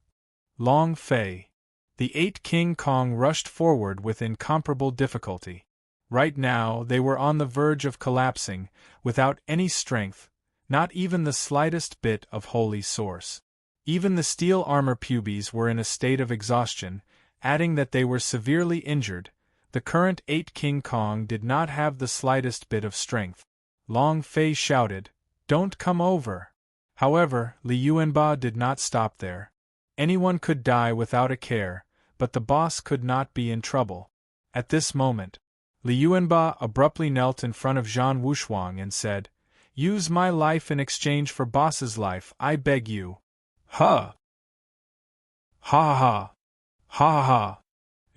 Long Fei! The 8 King Kong rushed forward with incomparable difficulty. Right now they were on the verge of collapsing, without any strength, not even the slightest bit of holy source. Even the steel armor pubes were in a state of exhaustion, adding that they were severely injured. The current 8 King Kong did not have the slightest bit of strength. Long Fei shouted, "Don't come over!" However, Li Yuanba did not stop there. Anyone could die without a care, but the boss could not be in trouble. At this moment, Li Yuanba abruptly knelt in front of Zhan Wushuang and said, "Use my life in exchange for boss's life, I beg you." Ha! Ha ha! Ha ha!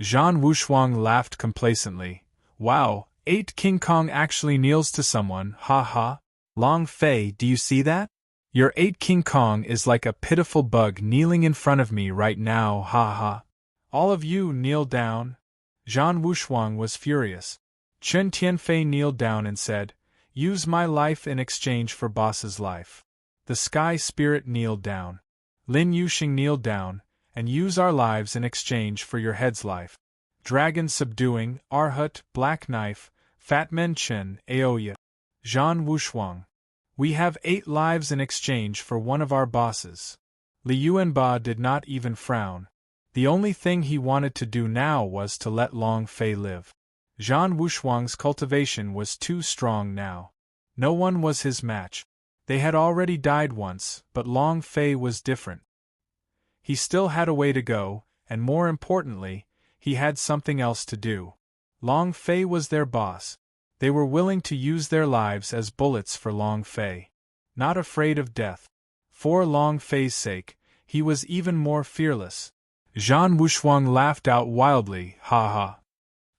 Zhan Wushuang laughed complacently. Wow, 8 King Kong actually kneels to someone, ha ha. Long Fei, do you see that? Your 8 King Kong is like a pitiful bug kneeling in front of me right now, ha ha. All of you kneel down. Zhan Wushuang was furious. Chen Tianfei kneeled down and said, "Use my life in exchange for boss's life." The sky spirit kneeled down. Lin Yuxing kneeled down, and use our lives in exchange for your head's life. Dragon subduing, Arhut, Black Knife, Fat Men Chen, Aoya, Zhan Wushuang. We have 8 lives in exchange for one of our bosses. Li Yuanba did not even frown. The only thing he wanted to do now was to let Long Fei live. Zhan Wushuang's cultivation was too strong now. No one was his match. They had already died once, but Long Fei was different. He still had a way to go, and more importantly, he had something else to do. Long Fei was their boss. They were willing to use their lives as bullets for Long Fei. Not afraid of death. For Long Fei's sake, he was even more fearless. Zhan Wushuang laughed out wildly, "Ha ha.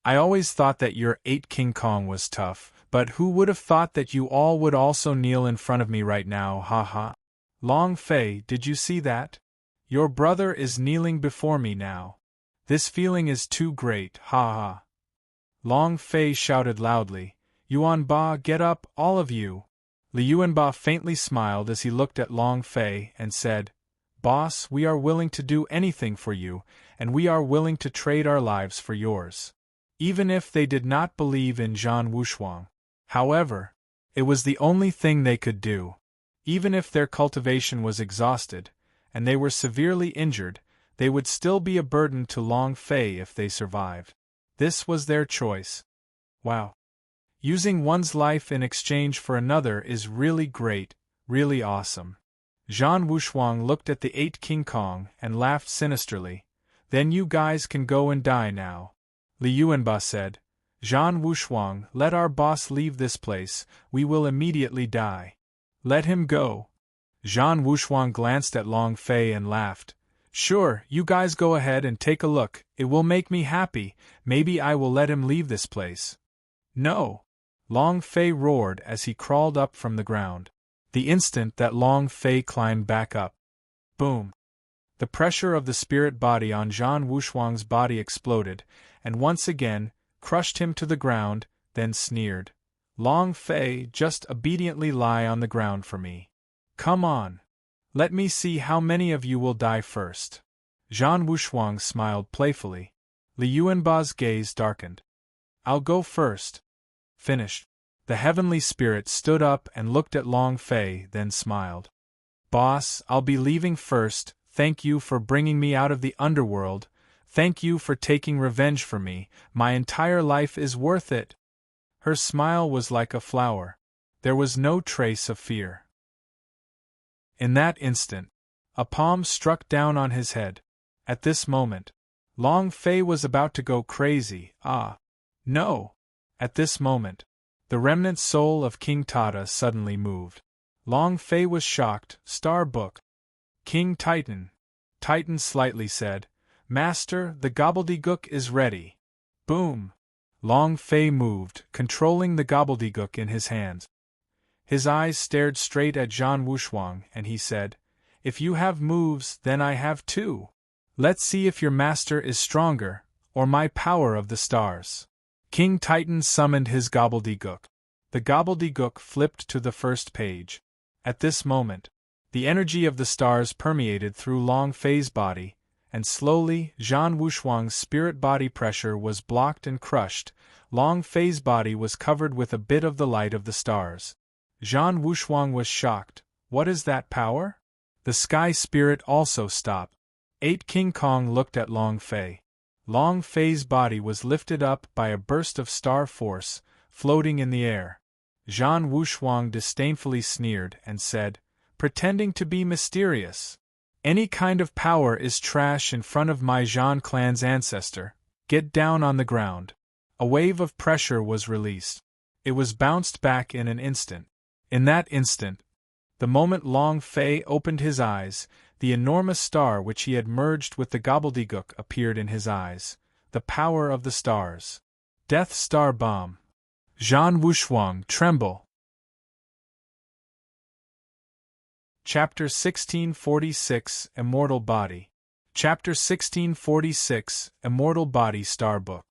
I always thought that your 8 King Kong was tough, but who would have thought that you all would also kneel in front of me right now, ha ha. Long Fei, did you see that? Your brother is kneeling before me now. This feeling is too great, ha ha." Long Fei shouted loudly, "Yuanba, get up, all of you!" Li Yuanba faintly smiled as he looked at Long Fei and said, "Boss, we are willing to do anything for you, and we are willing to trade our lives for yours." Even if they did not believe in Zhan Wushuang. However, it was the only thing they could do. Even if their cultivation was exhausted, and they were severely injured, they would still be a burden to Long Fei if they survived. This was their choice. Wow. Using one's life in exchange for another is really great, really awesome. Zhan Wushuang looked at the 8 King Kong and laughed sinisterly. "Then you guys can go and die now." Li Yuanba said, "Zhan Wushuang, let our boss leave this place, we will immediately die." "Let him go." Zhan Wushuang glanced at Long Fei and laughed. "Sure, you guys go ahead and take a look, it will make me happy, maybe I will let him leave this place." "No!" Long Fei roared as he crawled up from the ground. The instant that Long Fei climbed back up. Boom! The pressure of the spirit body on Zhan Wushuang's body exploded, and once again, crushed him to the ground, then sneered. "Long Fei, just obediently lie on the ground for me. Come on. Let me see how many of you will die first." Zhan Wushuang smiled playfully. Li Yuanba's gaze darkened. "I'll go first." Finished. The heavenly spirit stood up and looked at Long Fei, then smiled. "Boss, I'll be leaving first. Thank you for bringing me out of the underworld. Thank you for taking revenge for me. My entire life is worth it." Her smile was like a flower. There was no trace of fear. In that instant, a palm struck down on his head. At this moment, Long Fei was about to go crazy. Ah! No! At this moment, the remnant soul of King Tata suddenly moved. Long Fei was shocked. Star Book. "King Titan." Titan slightly said, "Master, the gobbledygook is ready." Boom! Long Fei moved, controlling the gobbledygook in his hands. His eyes stared straight at Zhan Wushuang, and he said, "If you have moves, then I have too. Let's see if your master is stronger, or my power of the stars." King Titan summoned his gobbledygook. The gobbledygook flipped to the first page. At this moment, the energy of the stars permeated through Long Fei's body, and slowly, Zhan Wushuang's spirit body pressure was blocked and crushed. Long Fei's body was covered with a bit of the light of the stars. Zhan Wushuang was shocked. What is that power? The sky spirit also stopped. 8 King Kong looked at Long Fei. Long Fei's body was lifted up by a burst of star force, floating in the air. Zhan Wushuang disdainfully sneered and said, "Pretending to be mysterious. Any kind of power is trash in front of my Zhan clan's ancestor. Get down on the ground." A wave of pressure was released. It was bounced back in an instant. In that instant, the moment Long Fei opened his eyes, the enormous star which he had merged with the gobbledygook appeared in his eyes. The power of the stars. Death Star Bomb. Zhan Wushuang, tremble. Chapter 1646, Immortal Body. Chapter 1646, Immortal Body Star Book.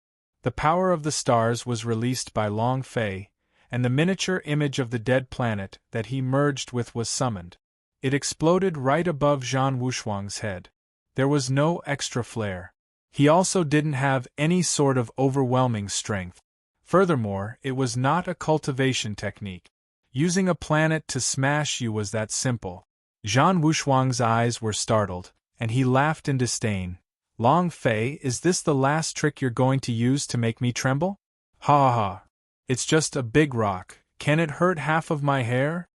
The power of the stars was released by Long Fei, and the miniature image of the dead planet that he merged with was summoned. It exploded right above Zhan Wushuang's head. There was no extra flare. He also didn't have any sort of overwhelming strength. Furthermore, it was not a cultivation technique. Using a planet to smash you was that simple. Zhan Wushuang's eyes were startled, and he laughed in disdain. Long Fei, is this the last trick you're going to use to make me tremble? Ha ha ha. It's just a big rock, can it hurt half of my hair?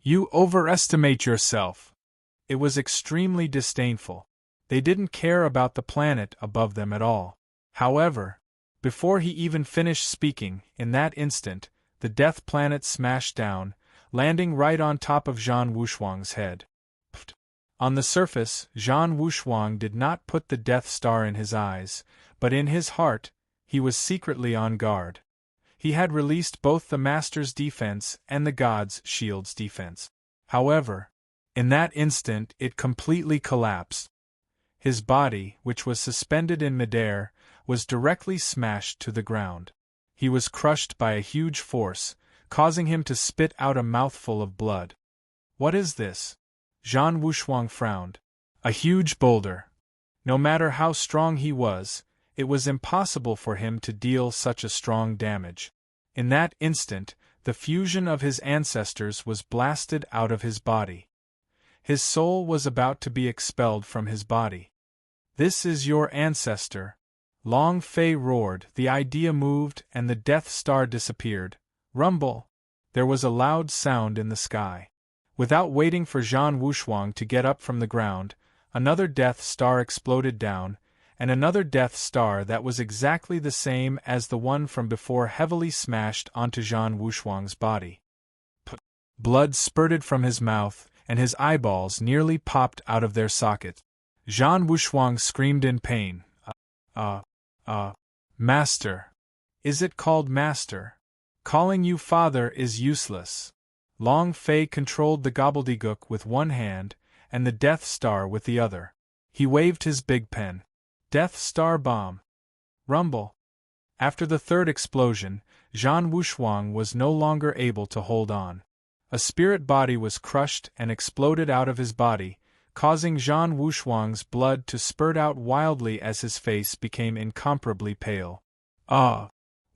You overestimate yourself. It was extremely disdainful. They didn't care about the planet above them at all. However, before he even finished speaking, in that instant, the death planet smashed down, landing right on top of Zhan Wushuang's head. On the surface, Zhan Wushuang did not put the Death Star in his eyes, but in his heart, he was secretly on guard. He had released both the Master's defense and the God's shield's defense. However, in that instant it completely collapsed. His body, which was suspended in midair, was directly smashed to the ground. He was crushed by a huge force, causing him to spit out a mouthful of blood. What is this? Zhan Wushuang frowned. A huge boulder. No matter how strong he was, it was impossible for him to deal such a strong damage. In that instant, the fusion of his ancestors was blasted out of his body. His soul was about to be expelled from his body. This is your ancestor. Long Fei roared, the idea moved, and the Death Star disappeared. Rumble! There was a loud sound in the sky. Without waiting for Zhan Wushuang to get up from the ground, another Death Star exploded down, and another Death Star that was exactly the same as the one from before heavily smashed onto Zhan Wushuang's body. Blood spurted from his mouth, and his eyeballs nearly popped out of their sockets. Zhan Wushuang screamed in pain. Master. Is it called Master? Calling you father is useless. Long Fei controlled the gobbledygook with one hand, and the Death Star with the other. He waved his big pen. Death Star bomb. Rumble. After the third explosion, Zhan Wushuang was no longer able to hold on. A spirit body was crushed and exploded out of his body, causing Zhan Wushuang's blood to spurt out wildly as his face became incomparably pale.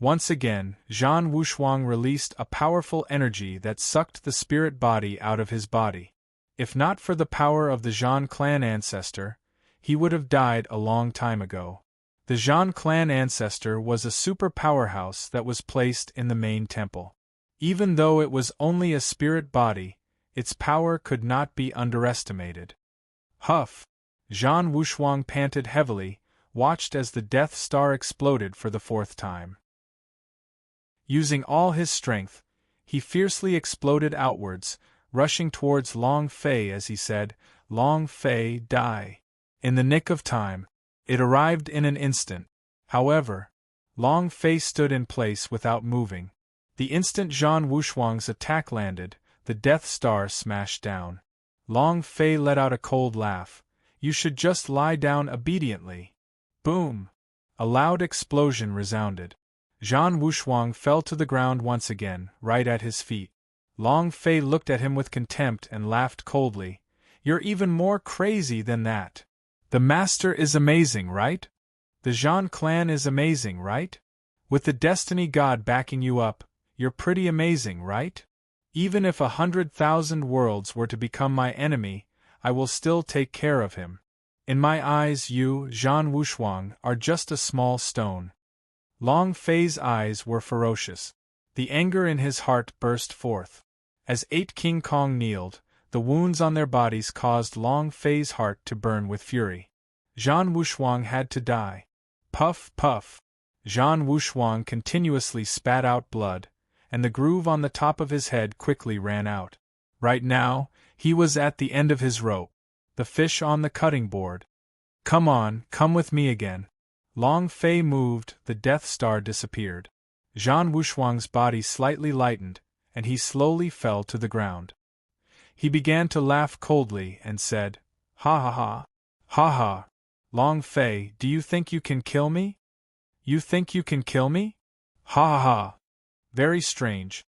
Once again, Zhan Wushuang released a powerful energy that sucked the spirit body out of his body. If not for the power of the Zhan clan ancestor, he would have died a long time ago. The Zhan clan ancestor was a super powerhouse that was placed in the main temple. Even though it was only a spirit body, its power could not be underestimated. Huff! Zhan Wushuang panted heavily, watched as the Death Star exploded for the fourth time. Using all his strength, he fiercely exploded outwards, rushing towards Long Fei as he said, "Long Fei, die." In the nick of time, it arrived in an instant. However, Long Fei stood in place without moving. The instant Zhan Wushuang's attack landed, the Death Star smashed down. Long Fei let out a cold laugh. You should just lie down obediently. Boom! A loud explosion resounded. Zhan Wushuang fell to the ground once again, right at his feet. Long Fei looked at him with contempt and laughed coldly. You're even more crazy than that. The Master is amazing, right? The Zhan clan is amazing, right? With the Destiny God backing you up, you're pretty amazing, right? Even if 100,000 worlds were to become my enemy, I will still take care of him. In my eyes you, Zhan Wushuang, are just a small stone. Long Fei's eyes were ferocious. The anger in his heart burst forth. As 8 King Kong kneeled, the wounds on their bodies caused Long Fei's heart to burn with fury. Zhan Wushuang had to die. Puff, puff. Zhan Wushuang continuously spat out blood, and the groove on the top of his head quickly ran out. Right now, he was at the end of his rope. The fish on the cutting board. Come on, come with me again. Long Fei moved, the Death Star disappeared. Zhan Wushuang's body slightly lightened, and he slowly fell to the ground. He began to laugh coldly and said, Ha ha ha. Ha ha. Long Fei, do you think you can kill me? You think you can kill me? Ha ha ha. Very strange.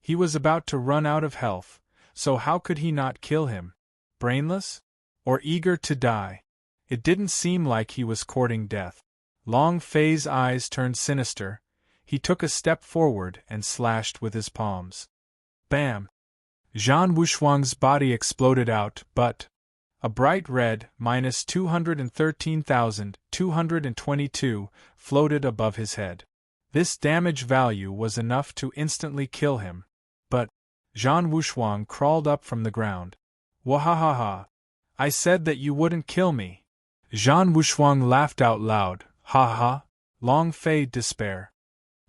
He was about to run out of health, so how could he not kill him? Brainless? Or eager to die? It didn't seem like he was courting death. Long Fei's eyes turned sinister. He took a step forward and slashed with his palms. Bam! Zhan Wushuang's body exploded out, but a bright red, minus 213,222, floated above his head. This damage value was enough to instantly kill him. But Zhan Wushuang crawled up from the ground. Wahahaha! I said that you wouldn't kill me. Zhan Wushuang laughed out loud. Ha ha! Long Fei despair.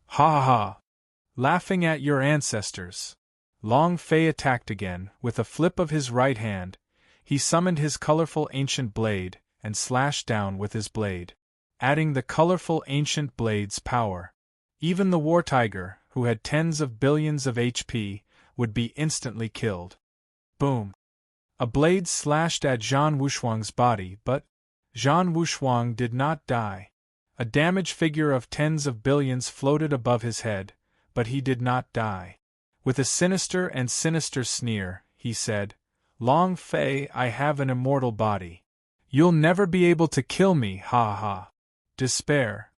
Ha ha ha! Laughing at your ancestors. Long Fei attacked again. With a flip of his right hand, he summoned his colorful ancient blade and slashed down with his blade, adding the colorful ancient blade's power. Even the war tiger, who had tens of billions of HP, would be instantly killed. Boom! A blade slashed at Zhan Wushuang's body, but Zhan Wushuang did not die. A damage figure of tens of billions floated above his head, but he did not die. With a sinister and sinister sneer, he said, Long Fei, I have an immortal body. You'll never be able to kill me, ha ha. Despair.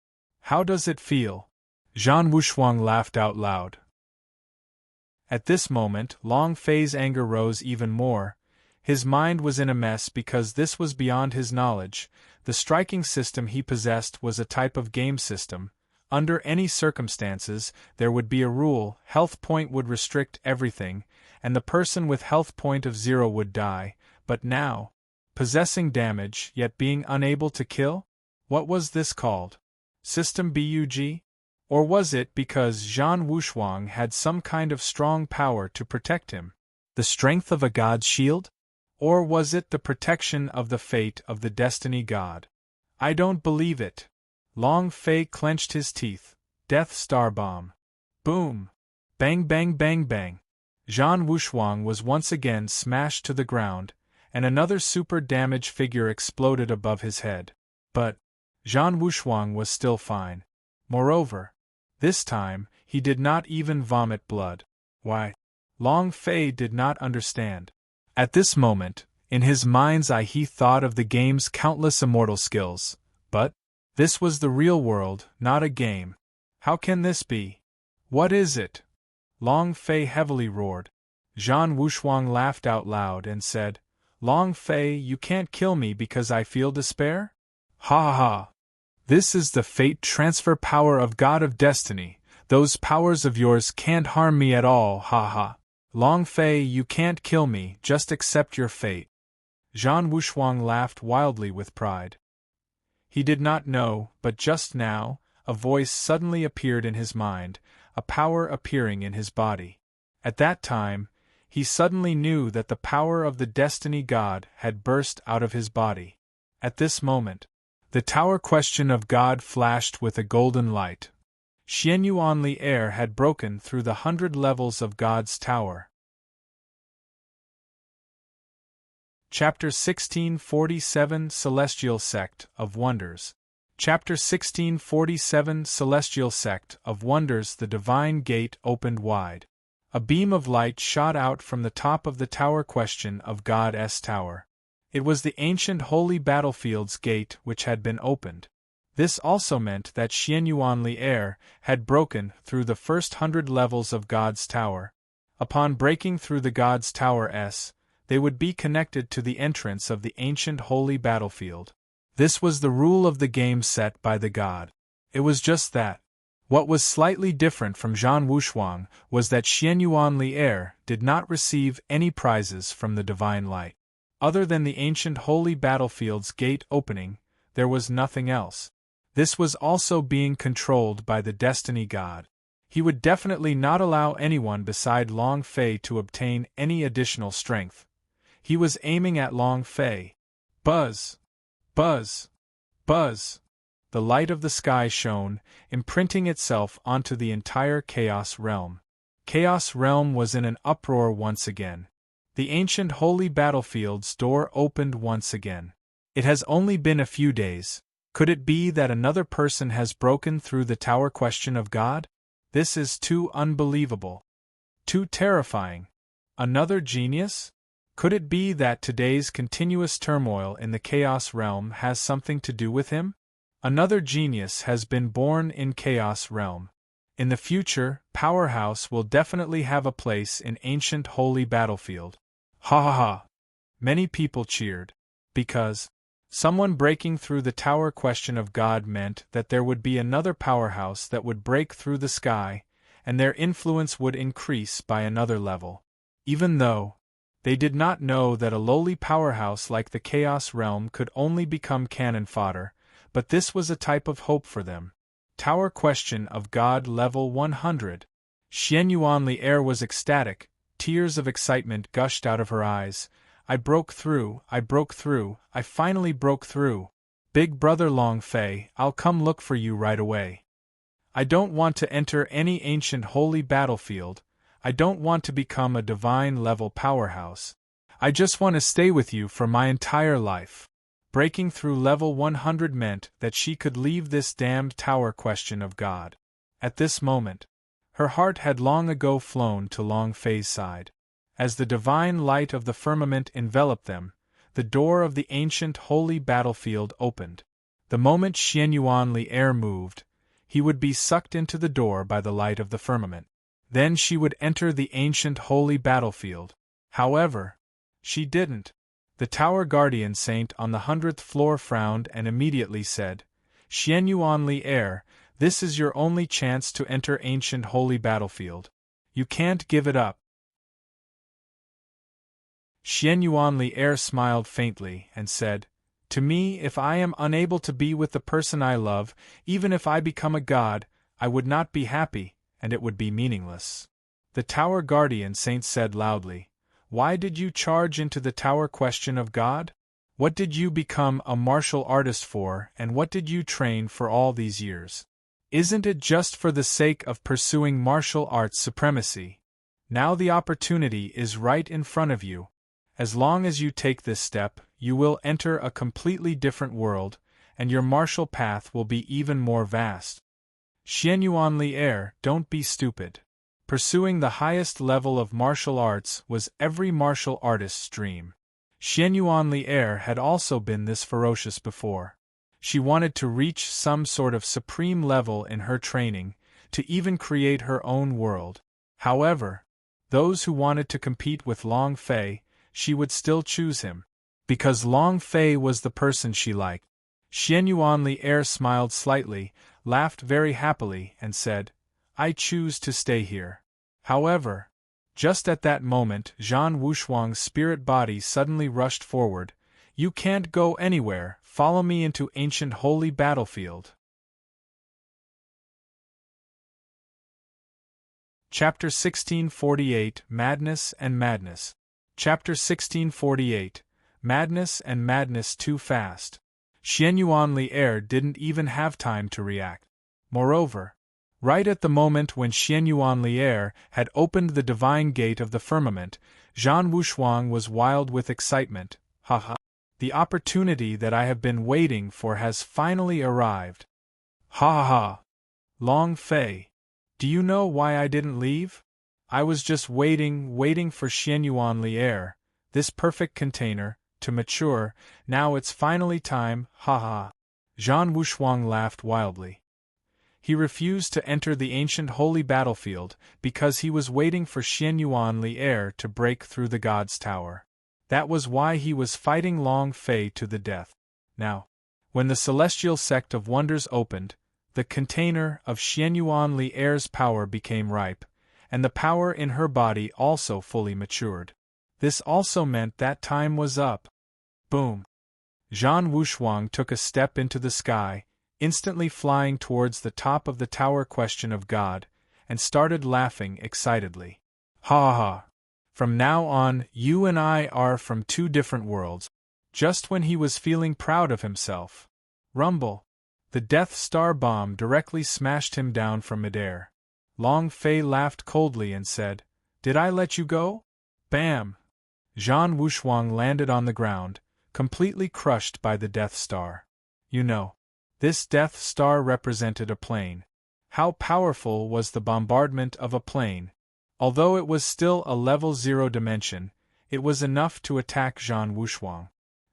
How does it feel? Zhan Wushuang laughed out loud. At this moment, Long Fei's anger rose even more. His mind was in a mess because this was beyond his knowledge. The striking system he possessed was a type of game system. Under any circumstances, there would be a rule: health point would restrict everything, and the person with health point of 0 would die. But now, possessing damage, yet being unable to kill? What was this called? System Bug? Or was it because Zhan Wushuang had some kind of strong power to protect him? The strength of a god's shield? Or was it the protection of the fate of the destiny god? I don't believe it. Long Fei clenched his teeth. Death Star Bomb. Boom! Bang bang bang bang. Zhan Wushuang was once again smashed to the ground, and another super damage figure exploded above his head. But Zhan Wushuang was still fine. Moreover, this time, he did not even vomit blood. Why? Long Fei did not understand. At this moment, in his mind's eye he thought of the game's countless immortal skills. But this was the real world, not a game. How can this be? What is it? Long Fei heavily roared. Zhan Wushuang laughed out loud and said, Long Fei, you can't kill me because I feel despair? Ha ha ha! This is the fate transfer power of God of Destiny. Those powers of yours can't harm me at all, ha ha. Long Fei, you can't kill me, just accept your fate. Zhan Wushuang laughed wildly with pride. He did not know, but just now, a voice suddenly appeared in his mind, a power appearing in his body. At that time, he suddenly knew that the power of the destiny god had burst out of his body. At this moment, the tower question of God flashed with a golden light. Xianyuanli air had broken through the 100 levels of God's tower. Chapter 1647 Celestial Sect of Wonders. Chapter 1647 Celestial Sect of Wonders. The divine gate opened wide. A beam of light shot out from the top of the tower question of God's tower. It was the ancient holy battlefield's gate which had been opened. This also meant that Xianyuanli air had broken through the first 100 levels of God's tower. Upon breaking through the God's tower they would be connected to the entrance of the ancient holy battlefield. This was the rule of the game set by the god. It was just that. What was slightly different from Zhan Wushuang was that Xianyuanli air did not receive any prizes from the divine light. Other than the ancient holy battlefield's gate opening, there was nothing else. This was also being controlled by the destiny god. He would definitely not allow anyone beside Long Fei to obtain any additional strength. He was aiming at Long Fei. Buzz! Buzz! Buzz! The light of the sky shone, imprinting itself onto the entire Chaos Realm. Chaos Realm was in an uproar once again. The ancient holy battlefield's door opened once again. It has only been a few days. Could it be that another person has broken through the tower question of God? This is too unbelievable. Too terrifying. Another genius? Could it be that today's continuous turmoil in the chaos realm has something to do with him? Another genius has been born in chaos realm. In the future, Powerhouse will definitely have a place in ancient holy battlefield. Ha ha ha. Many people cheered. Because someone breaking through the tower question of God meant that there would be another powerhouse that would break through the sky, and their influence would increase by another level. Even though they did not know that a lowly powerhouse like the Chaos Realm could only become cannon fodder, but this was a type of hope for them. Tower Question of God Level 100. Xian Yuanli Air was ecstatic, tears of excitement gushed out of her eyes. I broke through, I finally broke through. Big brother Long Fei, I'll come look for you right away. I don't want to enter any ancient holy battlefield. I don't want to become a divine-level powerhouse. I just want to stay with you for my entire life. Breaking through level 100 meant that she could leave this damned tower question of God. At this moment, her heart had long ago flown to Long Fei's side. As the divine light of the firmament enveloped them, the door of the ancient holy battlefield opened. The moment Xian Yuanli Air moved, he would be sucked into the door by the light of the firmament. Then she would enter the ancient holy battlefield. However, she didn't. The tower guardian saint on the 100th floor frowned and immediately said, Xian Yuanli Air, this is your only chance to enter ancient holy battlefield. You can't give it up. Xian Yuanli Air smiled faintly and said, To me, if I am unable to be with the person I love, even if I become a god, I would not be happy, and it would be meaningless. The tower guardian saint said loudly, Why did you charge into the tower question of God? What did you become a martial artist for, and what did you train for all these years? Isn't it just for the sake of pursuing martial arts supremacy? Now the opportunity is right in front of you. As long as you take this step, you will enter a completely different world, and your martial path will be even more vast. Xian Yuanli Air, don't be stupid. Pursuing the highest level of martial arts was every martial artist's dream. Xian Yuanli Air had also been this ferocious before. She wanted to reach some sort of supreme level in her training, to even create her own world. However, those who wanted to compete with Long Fei, she would still choose him. Because Long Fei was the person she liked. Xian Yuanli Air smiled slightly, laughed very happily, and said, I choose to stay here. However, just at that moment Zhan Wushuang's spirit body suddenly rushed forward. You can't go anywhere, follow me into ancient holy battlefield. Chapter 1648, Madness and Madness. Chapter 1648, Madness and Madness Too Fast. Xian Yuanli Air didn't even have time to react. Moreover, right at the moment when Xian Yuanli Air had opened the divine gate of the firmament, Zhan Wushuang was wild with excitement. Ha ha! The opportunity that I have been waiting for has finally arrived. Ha ha ha! Long Fei, do you know why I didn't leave? I was just waiting for Xian Yuanli Air, this perfect container, to mature. Now it's finally time, ha ha. Zhan Wushuang laughed wildly. He refused to enter the ancient holy battlefield because he was waiting for Xian Yuanli Air to break through the God's Tower. That was why he was fighting Long Fei to the death. Now, when the celestial sect of wonders opened, the container of Xian Yuanli Air's power became ripe, and the power in her body also fully matured. This also meant that time was up. Boom! Zhan Wushuang took a step into the sky, instantly flying towards the top of the tower question of God, and started laughing excitedly. Ha ha ha! From now on, you and I are from two different worlds. Just when he was feeling proud of himself. Rumble! The Death Star bomb directly smashed him down from midair. Long Fei laughed coldly and said, Did I let you go? Bam! Zhan Wushuang landed on the ground, completely crushed by the Death Star. You know, This Death Star represented a plane. How powerful was the bombardment of a plane? Although it was still a level 0 dimension, it was enough to attack Zhang Wuxuang.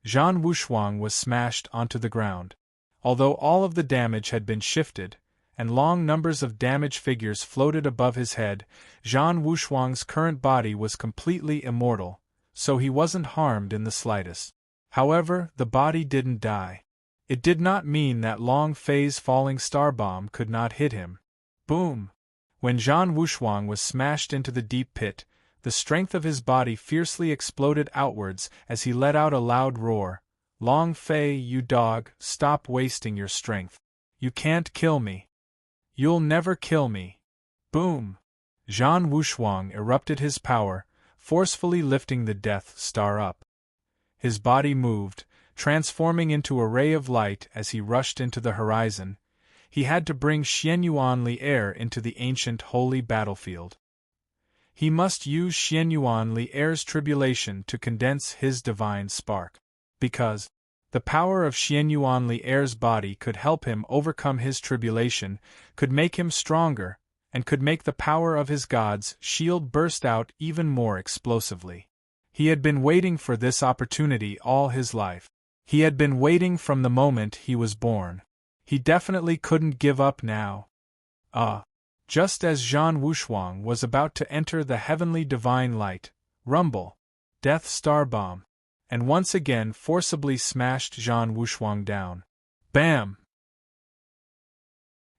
Zhang Wuxuang was smashed onto the ground. Although all of the damage had been shifted, and long numbers of damage figures floated above his head, Zhang Wuxuang's current body was completely immortal, so he wasn't harmed in the slightest. However, the body didn't die. It did not mean that Long Fei's falling star bomb could not hit him. Boom! When Zhang Wuxuang was smashed into the deep pit, the strength of his body fiercely exploded outwards as he let out a loud roar. Long Fei, you dog, stop wasting your strength. You can't kill me. You'll never kill me. Boom! Zhang Wuxuang erupted his power, forcefully lifting the Death Star up. His body moved, transforming into a ray of light as he rushed into the horizon. He had to bring Xianyuan Li Air into the ancient holy battlefield. He must use Xianyuan Li Air's tribulation to condense his divine spark. Because the power of Xianyuan Li Air's body could help him overcome his tribulation, could make him stronger, and could make the power of his god's shield burst out even more explosively. He had been waiting for this opportunity all his life. He had been waiting from the moment he was born. He definitely couldn't give up now. Just as Zhang Wuxuang was about to enter the heavenly divine light, rumble, Death Star bomb, and once again forcibly smashed Zhang Wuxuang down. Bam!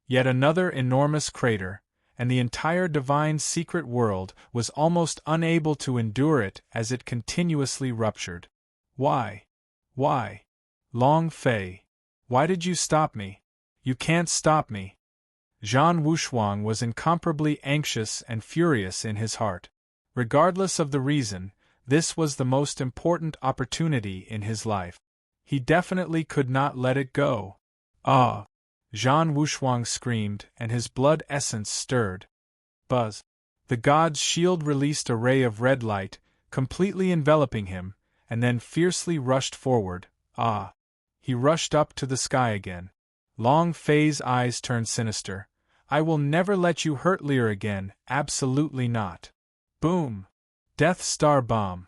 Yet another enormous crater, and the entire divine secret world was almost unable to endure it as it continuously ruptured. Why? Why? Long Fei, why did you stop me? You can't stop me. Zhang Wuxuang was incomparably anxious and furious in his heart. Regardless of the reason, this was the most important opportunity in his life. He definitely could not let it go. Ah! Zhang Wuxuang screamed, and his blood essence stirred. Buzz! The god's shield released a ray of red light, completely enveloping him, and then fiercely rushed forward. Ah! He rushed up to the sky again. Long Fei's eyes turned sinister. I will never let you hurt Lear again, absolutely not. Boom! Death Star bomb.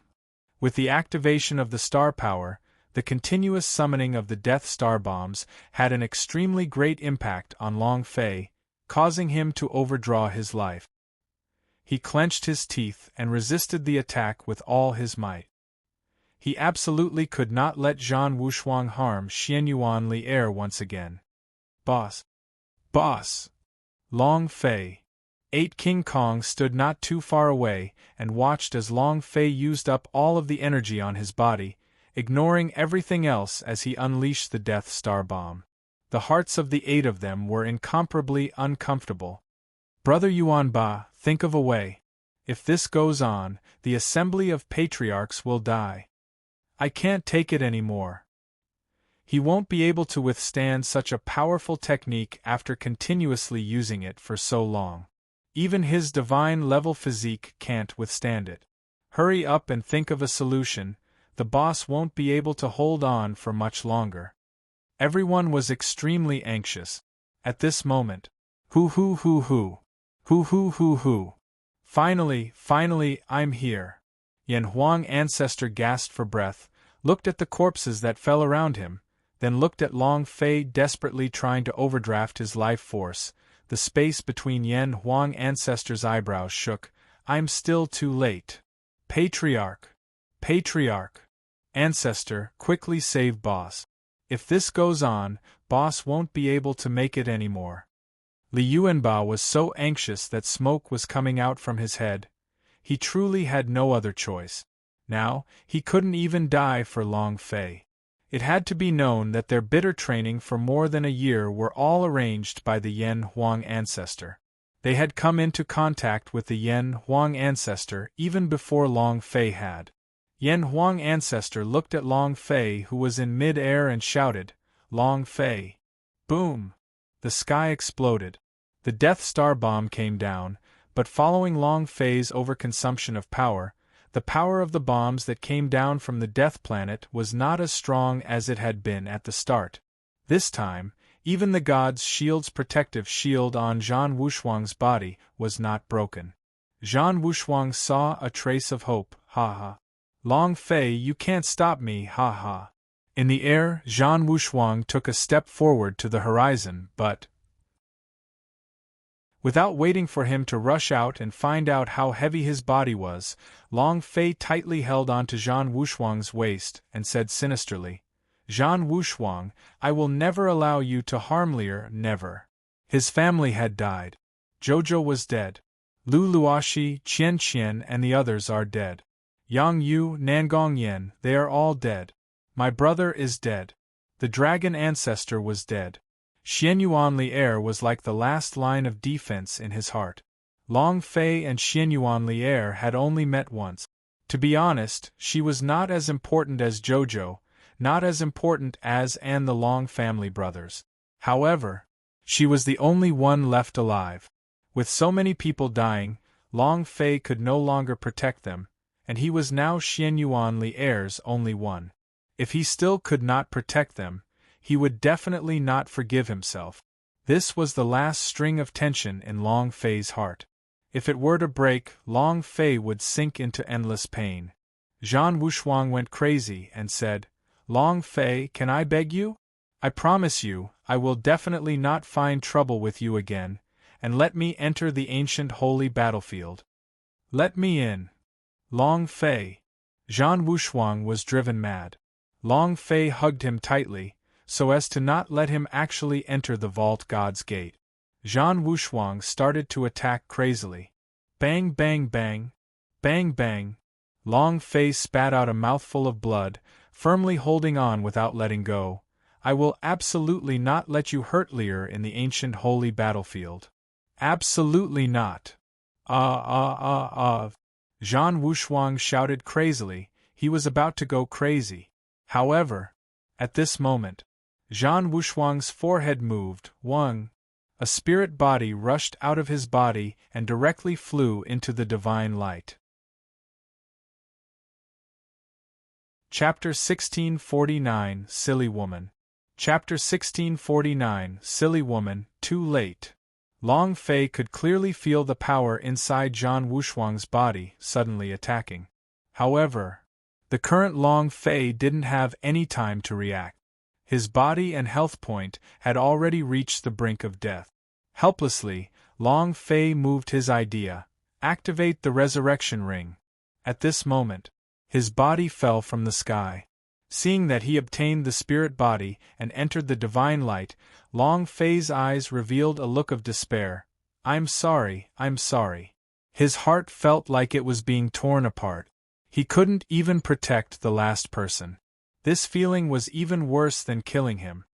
With the activation of the star power, the continuous summoning of the Death Star bombs had an extremely great impact on Long Fei, causing him to overdraw his life. He clenched his teeth and resisted the attack with all his might. He absolutely could not let Zhang Wuxuang harm Xianyuan Li Air once again. Boss! Boss! Long Fei. 8 King Kong stood not too far away and watched as Long Fei used up all of the energy on his body, ignoring everything else as he unleashed the Death Star bomb. The hearts of the 8 of them were incomparably uncomfortable. Brother Yuanba, think of a way. If this goes on, the Assembly of Patriarchs will die. I can't take it anymore. He won't be able to withstand such a powerful technique after continuously using it for so long. Even his divine-level physique can't withstand it. Hurry up and think of a solution, the boss won't be able to hold on for much longer. Everyone was extremely anxious. At this moment, hoo. Finally, I'm here. Yan Huang Ancestor gasped for breath, looked at the corpses that fell around him, then looked at Long Fei desperately trying to overdraft his life force. The space between Yan Huang Ancestor's eyebrows shook. I'm still too late. Patriarch! Ancestor, quickly save Boss. If this goes on, Boss won't be able to make it anymore. Li Yuanba was so anxious that smoke was coming out from his head. He truly had no other choice. Now, he couldn't even die for Long Fei. It had to be known that their bitter training for more than a year were all arranged by the Yan Huang Ancestor. They had come into contact with the Yan Huang Ancestor even before Long Fei had. Yan Huang Ancestor looked at Long Fei, who was in mid-air, and shouted, Long Fei! Boom! The sky exploded. The Death Star bomb came down, but following Long Fei's overconsumption of power, the power of the bombs that came down from the Death Planet was not as strong as it had been at the start. This time, Even the god's shield's protective shield on Zhan Wushuang's body was not broken. Zhan Wushuang saw a trace of hope, ha ha. Long Fei, you can't stop me, ha ha. In the air, Zhan Wushuang took a step forward to the horizon, but without waiting for him to rush out and find out how heavy his body was, Long Fei tightly held onto Zhan Wushuang's waist and said sinisterly, Zhan Wushuang, I will never allow you to harm Lear, never. His family had died. Jojo was dead. Lu Luoxi, Qian Qian and the others are dead. Yang Yu, Nangong Yen, they are all dead. My brother is dead. The dragon ancestor was dead. Xianyuan Li'er was like the last line of defense in his heart. Long Fei and Xianyuan Li'er had only met once. To be honest, she was not as important as Jojo, not as important as and the Long family brothers. However, she was the only one left alive. With so many people dying, Long Fei could no longer protect them, and he was now Xianyuan Li'er's only one. If he still could not protect them, he would definitely not forgive himself. This was the last string of tension in Long Fei's heart. If it were to break, Long Fei would sink into endless pain. Zhan Wushuang went crazy and said, Long Fei, can I beg you? I promise you, I will definitely not find trouble with you again, and let me enter the ancient holy battlefield. Let me in. Long Fei. Zhan Wushuang was driven mad. Long Fei hugged him tightly, so as to not let him actually enter the vault god's gate. Zhan Wushuang started to attack crazily. Bang bang bang. Bang bang. Long Fei spat out a mouthful of blood, firmly holding on without letting go. I will absolutely not let you hurt Lear in the ancient holy battlefield. Absolutely not. Zhan Wushuang shouted crazily. He was about to go crazy. However, at this moment, Zhan Wushuang's forehead moved. Wang. A spirit body rushed out of his body and directly flew into the divine light. Chapter 1649, Silly Woman. Chapter 1649, Silly Woman, Too Late. Long Fei could clearly feel the power inside Zhan Wushuang's body suddenly attacking. However, the current Long Fei didn't have any time to react. His body and health point had already reached the brink of death. Helplessly, Long Fei moved his idea, activate the resurrection ring. At this moment, his body fell from the sky. Seeing that he obtained the spirit body and entered the divine light, Long Fei's eyes revealed a look of despair. I'm sorry, I'm sorry. His heart felt like it was being torn apart. He couldn't even protect the last person. This feeling was even worse than killing him.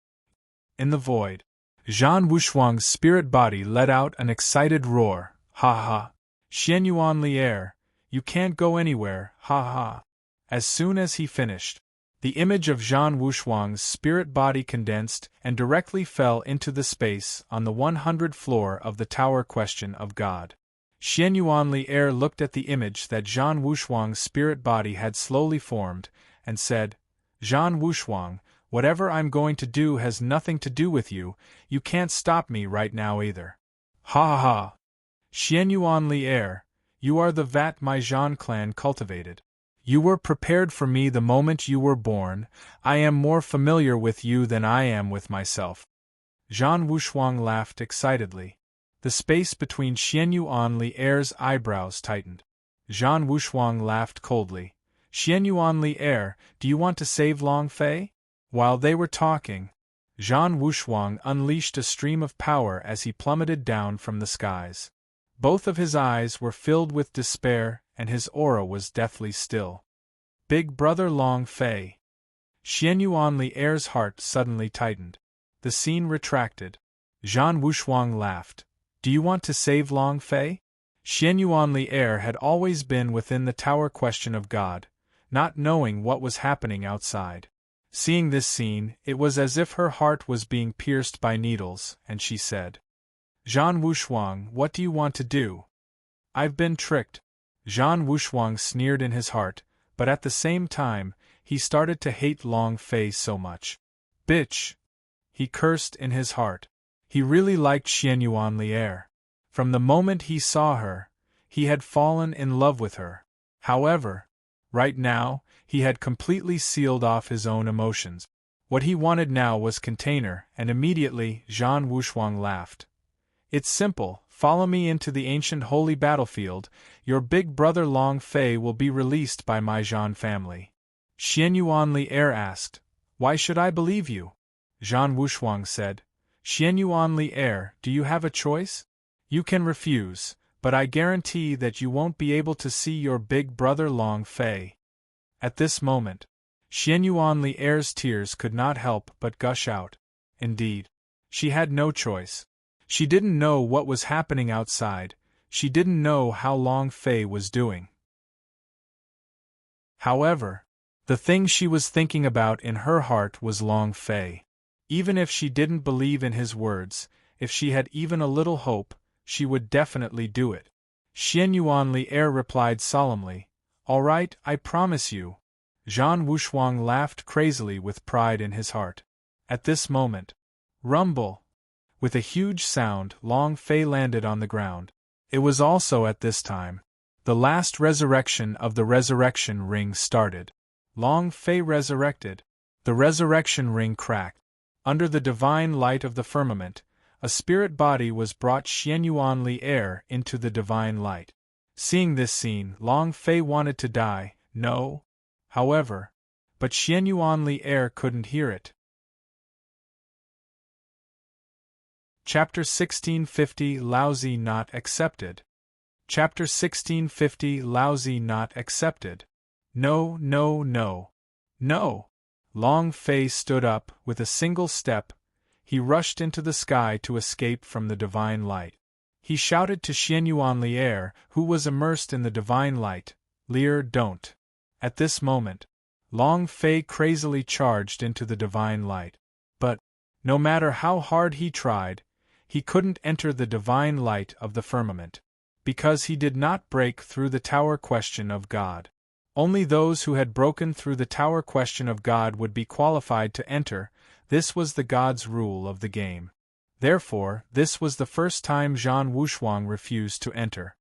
In the void, Zhan Wushuang's spirit body let out an excited roar. Ha ha. Xianyuan Li'er, you can't go anywhere, ha ha. As soon as he finished, the image of Zhan Wushuang's spirit body condensed and directly fell into the space on the 100th floor of the Tower Question of God. Xianyuan Li'er looked at the image that Zhan Wushuang's spirit body had slowly formed, and said, Zhan Wushuang, whatever I'm going to do has nothing to do with you, you can't stop me right now either. Ha ha ha. Xianyuan Li'er, you are the vat my Zhan clan cultivated. You were prepared for me the moment you were born. I am more familiar with you than I am with myself. Zhan Wushuang laughed excitedly. The space between Xianyuan Li'er's eyebrows tightened. Zhan Wushuang laughed coldly. Xianyuan Li'er, do you want to save Long Fei? While they were talking, Zhan Wushuang unleashed a stream of power as he plummeted down from the skies. Both of his eyes were filled with despair, and his aura was deathly still. Big Brother Long Fei. Xianyuan Li'er's heart suddenly tightened. The scene retracted. Zhan Wushuang laughed. Do you want to save Long Fei? Xianyuan Li'er had always been within the Tower Question of God, not knowing what was happening outside. Seeing this scene, it was as if her heart was being pierced by needles, and she said, Zhan Wushuang, what do you want to do? I've been tricked. Zhan Wushuang sneered in his heart, but at the same time, he started to hate Long Fei so much. Bitch! he cursed in his heart. He really liked Xian Yuanlier. From the moment he saw her, he had fallen in love with her. However, right now, he had completely sealed off his own emotions. What he wanted now was container, and immediately Zhan Wushuang laughed. It's simple, follow me into the ancient holy battlefield, your big brother Long Fei will be released by my Zhan family. Xian Yuanlier asked, Why should I believe you? Zhan Wushuang said, Xian Yuanlier, do you have a choice? You can refuse, but I guarantee that you won't be able to see your big brother Long Fei. At this moment, Xian Yuanlier's tears could not help but gush out. Indeed, she had no choice. She didn't know what was happening outside, she didn't know how Long Fei was doing. However, the thing she was thinking about in her heart was Long Fei. Even if she didn't believe in his words, if she had even a little hope, she would definitely do it. Xian Yuanlier replied solemnly, All right, I promise you. Zhan Wushuang laughed crazily with pride in his heart. At this moment, rumble! With a huge sound, Long Fei landed on the ground. It was also at this time the last resurrection of the resurrection ring started. Long Fei resurrected. The resurrection ring cracked. Under the divine light of the firmament, a spirit body was brought Xian Yuanlier into the divine light. Seeing this scene, Long Fei wanted to die, no? However, but Xian Yuanlier couldn't hear it. Chapter 1650 Lousy Not Accepted. Chapter 1650 Lousy Not Accepted. No, no, no. No! Long Fei stood up, with a single step. He rushed into the sky to escape from the divine light. He shouted to Xian Yuanlier, who was immersed in the divine light, Lier, don't. At this moment, Long Fei crazily charged into the divine light. But, no matter how hard he tried, he couldn't enter the divine light of the firmament, because he did not break through the tower question of God. Only those who had broken through the tower question of God would be qualified to enter. This was the God's rule of the game. Therefore, this was the first time Zhan Wushuang refused to enter.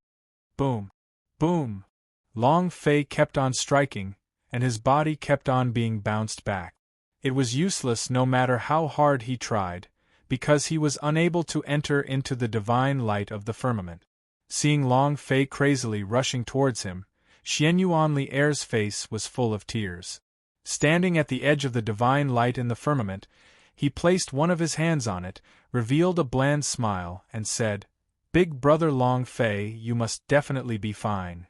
Boom! Boom! Long Fei kept on striking, and his body kept on being bounced back. It was useless no matter how hard he tried, because he was unable to enter into the divine light of the firmament. Seeing Long Fei crazily rushing towards him, Xian Yuanlier's face was full of tears. Standing at the edge of the divine light in the firmament, he placed one of his hands on it, revealed a bland smile, and said, Big brother Long Fei, you must definitely be fine.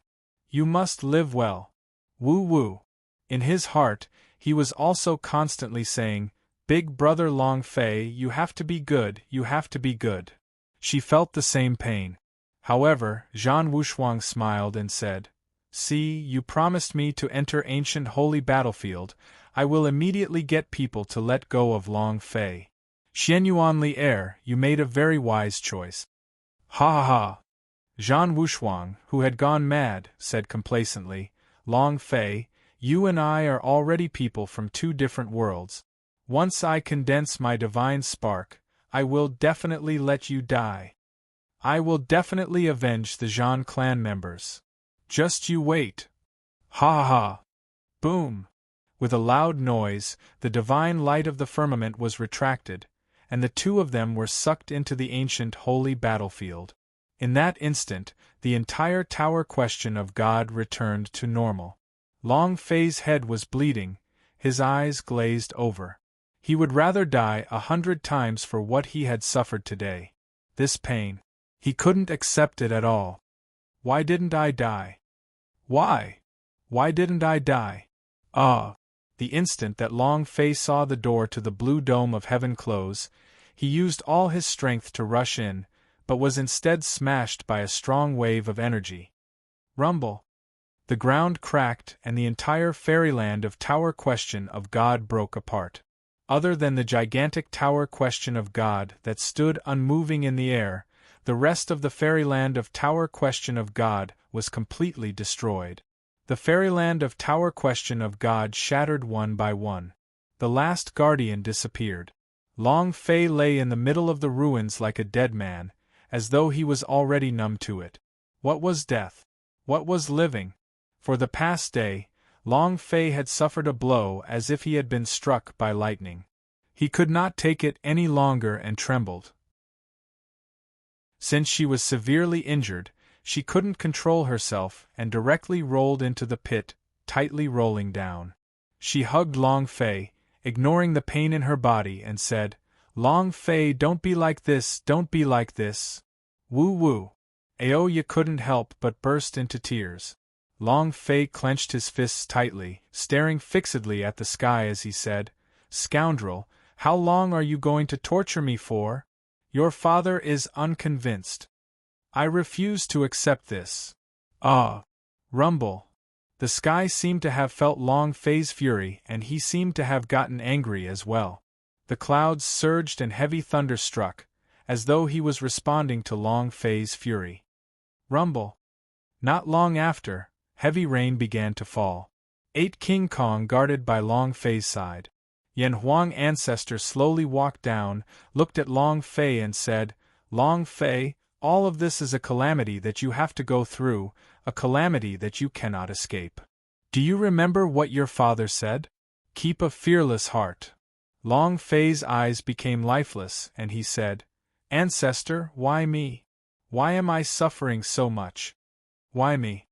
You must live well. Woo woo. In his heart, he was also constantly saying, Big brother Long Fei, you have to be good, you have to be good. She felt the same pain. However, Zhan Wushuang smiled and said, See, you promised me to enter ancient holy battlefield. I will immediately get people to let go of Long Fei. Xian Yuanlier, you made a very wise choice. Ha ha ha! Zhan Wushuang, who had gone mad, said complacently, Long Fei, you and I are already people from two different worlds. Once I condense my divine spark, I will definitely let you die. I will definitely avenge the Zhan clan members. Just you wait. Ha ha ha! Boom! With a loud noise, the divine light of the firmament was retracted, and the two of them were sucked into the ancient holy battlefield. In that instant, the entire tower question of God returned to normal. Long Fei's head was bleeding, his eyes glazed over. He would rather die 100 times for what he had suffered today. This pain. He couldn't accept it at all. Why didn't I die? Why? Why didn't I die? Ah! The instant that Long Fei saw the door to the blue dome of heaven close, he used all his strength to rush in, but was instead smashed by a strong wave of energy. Rumble! The ground cracked and the entire fairyland of Tower Question of God broke apart. Other than the gigantic Tower Question of God that stood unmoving in the air, the rest of the fairyland of Tower Question of God was completely destroyed. The fairyland of Tower Question of God shattered one by one. The last guardian disappeared. Long Fei lay in the middle of the ruins like a dead man, as though he was already numb to it. What was death? What was living? For the past day, Long Fei had suffered a blow as if he had been struck by lightning. He could not take it any longer and trembled. Since she was severely injured, she couldn't control herself and directly rolled into the pit, tightly rolling down. She hugged Long Fei, ignoring the pain in her body, and said, "Long Fei, don't be like this, don't be like this." Woo woo. Aoya couldn't help but burst into tears. Long Fei clenched his fists tightly, staring fixedly at the sky as he said, "Scoundrel, how long are you going to torture me for? Your father is unconvinced. I refuse to accept this." Ah! Rumble. The sky seemed to have felt Long Fei's fury, and he seemed to have gotten angry as well. The clouds surged and heavy thunder struck, as though he was responding to Long Fei's fury. Rumble. Not long after, heavy rain began to fall. 8 King Kong guarded by Long Fei's side. Yan Huang ancestor slowly walked down, looked at Long Fei and said, "Long Fei, all of this is a calamity that you have to go through, a calamity that you cannot escape. Do you remember what your father said? Keep a fearless heart." Long Fei's eyes became lifeless, and he said, "Ancestor, why me? Why am I suffering so much? Why me?"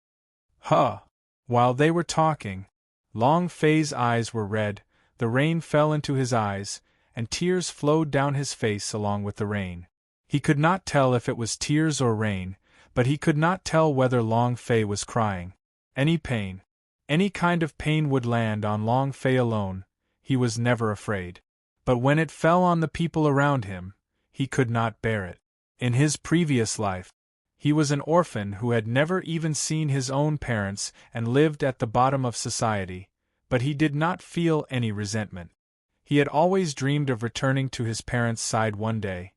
Huh! While they were talking, Long Fei's eyes were red, the rain fell into his eyes, and tears flowed down his face along with the rain. He could not tell if it was tears or rain, but he could not tell whether Long Fei was crying. Any pain, any kind of pain would land on Long Fei alone, he was never afraid. But when it fell on the people around him, he could not bear it. In his previous life, he was an orphan who had never even seen his own parents and lived at the bottom of society, but he did not feel any resentment. He had always dreamed of returning to his parents' side one day.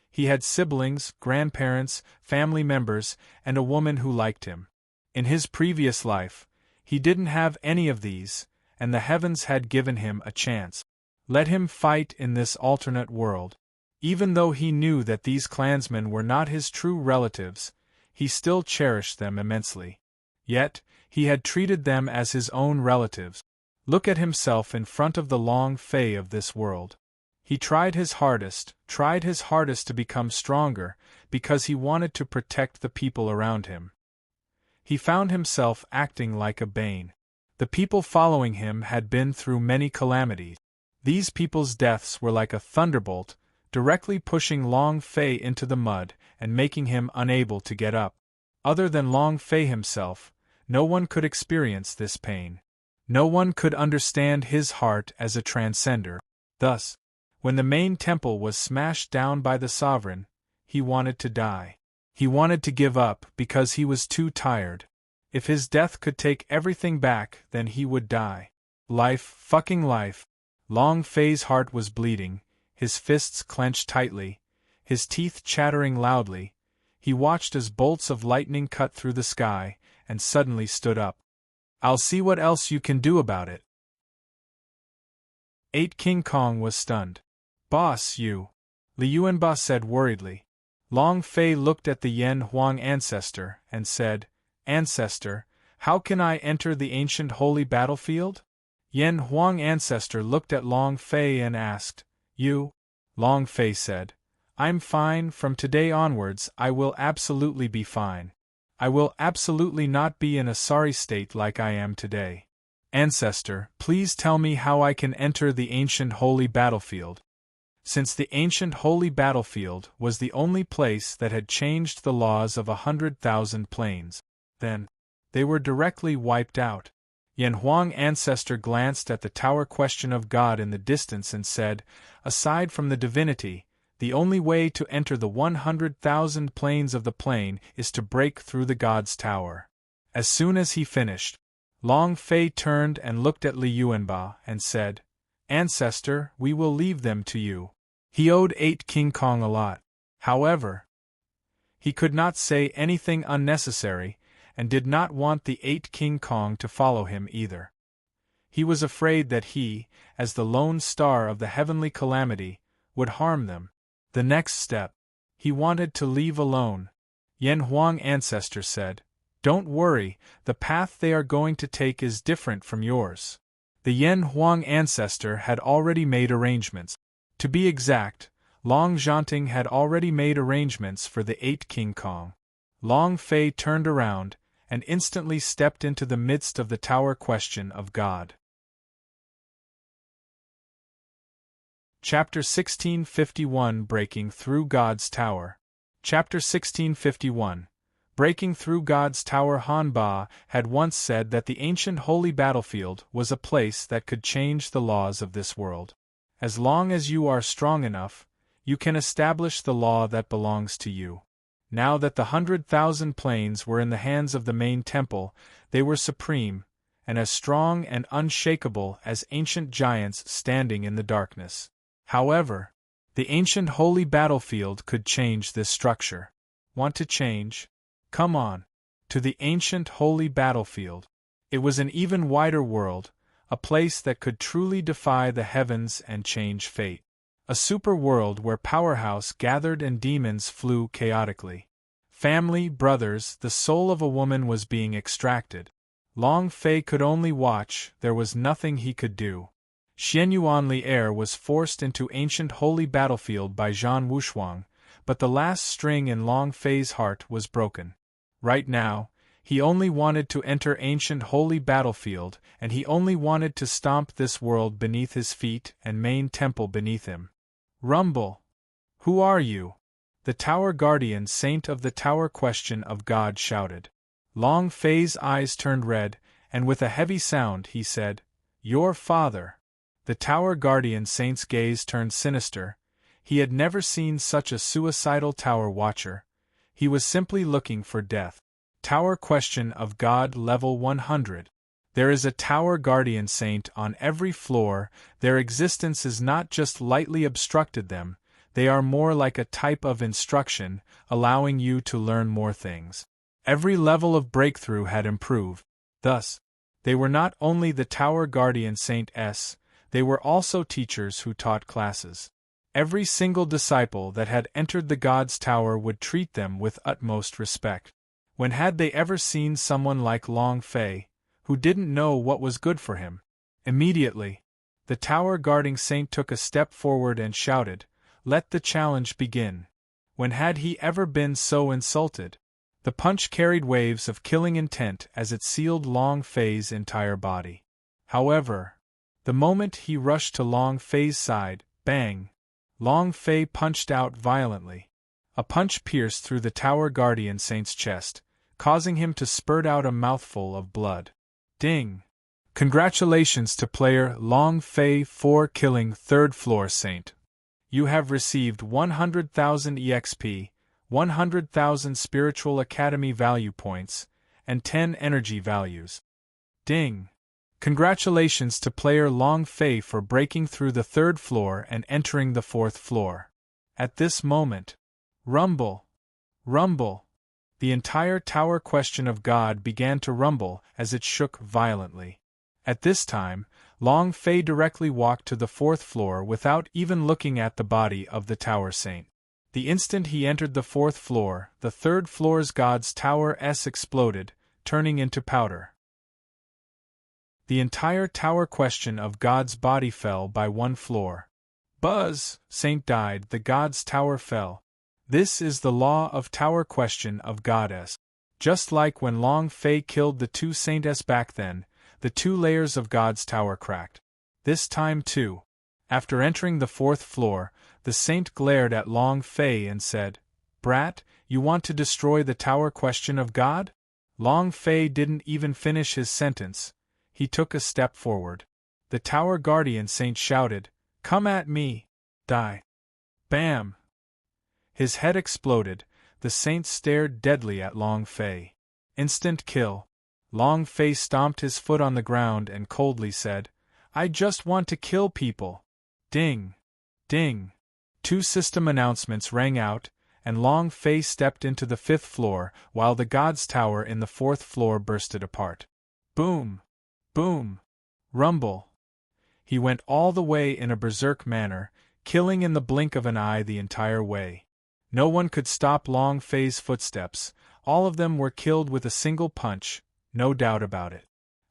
He had siblings, grandparents, family members, and a woman who liked him. In his previous life, he didn't have any of these, and the heavens had given him a chance. Let him fight in this alternate world. Even though he knew that these clansmen were not his true relatives, he still cherished them immensely. Yet, he had treated them as his own relatives. Look at himself in front of the Long Fei of this world. He tried his hardest to become stronger, because he wanted to protect the people around him. He found himself acting like a Bane. The people following him had been through many calamities. These people's deaths were like a thunderbolt, directly pushing Long Fei into the mud and making him unable to get up. Other than Long Fei himself, no one could experience this pain. No one could understand his heart as a transcender. Thus, when the main temple was smashed down by the sovereign, he wanted to die. He wanted to give up because he was too tired. If his death could take everything back, then he would die. Fucking life. Long Fei's heart was bleeding, his fists clenched tightly, his teeth chattering loudly. He watched as bolts of lightning cut through the sky, and suddenly stood up. "I'll see what else you can do about it." 8 King Kong was stunned. "Boss, you," Liu Yuanba said worriedly. Long Fei looked at the Yan Huang ancestor and said, "Ancestor, how can I enter the ancient holy battlefield?" Yan Huang ancestor looked at Long Fei and asked, "You?" Long Fei said, "I'm fine, from today onwards I will absolutely be fine. I will absolutely not be in a sorry state like I am today. Ancestor, please tell me how I can enter the ancient holy battlefield." Since the ancient holy battlefield was the only place that had changed the laws of 100,000 planes, then they were directly wiped out. Yan Huang ancestor glanced at the tower question of God in the distance and said, "Aside from the divinity, the only way to enter the 100,000 planes of the plane is to break through the God's tower." As soon as he finished, Long Fei turned and looked at Liu Yuanba and said, "Ancestor, we will leave them to you." He owed 8 King Kong a lot. However, he could not say anything unnecessary, and did not want the 8 King Kong to follow him either. He was afraid that he, as the lone star of the heavenly calamity, would harm them. The next step. He wanted to leave alone. Yan Huang ancestor said, "Don't worry, the path they are going to take is different from yours." The Yan Huang ancestor had already made arrangements. To be exact, Long Zhanting had already made arrangements for the 8 King Kong. Long Fei turned around, and instantly stepped into the midst of the Tower Question of God. Chapter 1651 Breaking Through God's Tower. Chapter 1651 Breaking Through God's Tower. Han Ba had once said that the ancient holy battlefield was a place that could change the laws of this world. As long as you are strong enough, you can establish the law that belongs to you. Now that the 100,000 planes were in the hands of the main temple, they were supreme, and as strong and unshakable as ancient giants standing in the darkness. However, the ancient holy battlefield could change this structure. Want to change? Come on. To the ancient holy battlefield. It was an even wider world, a place that could truly defy the heavens and change fate. A super world where powerhouse gathered and demons flew chaotically. Family, brothers, the soul of a woman was being extracted. Long Fei could only watch, there was nothing he could do. Xianyuan Li heir was forced into ancient holy battlefield by Zhan Wushuang, but the last string in Long Fei's heart was broken. Right now, he only wanted to enter ancient holy battlefield, and he only wanted to stomp this world beneath his feet and main temple beneath him. Rumble! Who are you? The Tower Guardian Saint of the Tower Question of God shouted. Long Fei's eyes turned red, and with a heavy sound he said, "Your father." The Tower Guardian Saint's gaze turned sinister. He had never seen such a suicidal Tower Watcher. He was simply looking for death. Tower Question of God Level 100. There is a Tower Guardian Saint on every floor. Their existence is not just lightly obstructed them, they are more like a type of instruction, allowing you to learn more things. Every level of breakthrough had improved. Thus, they were not only the Tower Guardian Saints, they were also teachers who taught classes. Every single disciple that had entered the God's Tower would treat them with utmost respect. When had they ever seen someone like Long Fei, who didn't know what was good for him? Immediately, the Tower Guarding Saint took a step forward and shouted, "Let the challenge begin." When had he ever been so insulted? The punch carried waves of killing intent as it sealed Long Fei's entire body. However, the moment he rushed to Long Fei's side, bang! Long Fei punched out violently. A punch pierced through the Tower Guardian Saint's chest, causing him to spurt out a mouthful of blood. Ding! Congratulations to player Long Fei for killing 3rd Floor Saint. You have received 100,000 EXP, 100,000 Spiritual Academy value points, and 10 energy values. Ding! Congratulations to player Long Fei for breaking through the 3rd floor and entering the 4th floor. At this moment, rumble! Rumble! The entire Tower Question of God began to rumble as it shook violently. At this time, Long Fei directly walked to the 4th floor without even looking at the body of the Tower Saint. The instant he entered the 4th floor, the 3rd floor's God's Tower exploded, turning into powder. The entire Tower Question of God's body fell by 1 floor. Buzz! Saint died, the God's Tower fell. This is the law of Tower Question of Goddess. Just like when Long Fei killed the 2 Saints back then, the 2 layers of God's Tower cracked. This time too. After entering the 4th floor, the Saint glared at Long Fei and said, "Brat, you want to destroy the Tower Question of God?" Long Fei didn't even finish his sentence. He took a step forward. The Tower Guardian Saint shouted, "Come at me! Die!" Bam! His head exploded. The Saint stared deadly at Long Fei. Instant kill. Long Fei stomped his foot on the ground and coldly said, "I just want to kill people." Ding! Ding! 2 system announcements rang out, and Long Fei stepped into the 5th floor, while the God's Tower in the 4th floor bursted apart. Boom! Boom! Rumble! He went all the way in a berserk manner, killing in the blink of an eye the entire way. No one could stop Long Fei's footsteps, all of them were killed with a single punch, no doubt about it.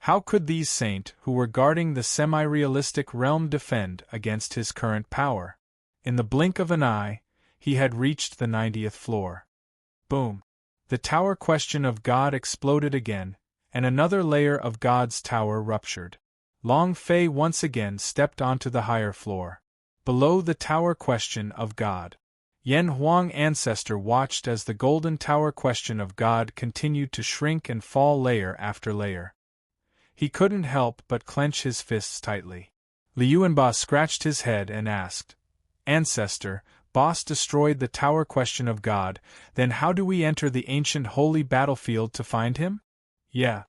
How could these saints who were guarding the semi-realistic realm defend against his current power? In the blink of an eye, he had reached the 90th floor. Boom! The tower question of God exploded again, and another layer of God's tower ruptured. Long Fei once again stepped onto the higher floor. Below the tower question of God, Yen Huang Ancestor watched as the golden tower question of God continued to shrink and fall layer after layer. He couldn't help but clench his fists tightly. Liu Yuanba scratched his head and asked, "Ancestor, boss destroyed the tower question of God, then how do we enter the ancient holy battlefield to find him?" "Yeah,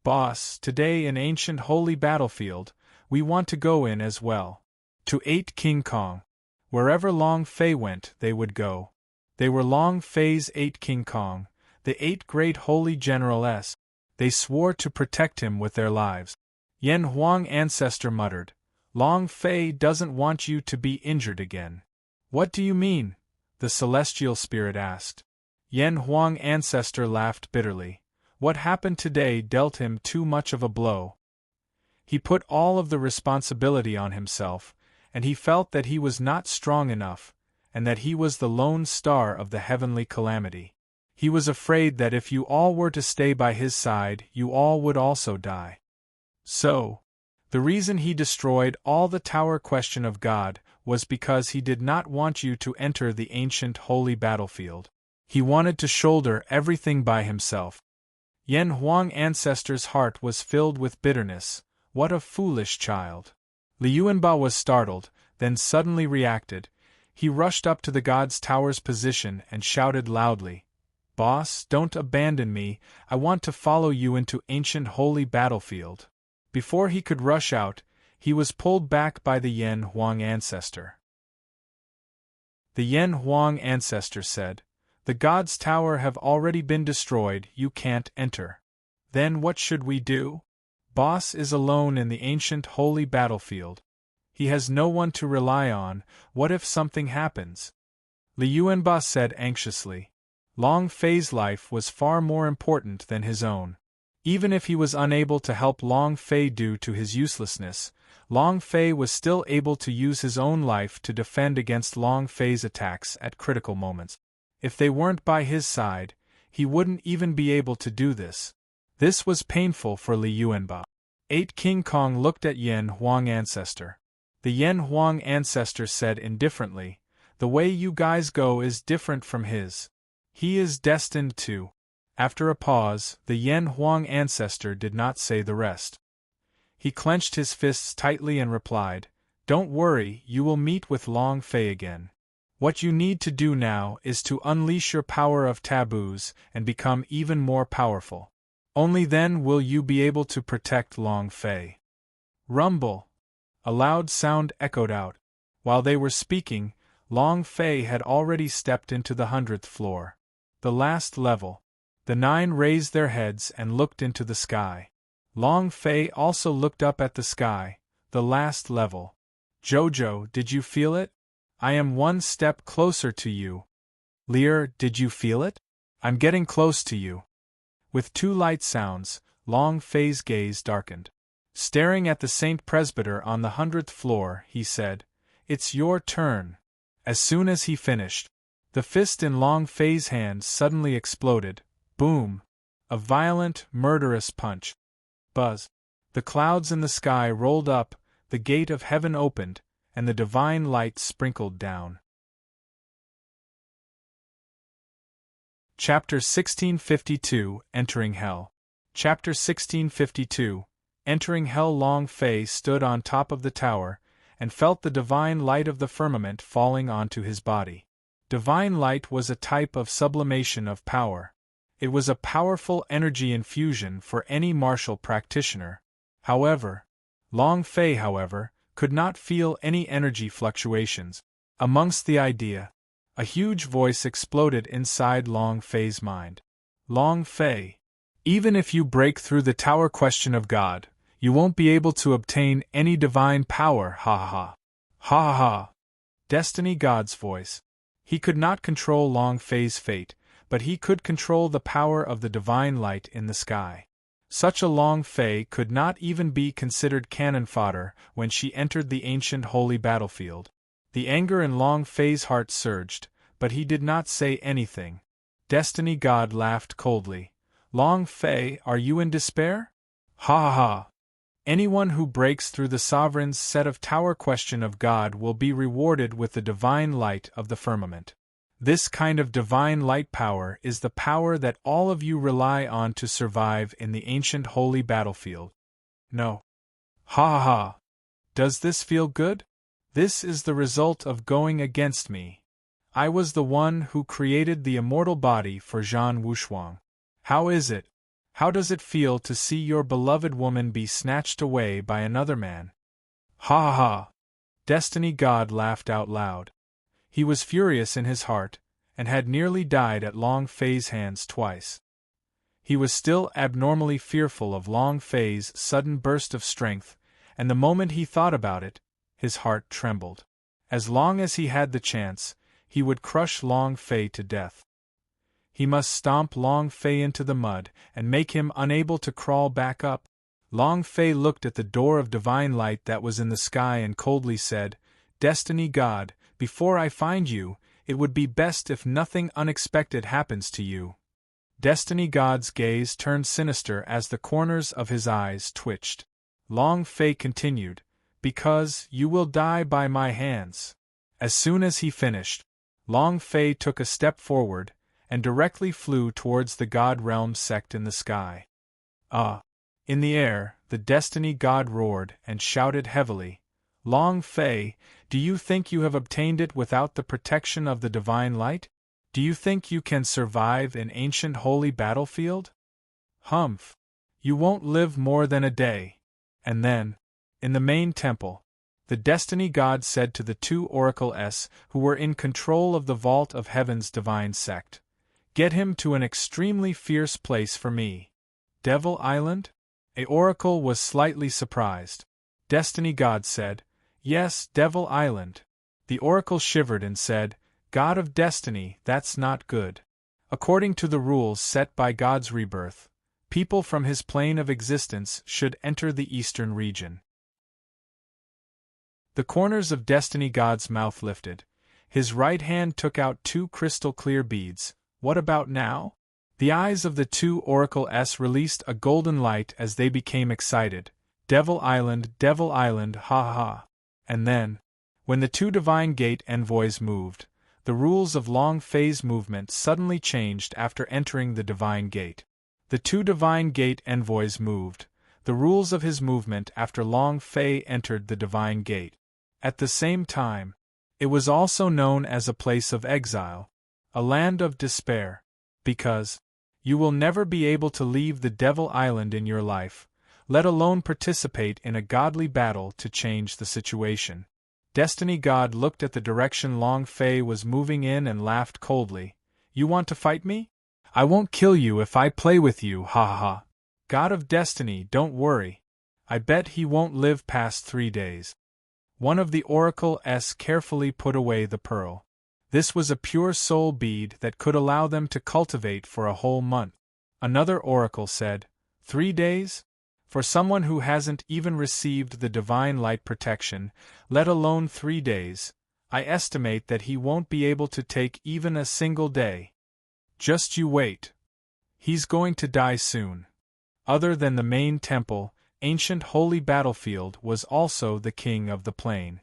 boss, today in ancient holy battlefield, we want to go in as well. To 8 King Kong. Wherever Long Fei went, they would go. They were Long Fei's 8 King Kong, the 8 great holy generals. They swore to protect him with their lives." Yen Huang Ancestor muttered, "Long Fei doesn't want you to be injured again." "What do you mean?" the celestial spirit asked. Yen Huang Ancestor laughed bitterly. What happened today dealt him too much of a blow. He put all of the responsibility on himself, and he felt that he was not strong enough, and that he was the lone star of the heavenly calamity. He was afraid that if you all were to stay by his side, you all would also die. So, the reason he destroyed all the tower question of God was because he did not want you to enter the ancient holy battlefield. He wanted to shoulder everything by himself. Yen Huang Ancestor's heart was filled with bitterness. What a foolish child. Liu Yuanba was startled, then suddenly reacted. He rushed up to the God's tower's position and shouted loudly, "Boss, don't abandon me, I want to follow you into ancient holy battlefield." Before he could rush out, he was pulled back by the Yen Huang Ancestor. The Yen Huang Ancestor said, "The God's tower have already been destroyed, you can't enter." "Then what should we do?" "Boss is alone in the ancient holy battlefield. He has no one to rely on, what if something happens?" Liu Yuanba said anxiously. Long Fei's life was far more important than his own. Even if he was unable to help Long Fei due to his uselessness, Long Fei was still able to use his own life to defend against Long Fei's attacks at critical moments. If they weren't by his side, he wouldn't even be able to do this. This was painful for Liu Yuanba. 8 King Kong looked at Yen Huang Ancestor. The Yen Huang Ancestor said indifferently, "The way you guys go is different from his. He is destined to." After a pause, the Yen Huang Ancestor did not say the rest. He clenched his fists tightly and replied, "Don't worry, you will meet with Long Fei again. What you need to do now is to unleash your power of taboos and become even more powerful. Only then will you be able to protect Long Fei." Rumble! A loud sound echoed out. While they were speaking, Long Fei had already stepped into the 100th floor. The last level. The 9 raised their heads and looked into the sky. Long Fei also looked up at the sky, the last level. "Jojo, did you feel it? I am one step closer to you." "Lear, did you feel it? I'm getting close to you." With 2 light sounds, Long Fei's gaze darkened. Staring at the Saint Presbyter on the 100th floor, he said, "It's your turn." As soon as he finished, the fist in Long Fei's hand suddenly exploded. Boom! A violent, murderous punch. Buzz! The clouds in the sky rolled up, the gate of heaven opened, and the divine light sprinkled down. Chapter 1652, Entering Hell. Chapter 1652, Entering Hell. Long Fei stood on top of the tower, and felt the divine light of the firmament falling onto his body. Divine light was a type of sublimation of power. It was a powerful energy infusion for any martial practitioner. Long Fei, could not feel any energy fluctuations. Amongst the idea, a huge voice exploded inside Long Fei's mind. "Long Fei, even if you break through the tower question of God, you won't be able to obtain any divine power, ha ha ha. Ha ha ha. Destiny God's voice. He could not control Long Fei's fate, but he could control the power of the divine light in the sky. Such a Long Fei could not even be considered cannon fodder when she entered the ancient holy battlefield. The anger in Long Fei's heart surged, but he did not say anything. Destiny God laughed coldly. Long Fei, are you in despair? Ha ha ha! Anyone who breaks through the sovereign's set of tower question of God will be rewarded with the divine light of the firmament. This kind of divine light power is the power that all of you rely on to survive in the ancient holy battlefield. No. Ha ha ha! Does this feel good? This is the result of going against me. I was the one who created the immortal body for Zhan Wushuang. How is it? How does it feel to see your beloved woman be snatched away by another man? Ha ha ha! Destiny God laughed out loud. He was furious in his heart, and had nearly died at Long Fei's hands twice. He was still abnormally fearful of Long Fei's sudden burst of strength, and the moment he thought about it, his heart trembled. As long as he had the chance, he would crush Long Fei to death. He must stomp Long Fei into the mud and make him unable to crawl back up. Long Fei looked at the door of divine light that was in the sky and coldly said, "Destiny God, before I find you, it would be best if nothing unexpected happens to you." Destiny God's gaze turned sinister as the corners of his eyes twitched. Long Fei continued, "Because you will die by my hands." As soon as he finished, Long Fei took a step forward, and directly flew towards the God Realm sect in the sky. In the air, the Destiny God roared and shouted heavily, "Long Fei, do you think you have obtained it without the protection of the divine light? Do you think you can survive an ancient holy battlefield? Humph! You won't live more than a day." And then, in the main temple, the Destiny God said to the two oracles who were in control of the vault of heaven's divine sect, "Get him to an extremely fierce place for me." Devil Island? A oracle was slightly surprised. Destiny God said, "Yes, Devil Island." The oracle shivered and said, "God of Destiny, that's not good. According to the rules set by God's rebirth, people from his plane of existence should enter the eastern region." The corners of Destiny God's mouth lifted. His right hand took out two crystal-clear beads. What about now? The eyes of the two oracles released a golden light as they became excited. Devil Island, ha ha. And then, when the two divine gate envoys moved, the rules of Long Fei's movement suddenly changed after entering the divine gate. The two divine gate envoys moved, the rules of his movement after Long Fei entered the divine gate. At the same time, it was also known as a place of exile, a land of despair, because you will never be able to leave the Devil Island in your life, let alone participate in a godly battle to change the situation. Destiny God looked at the direction Long Fei was moving in and laughed coldly. "You want to fight me? I won't kill you if I play with you, ha ha ha. God of Destiny, don't worry. I bet he won't live past 3 days." One of the oracles carefully put away the pearl. This was a pure soul bead that could allow them to cultivate for a whole month. Another oracle said, 3 days? For someone who hasn't even received the divine light protection, let alone 3 days, I estimate that he won't be able to take even a single day. Just you wait. He's going to die soon. Other than the main temple, ancient holy battlefield was also the king of the plain.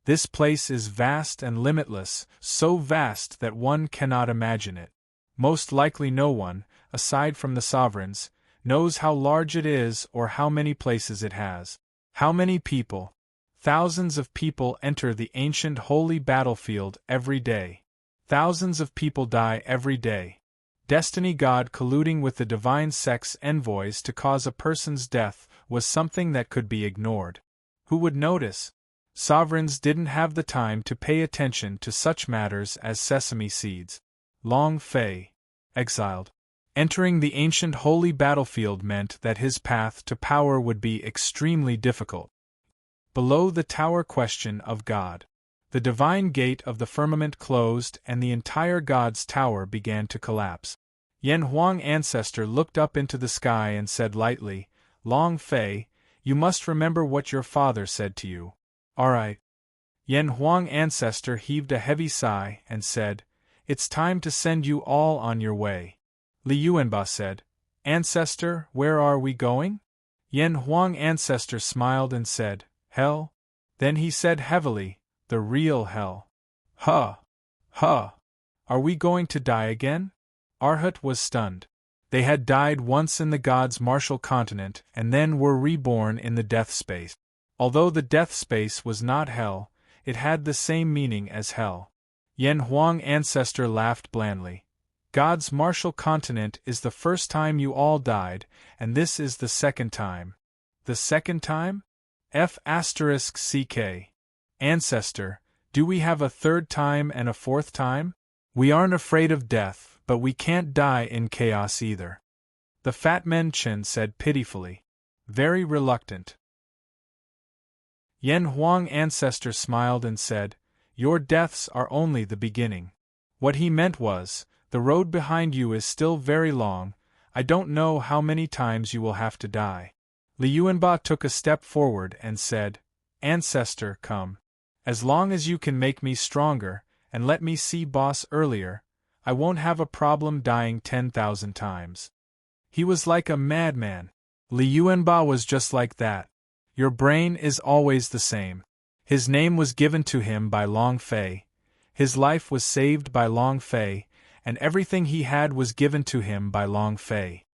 This place is vast and limitless, so vast that one cannot imagine it. Most likely no one, aside from the sovereigns, knows how large it is or how many places it has. How many people, thousands of people enter the ancient holy battlefield every day. Thousands of people die every day. Destiny God colluding with the divine sect's envoys to cause a person's death was something that could be ignored. Who would notice? Sovereigns didn't have the time to pay attention to such matters as sesame seeds. Long Fei, exiled. Entering the ancient holy battlefield meant that his path to power would be extremely difficult. Below the tower question of God. The divine gate of the firmament closed and the entire god's tower began to collapse. Yen Huang Ancestor looked up into the sky and said lightly, "Long Fei, you must remember what your father said to you." "Alright." Yen Huang Ancestor heaved a heavy sigh and said, "It's time to send you all on your way." Li Yuanba said, "Ancestor, where are we going?" Yen Huang Ancestor smiled and said, "Hell." Then he said heavily, "The real hell." "Huh! Huh! Are we going to die again?" Arhat was stunned. They had died once in the gods' martial continent and then were reborn in the death space. Although the death space was not hell, it had the same meaning as hell. Yen Huang Ancestor laughed blandly. "God's martial continent is the first time you all died, and this is the second time." "The second time? F***CK. Ancestor, do we have a third time and a fourth time? We aren't afraid of death, but we can't die in chaos either." The fat men Chen said pitifully. Very reluctant. Yen Huang Ancestor smiled and said, "Your deaths are only the beginning." What he meant was, the road behind you is still very long, I don't know how many times you will have to die. Li Yuanba took a step forward and said, "Ancestor, come. As long as you can make me stronger, and let me see boss earlier, I won't have a problem dying 10,000 times." He was like a madman. Li Yuanba was just like that. Your brain is always the same. His name was given to him by Long Fei. His life was saved by Long Fei, and everything he had was given to him by Long Fei.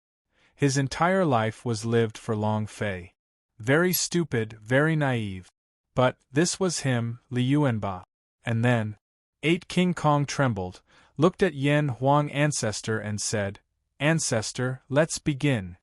His entire life was lived for Long Fei. Very stupid, very naive. But this was him, Li Yuanba. And then, King Kong trembled, looked at Yen Huang Ancestor and said, "Ancestor, let's begin."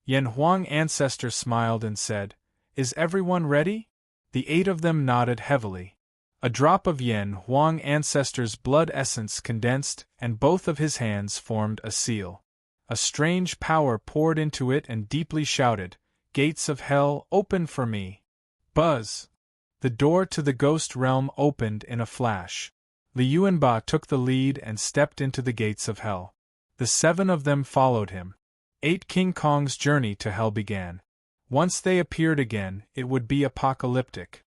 Yen Huang Ancestor smiled and said, "Is everyone ready?" The 8 of them nodded heavily. A drop of Yen Huang Ancestor's blood essence condensed, and both of his hands formed a seal. A strange power poured into it and deeply shouted, "Gates of hell, open for me!" Buzz! The door to the ghost realm opened in a flash. Li Yuanba took the lead and stepped into the gates of hell. The 7 of them followed him. King Kong's journey to hell began. Once they appeared again, it would be apocalyptic.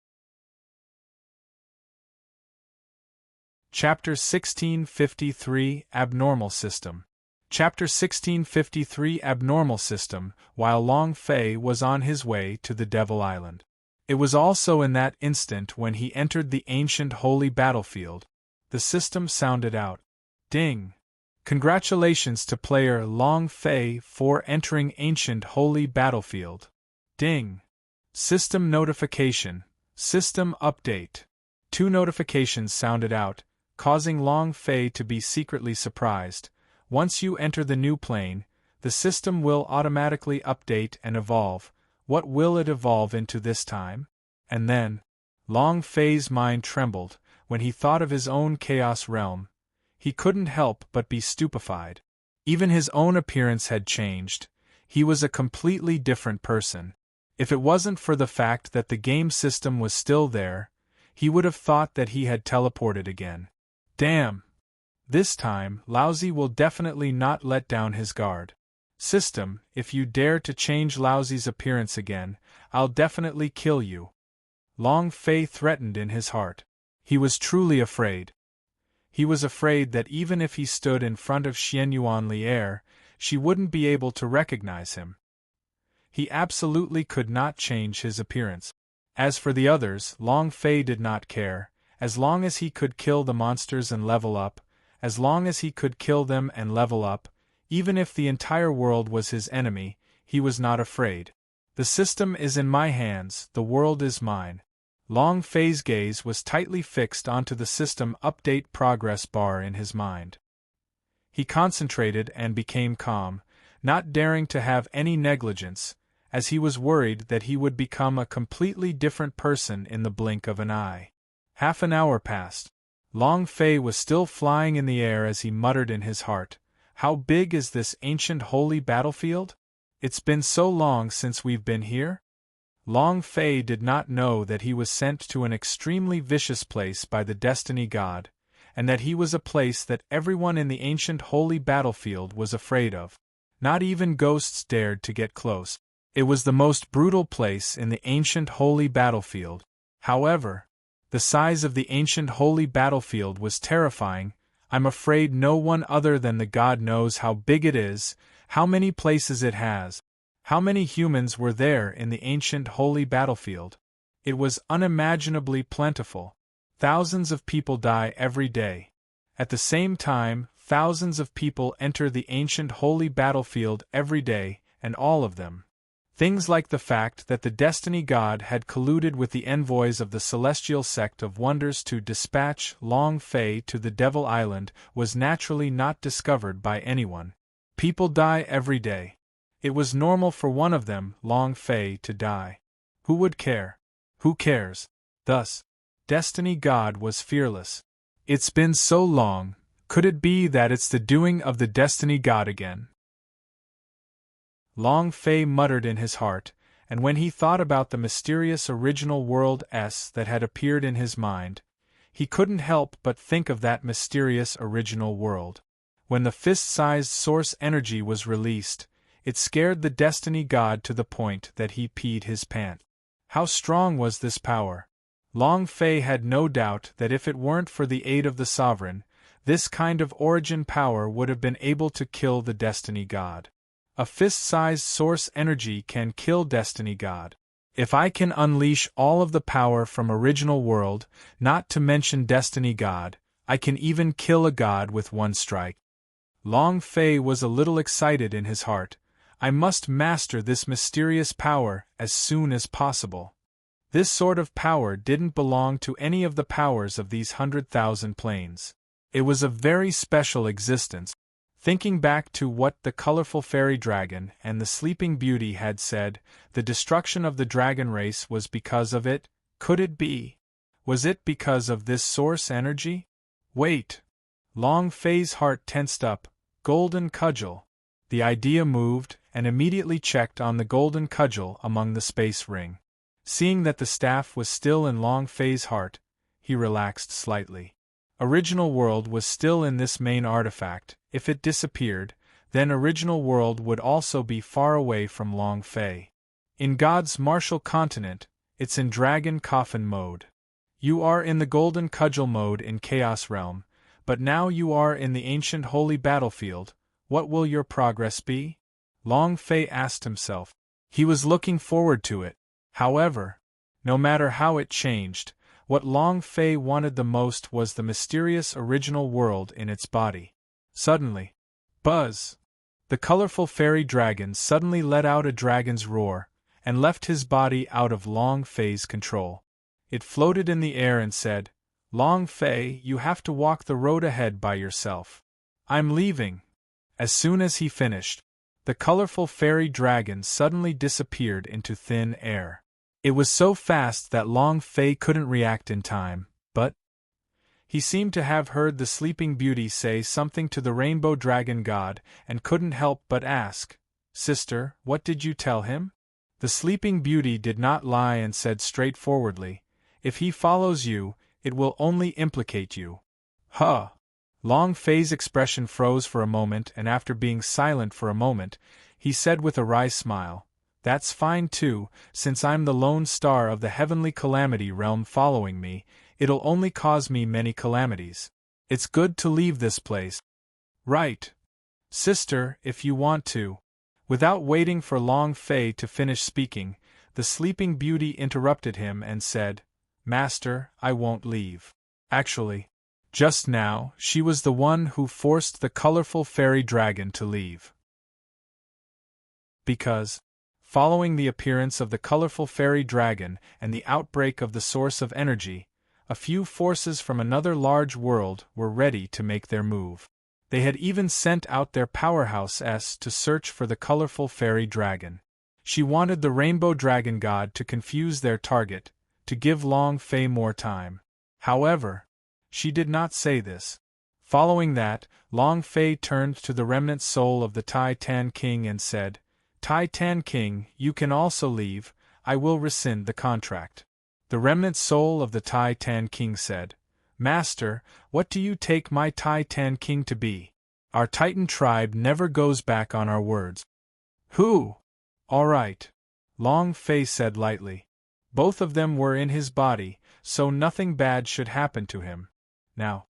Chapter 1653 Abnormal System. Chapter 1653 Abnormal System. While Long Fei was on his way to the Devil Island. It was also in that instant when he entered the ancient holy battlefield. The system sounded out. Ding! Congratulations to player Long Fei for entering ancient holy battlefield. Ding! System notification. System update. 2 notifications sounded out, causing Long Fei to be secretly surprised. Once you enter the new plane, the system will automatically update and evolve. What will it evolve into this time? And then, Long Fei's mind trembled when he thought of his own chaos realm. He couldn't help but be stupefied. Even his own appearance had changed. He was a completely different person. If it wasn't for the fact that the game system was still there, he would have thought that he had teleported again. Damn! This time, Lousy will definitely not let down his guard. System, if you dare to change Lousy's appearance again, I'll definitely kill you. Long Fei threatened in his heart. He was truly afraid. He was afraid that even if he stood in front of Xianyuan Li'er, she wouldn't be able to recognize him. He absolutely could not change his appearance. As for the others, Long Fei did not care. As long as he could kill the monsters and level up, as long as he could kill them and level up, even if the entire world was his enemy, he was not afraid. The system is in my hands, the world is mine. Long Fei's gaze was tightly fixed onto the system update progress bar in his mind. He concentrated and became calm, not daring to have any negligence, as he was worried that he would become a completely different person in the blink of an eye. Half an hour passed. Long Fei was still flying in the air as he muttered in his heart, "How big is this ancient holy battlefield? It's been so long since we've been here?" Long Fei did not know that he was sent to an extremely vicious place by the Destiny God, and that he was a place that everyone in the ancient holy battlefield was afraid of. Not even ghosts dared to get close. It was the most brutal place in the ancient holy battlefield. However, the size of the ancient holy battlefield was terrifying. I'm afraid no one other than the God knows how big it is, how many places it has. How many humans were there in the ancient holy battlefield? It was unimaginably plentiful. Thousands of people die every day. At the same time, thousands of people enter the ancient holy battlefield every day, and all of them. Things like the fact that the Destiny God had colluded with the envoys of the celestial sect of wonders to dispatch Long Fei to the Devil Island was naturally not discovered by anyone. People die every day. It was normal for one of them, Long Fei, to die. Who would care? Who cares? Thus, Destiny God was fearless. It's been so long, could it be that it's the doing of the Destiny God again? Long Fei muttered in his heart, and when he thought about the mysterious original world that had appeared in his mind, he couldn't help but think of that mysterious original world. When the fist-sized source energy was released, it scared the Destiny God to the point that he peed his pants. How strong was this power? Long Fei had no doubt that if it weren't for the aid of the Sovereign, this kind of origin power would have been able to kill the Destiny God. A fist-sized source energy can kill Destiny God. If I can unleash all of the power from original world, not to mention Destiny God, I can even kill a god with one strike. Long Fei was a little excited in his heart. I must master this mysterious power as soon as possible. This sort of power didn't belong to any of the powers of these 100,000 planes. It was a very special existence. Thinking back to what the colorful fairy dragon and the Sleeping Beauty had said, the destruction of the dragon race was because of it. Could it be? Was it because of this source energy? Wait. Long Fei's heart tensed up. Golden cudgel. The idea moved, and immediately checked on the golden cudgel among the space ring. Seeing that the staff was still in Long Fei's heart, he relaxed slightly. Original world was still in this main artifact. If it disappeared, then original world would also be far away from Long Fei. In God's martial continent, it's in dragon coffin mode. You are in the golden cudgel mode in Chaos Realm, but now you are in the ancient holy battlefield. What will your progress be? Long Fei asked himself. He was looking forward to it. However, no matter how it changed, what Long Fei wanted the most was the mysterious original world in its body. Suddenly, buzz! The colorful fairy dragon suddenly let out a dragon's roar, and left his body out of Long Fei's control. It floated in the air and said, Long Fei, you have to walk the road ahead by yourself. I'm leaving. As soon as he finished, the colorful fairy dragon suddenly disappeared into thin air. It was so fast that Long Fei couldn't react in time, but he seemed to have heard the Sleeping Beauty say something to the Rainbow Dragon God and couldn't help but ask, Sister, what did you tell him? The Sleeping Beauty did not lie and said straightforwardly, If he follows you, it will only implicate you. Huh! Long Fei's expression froze for a moment, and after being silent for a moment, he said with a wry smile, That's fine too, since I'm the lone star of the heavenly calamity realm following me, it'll only cause me many calamities. It's good to leave this place. Right. Sister, if you want to. Without waiting for Long Fei to finish speaking, the Sleeping Beauty interrupted him and said, Master, I won't leave. Actually, just now, she was the one who forced the colorful fairy dragon to leave. Because, following the appearance of the colorful fairy dragon and the outbreak of the source of energy, a few forces from another large world were ready to make their move. They had even sent out their powerhouses to search for the colorful fairy dragon. She wanted the Rainbow Dragon God to confuse their target, to give Long Fei more time. However, she did not say this. Following that, Long Fei turned to the remnant soul of the Tai Tan King and said, Tai Tan King, you can also leave. I will rescind the contract. The remnant soul of the Tai Tan King said, Master, what do you take my Tai Tan King to be? Our Titan tribe never goes back on our words. Who? All right. Long Fei said lightly. Both of them were in his body, so nothing bad should happen to him. Now,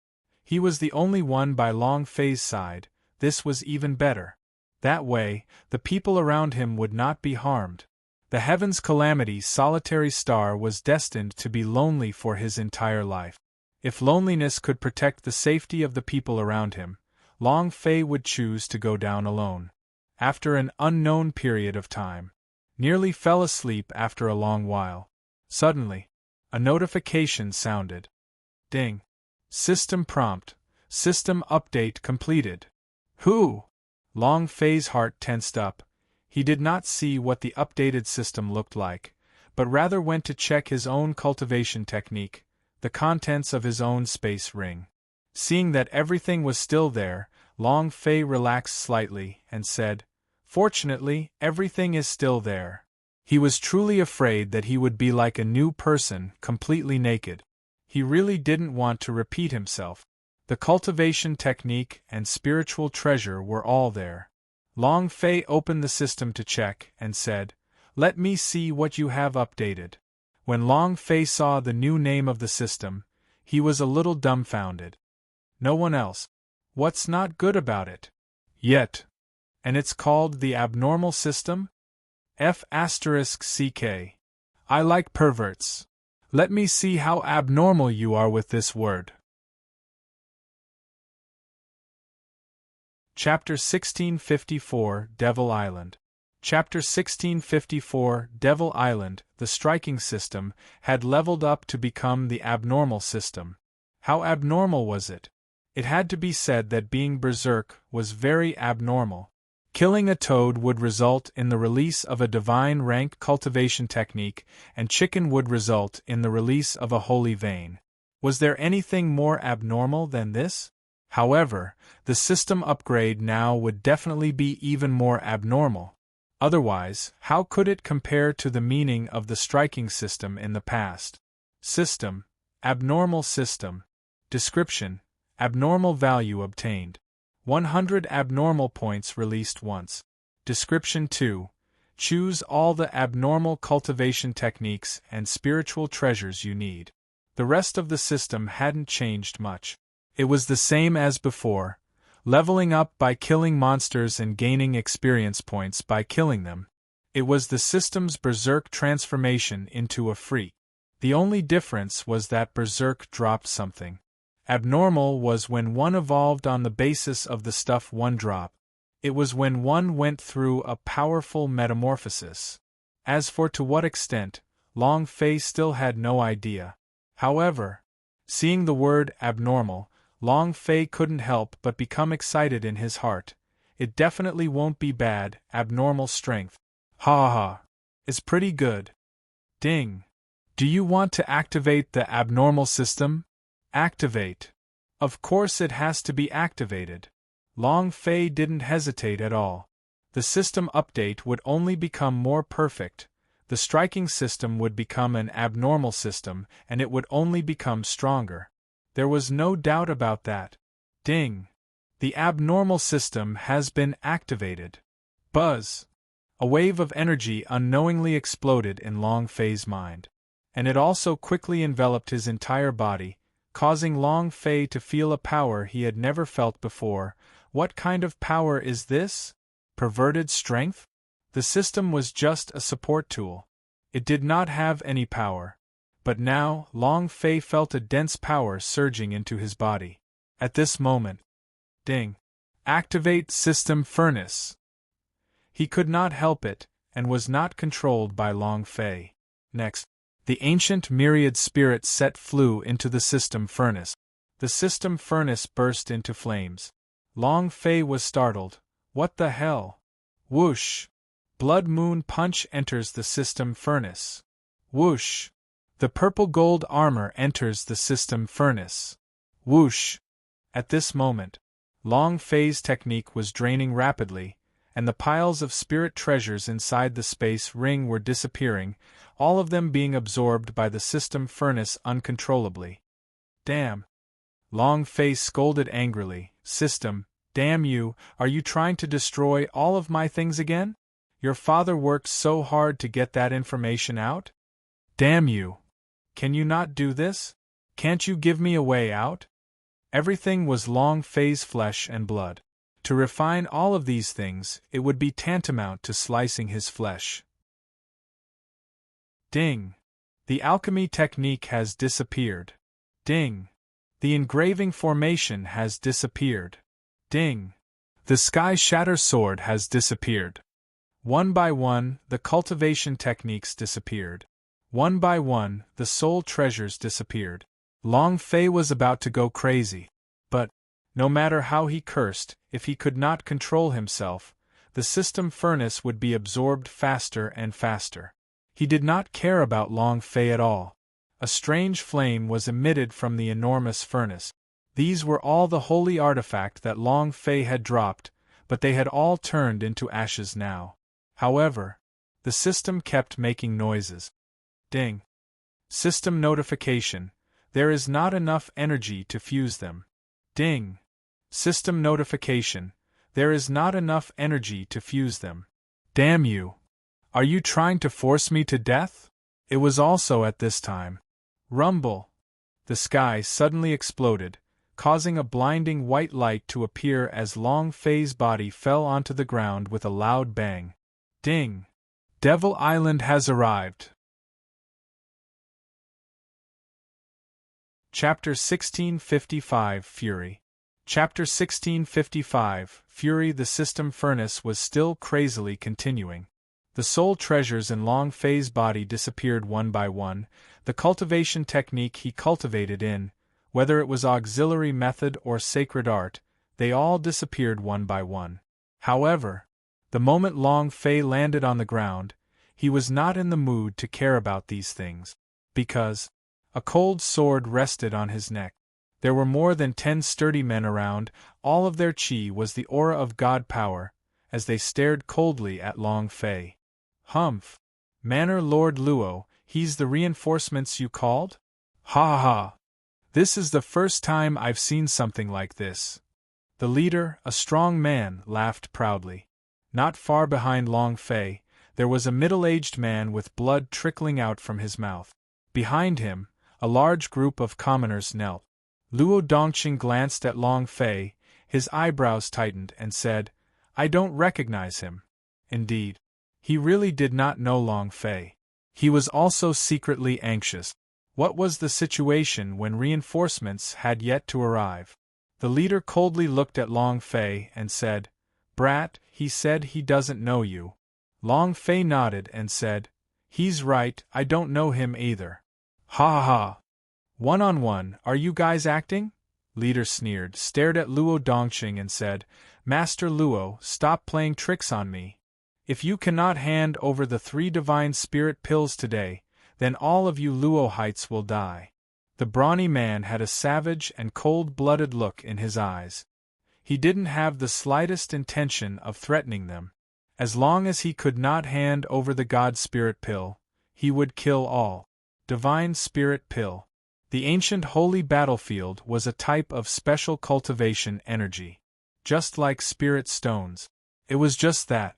he was the only one by Long Fei's side. This was even better. That way, the people around him would not be harmed. The heaven's calamity solitary star was destined to be lonely for his entire life. If loneliness could protect the safety of the people around him, Long Fei would choose to go down alone. After an unknown period of time, nearly fell asleep after a long while. Suddenly, a notification sounded. Ding. System prompt. System update completed. Who? Long Fei's heart tensed up. He did not see what the updated system looked like, but rather went to check his own cultivation technique, the contents of his own space ring. Seeing that everything was still there, Long Fei relaxed slightly and said, Fortunately, everything is still there. He was truly afraid that he would be like a new person, completely naked. He really didn't want to repeat himself. The cultivation technique and spiritual treasure were all there. Long Fei opened the system to check and said, Let me see what you have updated. When Long Fei saw the new name of the system, he was a little dumbfounded. No one else. What's not good about it? Yet. And it's called the abnormal system? F***ck. I like perverts. Let me see how abnormal you are with this word. Chapter 1654, Devil Island. Chapter 1654, Devil Island. The striking system had leveled up to become the abnormal system. How abnormal was it? It had to be said that being berserk was very abnormal. Killing a toad would result in the release of a divine rank cultivation technique, and chicken would result in the release of a holy vein. Was there anything more abnormal than this? However, the system upgrade now would definitely be even more abnormal. Otherwise, how could it compare to the meaning of the striking system in the past? System, abnormal system. Description, abnormal value obtained. 100 abnormal points released once. Description 2. Choose all the abnormal cultivation techniques and spiritual treasures you need. The rest of the system hadn't changed much. It was the same as before, leveling up by killing monsters and gaining experience points by killing them. It was the system's berserk transformation into a freak. The only difference was that berserk dropped something. Abnormal was when one evolved on the basis of the stuff one dropped. It was when one went through a powerful metamorphosis. As for to what extent, Long Fei still had no idea. However, seeing the word abnormal, Long Fei couldn't help but become excited in his heart. It definitely won't be bad. Abnormal strength. Ha ha. It's pretty good. Ding. Do you want to activate the abnormal system? Activate. Of course it has to be activated. Long Fei didn't hesitate at all. The system update would only become more perfect. The striking system would become an abnormal system, and it would only become stronger. There was no doubt about that. Ding. The abnormal system has been activated. Buzz. A wave of energy unknowingly exploded in Long Fei's mind. And it also quickly enveloped his entire body, causing Long Fei to feel a power he had never felt before. What kind of power is this? Perverted strength? The system was just a support tool. It did not have any power. But now, Long Fei felt a dense power surging into his body. At this moment, ding. Activate System Furnace. He could not help it, and was not controlled by Long Fei. Next, the ancient myriad spirit set flew into the system furnace. The system furnace burst into flames. Long Fei was startled. What the hell? Whoosh! Blood Moon Punch enters the system furnace. Whoosh! The purple gold armor enters the system furnace. Whoosh! At this moment, Long Fei's technique was draining rapidly, and the piles of spirit treasures inside the space ring were disappearing, all of them being absorbed by the system furnace uncontrollably. Damn! Long Fei scolded angrily. System, damn you, are you trying to destroy all of my things again? Your father worked so hard to get that information out? Damn you! Can you not do this? Can't you give me a way out? Everything was Long Fei's flesh and blood. To refine all of these things, it would be tantamount to slicing his flesh. Ding! The alchemy technique has disappeared. Ding! The engraving formation has disappeared. Ding! The sky shatter sword has disappeared. One by one, the cultivation techniques disappeared. One by one, the soul treasures disappeared. Long Fei was about to go crazy. But, no matter how he cursed, if he could not control himself, the system furnace would be absorbed faster and faster. He did not care about Long Fei at all. A strange flame was emitted from the enormous furnace. These were all the holy artifact that Long Fei had dropped, but they had all turned into ashes now. However, the system kept making noises. Ding! System notification. There is not enough energy to fuse them. Ding! System notification. There is not enough energy to fuse them. Damn you! Are you trying to force me to death? It was also at this time. Rumble! The sky suddenly exploded, causing a blinding white light to appear as Long Fei's body fell onto the ground with a loud bang. Ding! Devil Island has arrived. Chapter 1655 Fury. Chapter 1655 Fury. The system furnace was still crazily continuing. The soul treasures in Long Fei's body disappeared one by one. The cultivation technique he cultivated in, whether it was auxiliary method or sacred art, they all disappeared one by one. However, the moment Long Fei landed on the ground, he was not in the mood to care about these things, because a cold sword rested on his neck. There were more than 10 sturdy men around, all of their chi was the aura of god power, as they stared coldly at Long Fei. Humph! Manor Lord Luo, he's the reinforcements you called? Ha ha ha! This is the first time I've seen something like this. The leader, a strong man, laughed proudly. Not far behind Long Fei, there was a middle-aged man with blood trickling out from his mouth. Behind him, a large group of commoners knelt. Luo Dongqing glanced at Long Fei, his eyebrows tightened, and said, "I don't recognize him." Indeed, he really did not know Long Fei. He was also secretly anxious. What was the situation when reinforcements had yet to arrive? The leader coldly looked at Long Fei and said, "Brat, he said he doesn't know you." Long Fei nodded and said, "He's right, I don't know him either." Ha ha ha! One-on-one, are you guys acting? Leader sneered, stared at Luo Dongqing and said, "Master Luo, stop playing tricks on me. If you cannot hand over the 3 divine spirit pills today, then all of you Luohites will die." The brawny man had a savage and cold-blooded look in his eyes. He didn't have the slightest intention of threatening them. As long as he could not hand over the God Spirit Pill, he would kill all. Divine Spirit Pill. The ancient holy battlefield was a type of special cultivation energy. Just like spirit stones. It was just that.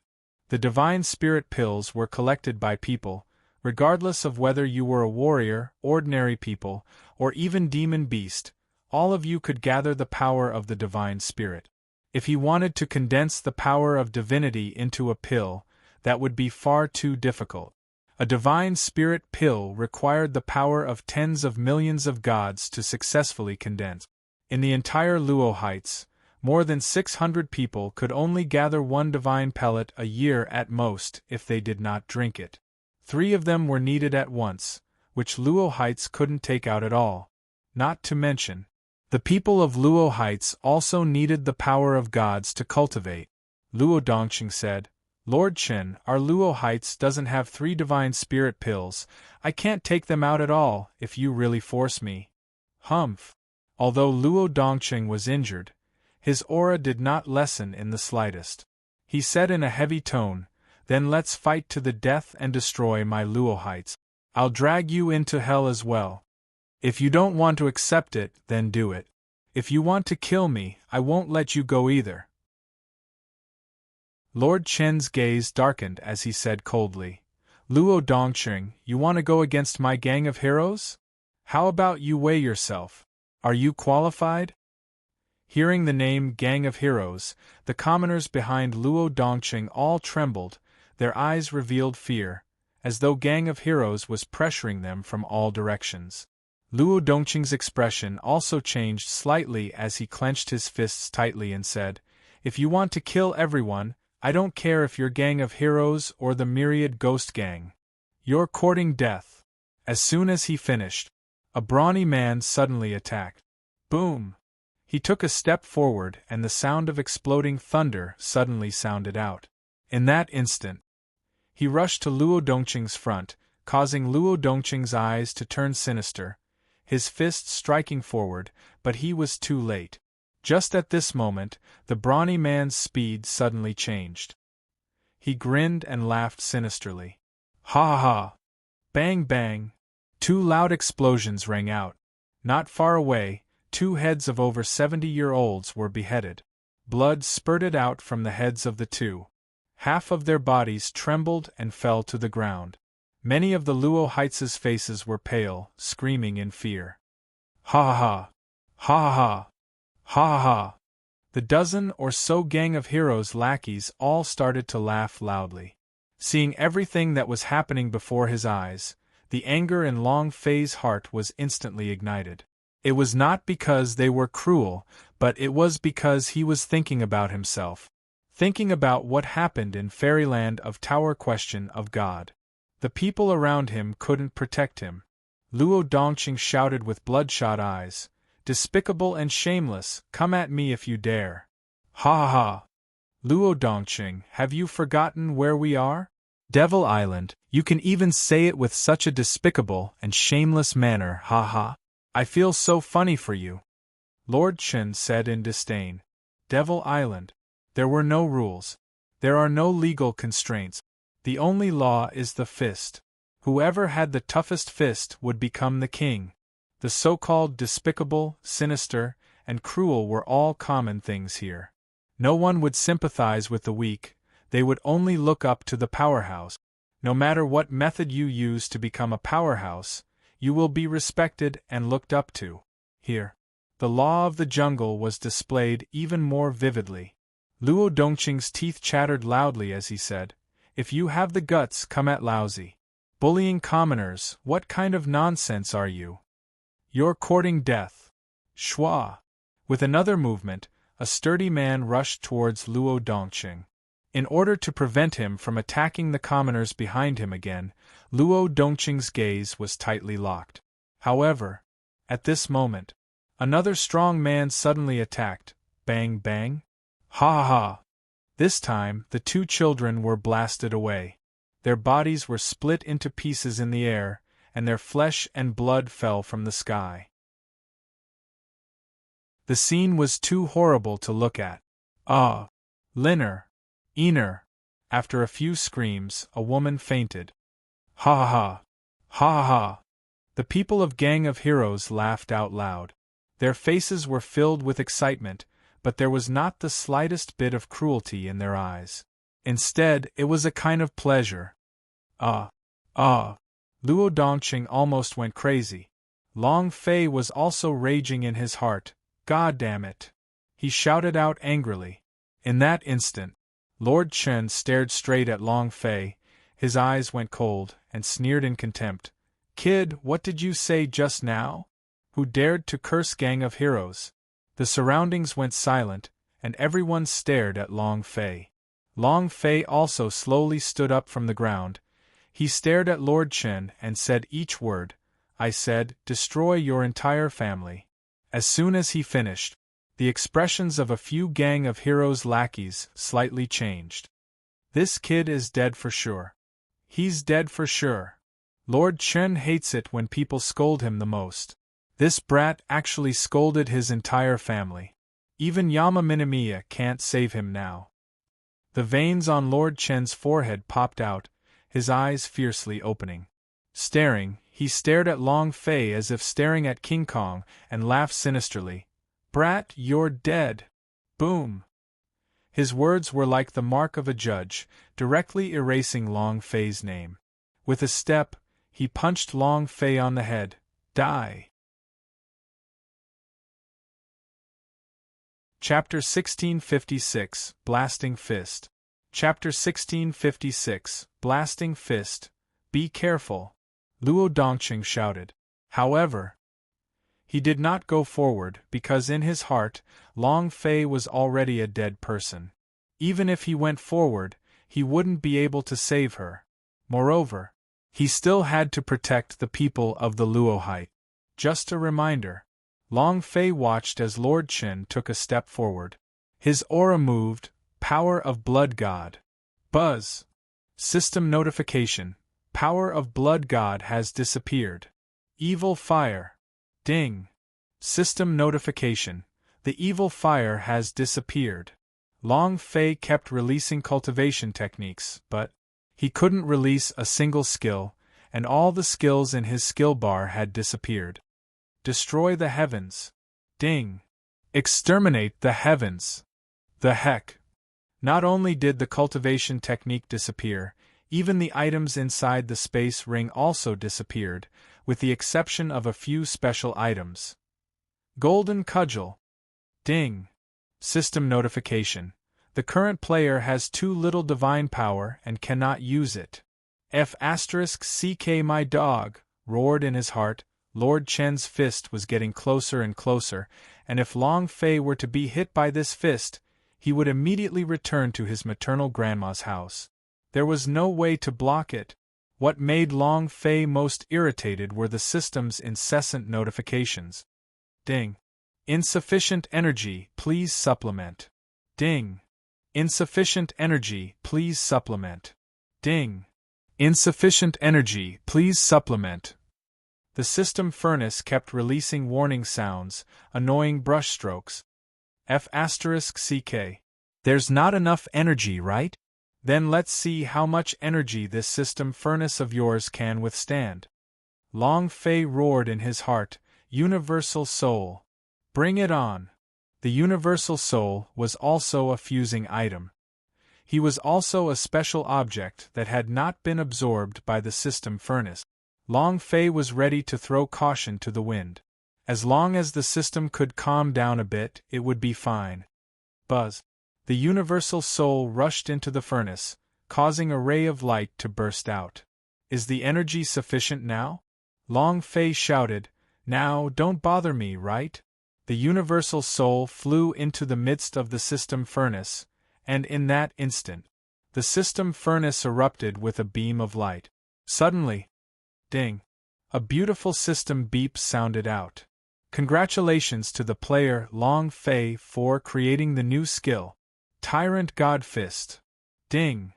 The Divine Spirit Pills were collected by people, regardless of whether you were a warrior, ordinary people, or even demon beast, all of you could gather the power of the Divine Spirit. If he wanted to condense the power of divinity into a pill, that would be far too difficult. A Divine Spirit Pill required the power of tens of millions of gods to successfully condense. In the entire Luo Heights, more than 600 people could only gather one divine pellet a year at most if they did not drink it. 3 of them were needed at once, which Luo Heights couldn't take out at all. Not to mention, the people of Luo Heights also needed the power of gods to cultivate. Luo Dongqing said, "Lord Chen, our Luo Heights doesn't have 3 divine spirit pills. I can't take them out at all if you really force me." Humph! Although Luo Dongqing was injured, his aura did not lessen in the slightest. he said in a heavy tone, then let's fight to the death and destroy my Luohites. I'll drag you into hell as well. If you don't want to accept it, then do it. If you want to kill me, I won't let you go either. Lord Chen's gaze darkened as he said coldly, Luo Dongqing, you want to go against my gang of heroes? How about you weigh yourself? Are you qualified? Hearing the name Gang of Heroes, the commoners behind Luo Dongqing all trembled, their eyes revealed fear, as though Gang of Heroes was pressuring them from all directions. Luo Dongqing's expression also changed slightly as he clenched his fists tightly and said, If you want to kill everyone, I don't care if you're Gang of Heroes or the myriad ghost gang. You're courting death. As soon as he finished, a brawny man suddenly attacked. Boom! He took a step forward and the sound of exploding thunder suddenly sounded out. In that instant, he rushed to Luo Dongqing's front, causing Luo Dongqing's eyes to turn sinister, his fists striking forward, but he was too late. Just at this moment, the brawny man's speed suddenly changed. He grinned and laughed sinisterly. Ha ha ha! Bang bang! Two loud explosions rang out. Not far away, two heads of over 70-year-olds were beheaded. Blood spurted out from the heads of the two. Half of their bodies trembled and fell to the ground. Many of the Luohites' faces were pale, screaming in fear. Ha ha ha! Ha ha ha! Ha ha ha! The dozen or so Gang of Heroes lackeys all started to laugh loudly. Seeing everything that was happening before his eyes, the anger in Long Fei's heart was instantly ignited. It was not because they were cruel, but it was because he was thinking about himself. Thinking about what happened in Fairyland of Tower Question of God. The people around him couldn't protect him. Luo Dongqing shouted with bloodshot eyes, Despicable and shameless, come at me if you dare. Ha ha ha! Luo Dongqing, have you forgotten where we are? Devil Island, you can even say it with such a despicable and shameless manner, ha ha! I feel so funny for you. Lord Chen said in disdain. Devil Island. There were no rules. There are no legal constraints. The only law is the fist. Whoever had the toughest fist would become the king. The so-called despicable, sinister, and cruel were all common things here. No one would sympathize with the weak, they would only look up to the powerhouse. No matter what method you use to become a powerhouse, you will be respected and looked up to. Here, the law of the jungle was displayed even more vividly. Luo Dongqing's teeth chattered loudly as he said, If you have the guts, come at Laozi. Bullying commoners, what kind of nonsense are you? You're courting death. Schwa! With another movement, a sturdy man rushed towards Luo Dongqing. In order to prevent him from attacking the commoners behind him again, Luo Dongqing's gaze was tightly locked. However, at this moment, another strong man suddenly attacked. Bang bang! Ha ha ha! This time, the two children were blasted away. Their bodies were split into pieces in the air, and their flesh and blood fell from the sky. The scene was too horrible to look at. Ah! Linner! Ener! After a few screams, a woman fainted. Ha ha ha! Ha ha ha! The people of Gang of Heroes laughed out loud. Their faces were filled with excitement, but there was not the slightest bit of cruelty in their eyes. Instead, it was a kind of pleasure. Ah! Ah! Luo Dongqing almost went crazy. Long Fei was also raging in his heart. God damn it! He shouted out angrily. In that instant, Lord Chen stared straight at Long Fei, his eyes went cold, and sneered in contempt. Kid, what did you say just now? Who dared to curse Gang of Heroes? The surroundings went silent, and everyone stared at Long Fei. Long Fei also slowly stood up from the ground. He stared at Lord Chen and said each word. I said, destroy your entire family. As soon as he finished, the expressions of a few Gang of Heroes lackeys slightly changed. This kid is dead for sure. He's dead for sure. Lord Chen hates it when people scold him the most. This brat actually scolded his entire family. Even Yama Minamiya can't save him now. The veins on Lord Chen's forehead popped out, his eyes fiercely opening. Staring, he stared at Long Fei as if staring at King Kong, and laughed sinisterly. "Brat, you're dead!" Boom! His words were like the mark of a judge, directly erasing Long Fei's name. With a step, he punched Long Fei on the head. Die! Chapter 1656, Blasting Fist. Chapter 1656, Blasting Fist. Be careful, Luo Dongqing shouted. However, he did not go forward because in his heart, Long Fei was already a dead person. Even if he went forward, he wouldn't be able to save her. Moreover, he still had to protect the people of the Luo Height. Just a reminder. Long Fei watched as Lord Chen took a step forward. His aura moved, power of blood god. Buzz. System notification. Power of blood god has disappeared. Evil fire. Ding. System notification. The evil fire has disappeared. Long Fei kept releasing cultivation techniques, but he couldn't release a single skill, and all the skills in his skill bar had disappeared. Destroy the heavens. Ding. Exterminate the heavens. The heck. Not only did the cultivation technique disappear, even the items inside the space ring also disappeared, with the exception of a few special items. Golden Cudgel. Ding. System notification. The current player has too little divine power and cannot use it. F***ck my dog, roared in his heart. Lord Chen's fist was getting closer and closer, and if Long Fei were to be hit by this fist, he would immediately return to his maternal grandma's house. There was no way to block it. What made Long Fei most irritated were the system's incessant notifications. Ding. Insufficient energy, please supplement. Ding. Insufficient energy, please supplement. Ding. Insufficient energy, please supplement. The system furnace kept releasing warning sounds, annoying brushstrokes. F***ck. There's not enough energy, right? Then let's see how much energy this system furnace of yours can withstand. Long Fei roared in his heart, Universal Soul. Bring it on. The Universal Soul was also a fusing item. He was also a special object that had not been absorbed by the system furnace. Long Fei was ready to throw caution to the wind. As long as the system could calm down a bit, it would be fine. Buzz. The Universal Soul rushed into the furnace, causing a ray of light to burst out. Is the energy sufficient now? Long Fei shouted, Now don't bother me, right? The Universal Soul flew into the midst of the system furnace, and in that instant, the system furnace erupted with a beam of light. Suddenly, ding! A beautiful system beep sounded out. Congratulations to the player Long Fei for creating the new skill, Tyrant God Fist. Ding!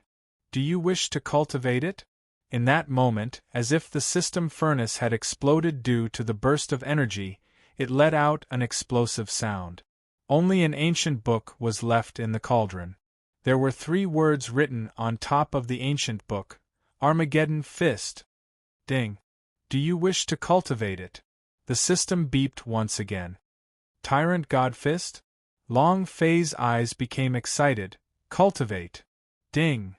Do you wish to cultivate it? In that moment, as if the system furnace had exploded due to the burst of energy, it let out an explosive sound. Only an ancient book was left in the cauldron. There were 3 words written on top of the ancient book, Armageddon Fist. Ding! Do you wish to cultivate it? The system beeped once again. Tyrant God Fist? Long Fei's eyes became excited. Cultivate. Ding!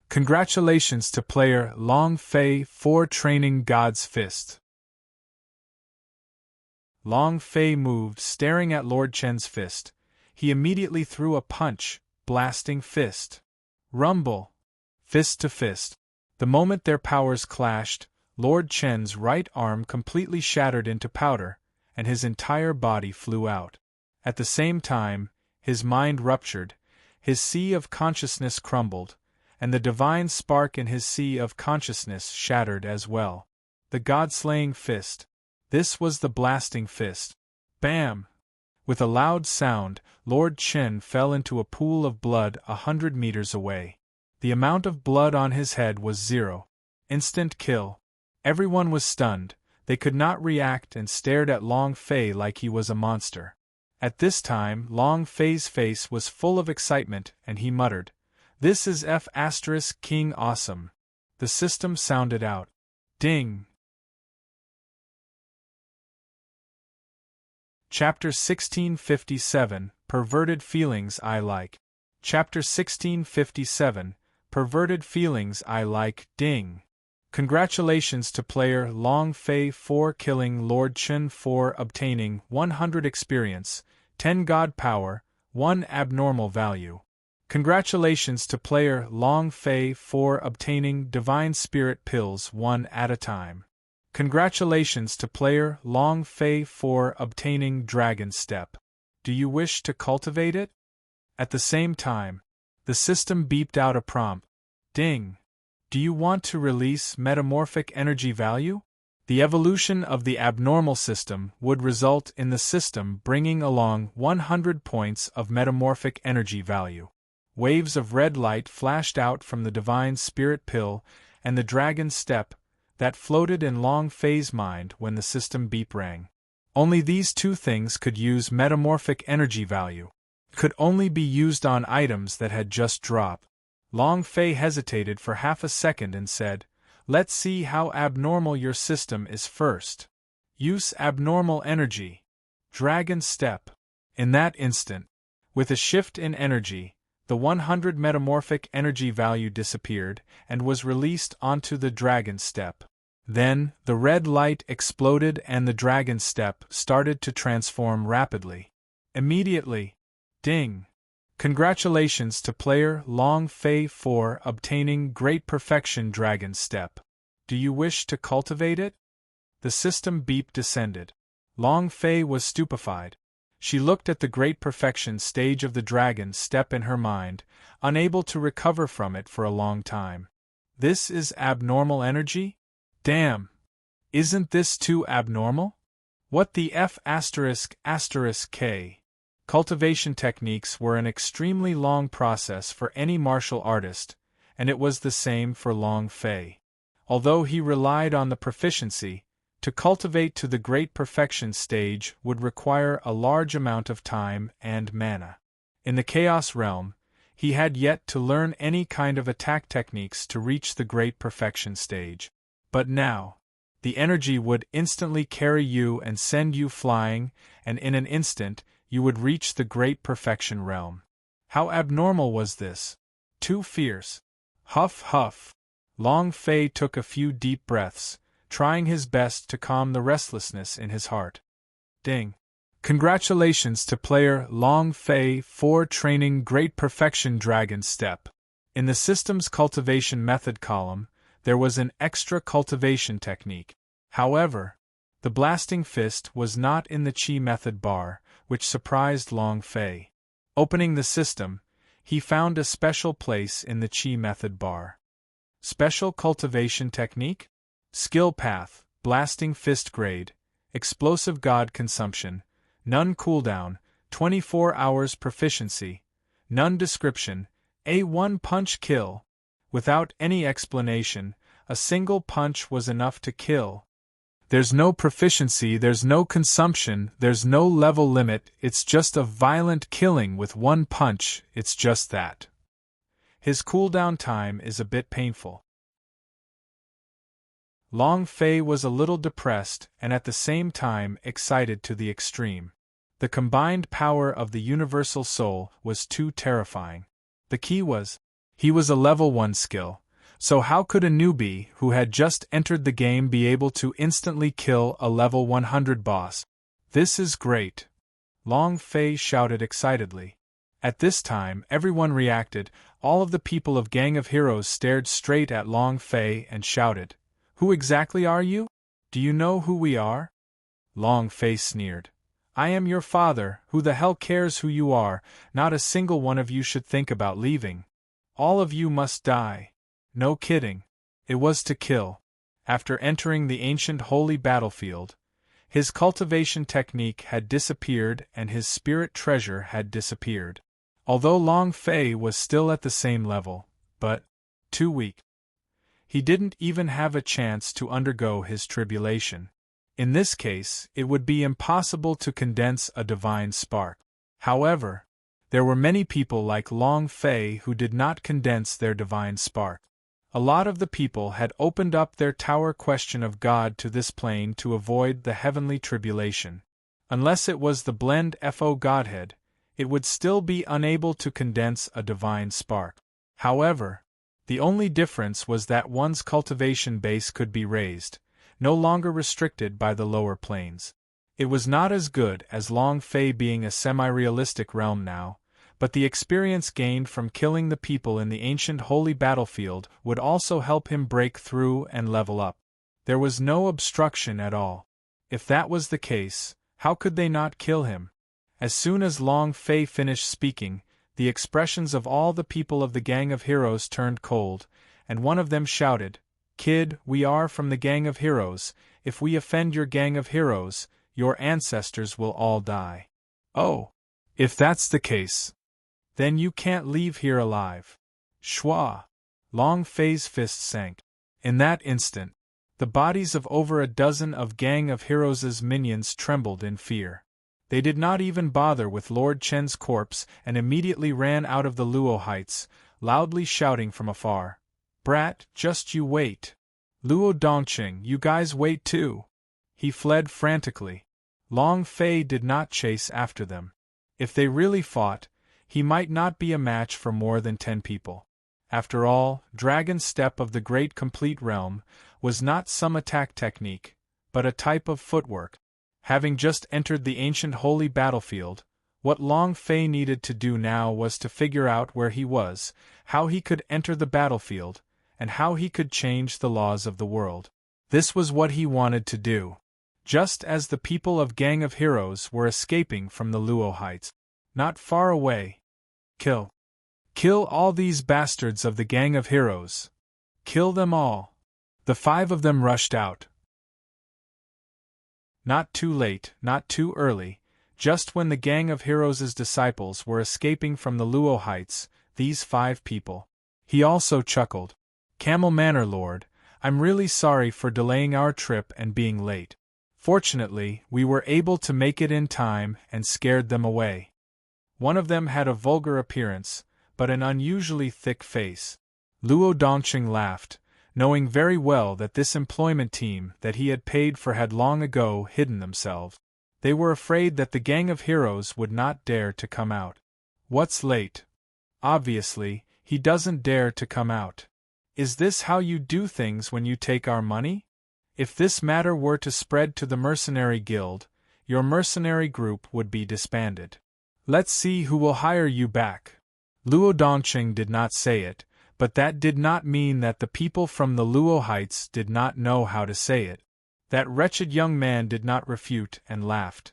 Congratulations to player Long Fei for training God's Fist. Long Fei moved, staring at Lord Chen's fist. He immediately threw a punch, blasting fist. Rumble. Fist to fist. The moment their powers clashed, Lord Chen's right arm completely shattered into powder, and his entire body flew out. At the same time, his mind ruptured, his sea of consciousness crumbled, and the divine spark in his sea of consciousness shattered as well. The god-slaying fist. This was the blasting fist. Bam! With a loud sound, Lord Chen fell into a pool of blood 100 meters away. The amount of blood on his head was 0. Instant kill. Everyone was stunned, they could not react and stared at Long Fei like he was a monster. At this time, Long Fei's face was full of excitement and he muttered, This is F** King Awesome. The system sounded out. Ding! Chapter 1657, Perverted Feelings I Like. Chapter 1657, Perverted Feelings I Like. Ding! Congratulations to player Long Fei for killing Lord Chen for obtaining 100 experience, 10 God power, 1 abnormal value. Congratulations to player Long Fei for obtaining Divine Spirit Pills 1 at a time. Congratulations to player Long Fei for obtaining Dragon Step. Do you wish to cultivate it? At the same time, the system beeped out a prompt. Ding! Do you want to release metamorphic energy value? The evolution of the abnormal system would result in the system bringing along 100 points of metamorphic energy value. Waves of red light flashed out from the Divine Spirit Pill and the Dragon Step that floated in Long Fei's mind when the system beep rang. Only these two things could use metamorphic energy value. Could only be used on items that had just dropped. Long Fei hesitated for half a second and said, "Let's see how abnormal your system is first. Use abnormal energy. Dragon Step." In that instant, with a shift in energy, the 100 metamorphic energy value disappeared and was released onto the Dragon Step. Then, the red light exploded and the Dragon Step started to transform rapidly. Immediately, ding! Congratulations to player Long Fei for obtaining Great Perfection Dragon Step. Do you wish to cultivate it? The system beep descended. Long Fei was stupefied. She looked at the Great Perfection stage of the Dragon Step in her mind, unable to recover from it for a long time. This is abnormal energy? Damn! Isn't this too abnormal? What the F***? Cultivation techniques were an extremely long process for any martial artist, and it was the same for Long Fei. Although he relied on the proficiency, to cultivate to the Great Perfection stage would require a large amount of time and mana. In the Chaos Realm, he had yet to learn any kind of attack techniques to reach the Great Perfection stage. But now, the energy would instantly carry you and send you flying, and in an instant, you would reach the Great Perfection realm. How abnormal was this? Too fierce. Huff, huff. Long Fei took a few deep breaths, trying his best to calm the restlessness in his heart. Ding! Congratulations to player Long Fei for training Great Perfection Dragon Step. In the system's cultivation method column, there was an extra cultivation technique. However, the Blasting Fist was not in the Chi method bar, which surprised Long Fei. Opening the system, he found a special place in the Chi method bar. Special cultivation technique? Skill path, Blasting Fist grade, Explosive God consumption, none cooldown, 24 hours proficiency, none description, a one-punch kill. Without any explanation, a single punch was enough to kill. There's no proficiency, there's no consumption, there's no level limit, it's just a violent killing with one punch, it's just that. His cooldown time is a bit painful. Long Fei was a little depressed and at the same time excited to the extreme. The combined power of the Universal Soul was too terrifying. The key was, he was a level 1 skill. So how could a newbie who had just entered the game be able to instantly kill a level 100 boss? This is great! Long Fei shouted excitedly. At this time everyone reacted, all of the people of Gang of Heroes stared straight at Long Fei and shouted, "Who exactly are you? Do you know who we are?" Long Fei sneered. "I am your father, who the hell cares who you are, not a single one of you should think about leaving. All of you must die. No kidding. It was to kill." After entering the ancient holy battlefield, his cultivation technique had disappeared and his spirit treasure had disappeared. Although Long Fei was still at the same level, but too weak. He didn't even have a chance to undergo his tribulation. In this case, it would be impossible to condense a divine spark. However, There were many people like Long Fei who did not condense their divine spark. A lot of the people had opened up their tower question of God to this plane to avoid the heavenly tribulation. Unless it was the blend FO Godhead, it would still be unable to condense a divine spark. However, the only difference was that one's cultivation base could be raised, no longer restricted by the lower planes. It was not as good as Long Fei being a semi-realistic realm now, but the experience gained from killing the people in the ancient holy battlefield would also help him break through and level up. There was no obstruction at all. If that was the case, how could they not kill him? As soon as Long Fei finished speaking, the expressions of all the people of the Gang of Heroes turned cold, and one of them shouted, "Kid, we are from the Gang of Heroes. If we offend your Gang of Heroes, your ancestors will all die." "Oh, if that's the case, then you can't leave here alive." Shwa! Long Fei's fist sank. In that instant, the bodies of over a dozen of Gang of Heroes' minions trembled in fear. They did not even bother with Lord Chen's corpse and immediately ran out of the Luo Heights, loudly shouting from afar, "Brat, just you wait. Luo Dongqing, you guys wait too." He fled frantically. Long Fei did not chase after them. If they really fought, he might not be a match for more than 10 people. After all, Dragon's Step of the Great Complete Realm was not some attack technique, but a type of footwork. Having just entered the ancient holy battlefield, what Long Fei needed to do now was to figure out where he was, how he could enter the battlefield, and how he could change the laws of the world. This was what he wanted to do. Just as the people of Gang of Heroes were escaping from the Luo Heights. Not far away. Kill. Kill all these bastards of the Gang of Heroes. Kill them all. The 5 of them rushed out. Not too late, not too early, just when the Gang of Heroes' disciples were escaping from the Luo Heights, these 5 people. He also chuckled. "Camel Manor Lord, I'm really sorry for delaying our trip and being late. Fortunately, we were able to make it in time and scared them away." One of them had a vulgar appearance, but an unusually thick face. Luo Dongqing laughed, knowing very well that this employment team that he had paid for had long ago hidden themselves. They were afraid that the Gang of Heroes would not dare to come out. What's late? Obviously, he doesn't dare to come out. Is this how you do things when you take our money? If this matter were to spread to the mercenary guild, your mercenary group would be disbanded. Let's see who will hire you back. Luo Dongqing did not say it, but that did not mean that the people from the Luo Heights did not know how to say it. That wretched young man did not refute and laughed.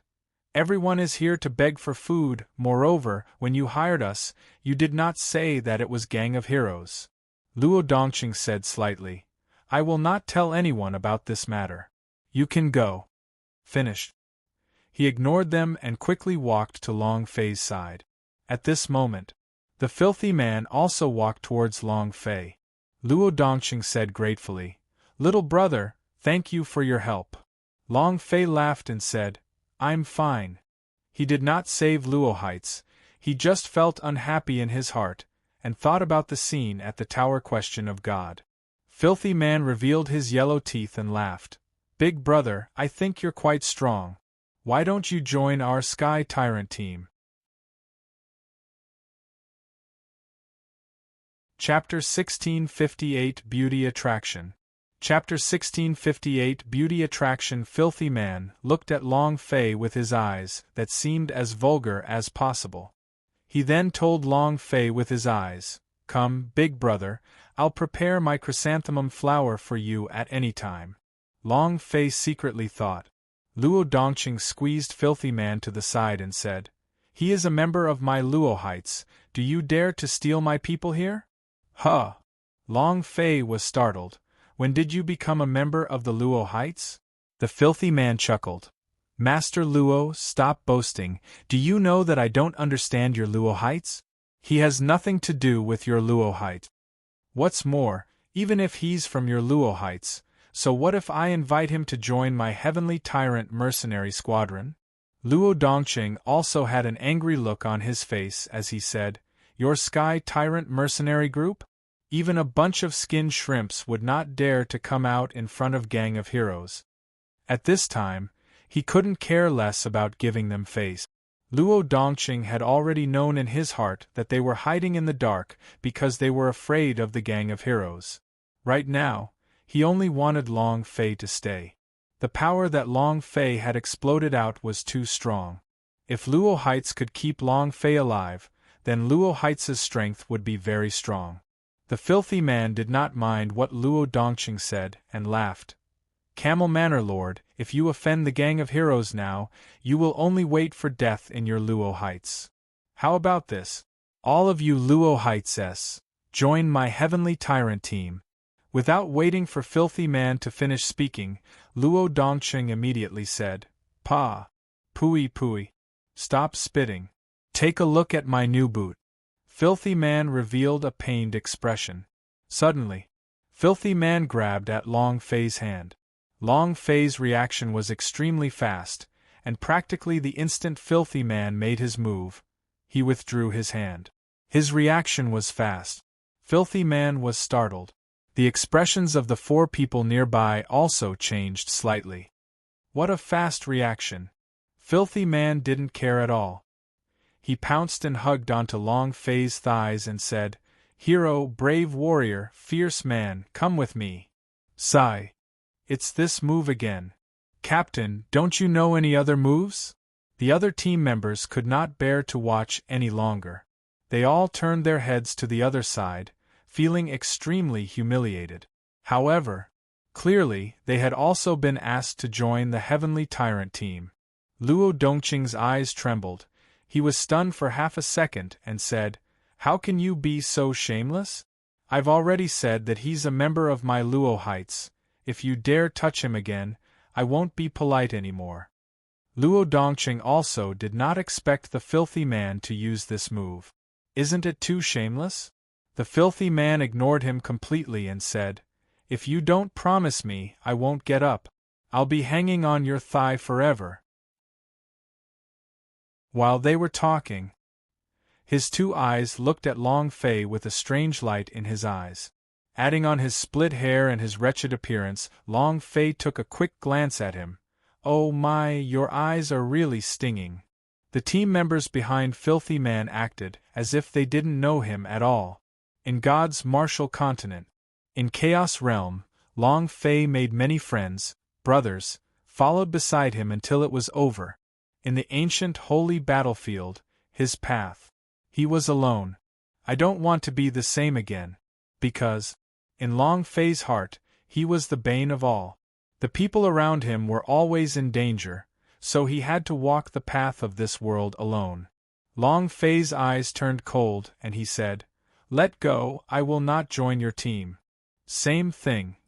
"Everyone is here to beg for food. Moreover, when you hired us, you did not say that it was Gang of Heroes." Luo Dongqing said slightly, "I will not tell anyone about this matter. You can go." Finished. He ignored them and quickly walked to Long Fei's side. At this moment, the filthy man also walked towards Long Fei. Luo Dongqing said gratefully, "Little brother, thank you for your help." Long Fei laughed and said, "I'm fine." He did not save Luo Heights, he just felt unhappy in his heart, and thought about the scene at the Tower Question of God. Filthy man revealed his yellow teeth and laughed. "Big brother, I think you're quite strong. Why don't you join our Sky Tyrant team?" Chapter 1658 Beauty Attraction. Chapter 1658 Beauty Attraction. Filthy man looked at Long Fei with his eyes that seemed as vulgar as possible. He then told Long Fei with his eyes, "Come, big brother, I'll prepare my chrysanthemum flower for you at any time." Long Fei secretly thought. Luo Dongqing squeezed Filthy Man to the side and said, "He is a member of my Luo Heights. Do you dare to steal my people here?" "Huh!" Long Fei was startled. "When did you become a member of the Luo Heights?" The Filthy Man chuckled. "Master Luo, stop boasting. Do you know that I don't understand your Luo Heights? He has nothing to do with your Luo Heights. What's more, even if he's from your Luo Heights, so what if I invite him to join my Heavenly Tyrant mercenary squadron?" Luo Dongqing also had an angry look on his face as he said, "Your Sky Tyrant mercenary group? Even a bunch of skinned shrimps would not dare to come out in front of Gang of Heroes." At this time, he couldn't care less about giving them face. Luo Dongqing had already known in his heart that they were hiding in the dark because they were afraid of the Gang of Heroes. Right now, he only wanted Long Fei to stay. The power that Long Fei had exploded out was too strong. If Luo Heights could keep Long Fei alive, then Luo Heights' strength would be very strong. The filthy man did not mind what Luo Dongqing said and laughed. "Camel Manor Lord, if you offend the Gang of Heroes now, you will only wait for death in your Luo Heights. How about this? All of you Luo Heights, join my Heavenly Tyrant team." Without waiting for Filthy Man to finish speaking, Luo Dongqing immediately said, "Pa. Pooey pooey. Stop spitting. Take a look at my new boot." Filthy Man revealed a pained expression. Suddenly, Filthy Man grabbed at Long Fei's hand. Long Fei's reaction was extremely fast, and practically the instant Filthy Man made his move, he withdrew his hand. His reaction was fast. Filthy Man was startled. The expressions of the four people nearby also changed slightly. What a fast reaction! Filthy Man didn't care at all. He pounced and hugged onto Long Fei's thighs and said, "Hero, brave warrior, fierce man, come with me." Sigh. It's this move again. "Captain, don't you know any other moves?" The other team members could not bear to watch any longer. They all turned their heads to the other side, feeling extremely humiliated. However, clearly they had also been asked to join the Heavenly Tyrant team. Luo Dongqing's eyes trembled. He was stunned for half a second and said, "How can you be so shameless? I've already said that he's a member of my Luo Heights. If you dare touch him again, I won't be polite anymore." Luo Dongqing also did not expect the Filthy Man to use this move. Isn't it too shameless? The Filthy Man ignored him completely and said, "If you don't promise me, I won't get up. I'll be hanging on your thigh forever." While they were talking, his two eyes looked at Long Fei with a strange light in his eyes. Adding on his split hair and his wretched appearance, Long Fei took a quick glance at him. "Oh my, your eyes are really stinging." The team members behind Filthy Man acted as if they didn't know him at all. In God's martial continent, in Chaos Realm, Long Fei made many friends, brothers, followed beside him until it was over. In the ancient holy battlefield, his path, he was alone. I don't want to be the same again. Because, in Long Fei's heart, he was the bane of all. The people around him were always in danger, so he had to walk the path of this world alone. Long Fei's eyes turned cold and he said, "Let go, I will not join your team." Same thing.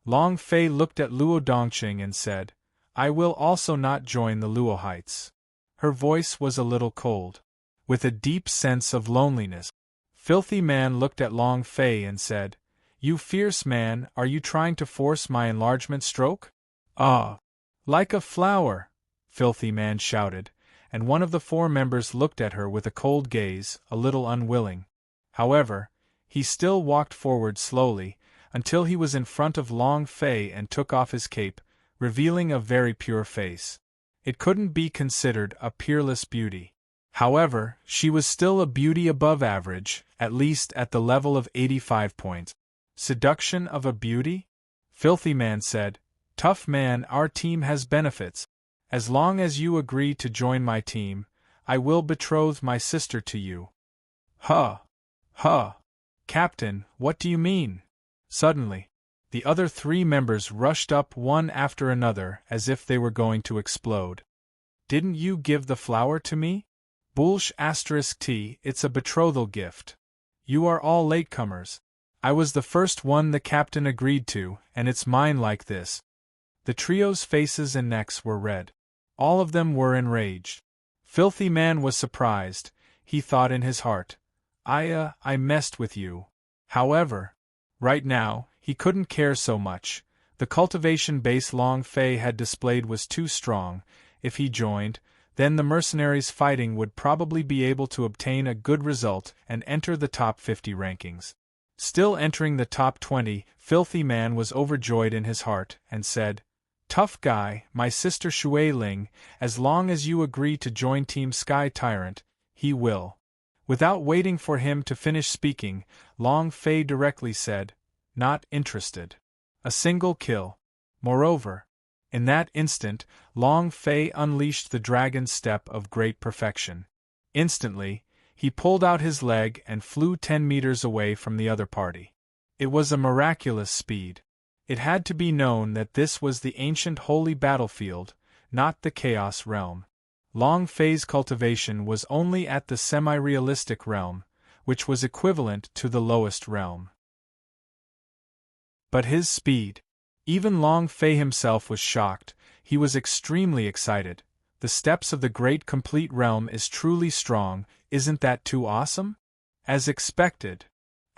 Long Fei looked at Luo Dongqing and said, "I will also not join the Luo Heights." Her voice was a little cold, with a deep sense of loneliness. Filthy Man looked at Long Fei and said, "You fierce man, are you trying to force my enlargement stroke?" "Ah! Like a flower!" Filthy Man shouted, and one of the four members looked at her with a cold gaze, a little unwilling. However, he still walked forward slowly, until he was in front of Long Fei and took off his cape, revealing a very pure face. It couldn't be considered a peerless beauty. However, she was still a beauty above average, at least at the level of 85 points. Seduction of a beauty? Filthy Man said, "Tough man, our team has benefits. As long as you agree to join my team, I will betroth my sister to you." "Huh! Huh! Captain, what do you mean?" Suddenly, the other three members rushed up one after another as if they were going to explode. "Didn't you give the flower to me? Bullsh *T, it's a betrothal gift. You are all latecomers. I was the first one the captain agreed to, and it's mine like this." The trio's faces and necks were red. All of them were enraged. Filthy Man was surprised. He thought in his heart, I messed with you." However, right now, he couldn't care so much. The cultivation base Long Fei had displayed was too strong. If he joined, Then the mercenaries fighting would probably be able to obtain a good result and enter the top 50 rankings. Still entering the top 20, Filthy Man was overjoyed in his heart, and said, "Tough guy, my sister Shui Ling, as long as you agree to join Team Sky Tyrant, he will." Without waiting for him to finish speaking, Long Fei directly said, "Not interested. A single kill." Moreover, in that instant, Long Fei unleashed the dragon's step of great perfection. Instantly, he pulled out his leg and flew 10 meters away from the other party. It was a miraculous speed. It had to be known that this was the ancient holy battlefield, not the chaos realm. Long Fei's cultivation was only at the semi-realistic realm, which was equivalent to the lowest realm. But his speed. Even Long Fei himself was shocked. He was extremely excited. The steps of the great complete realm is truly strong, isn't that too awesome? As expected.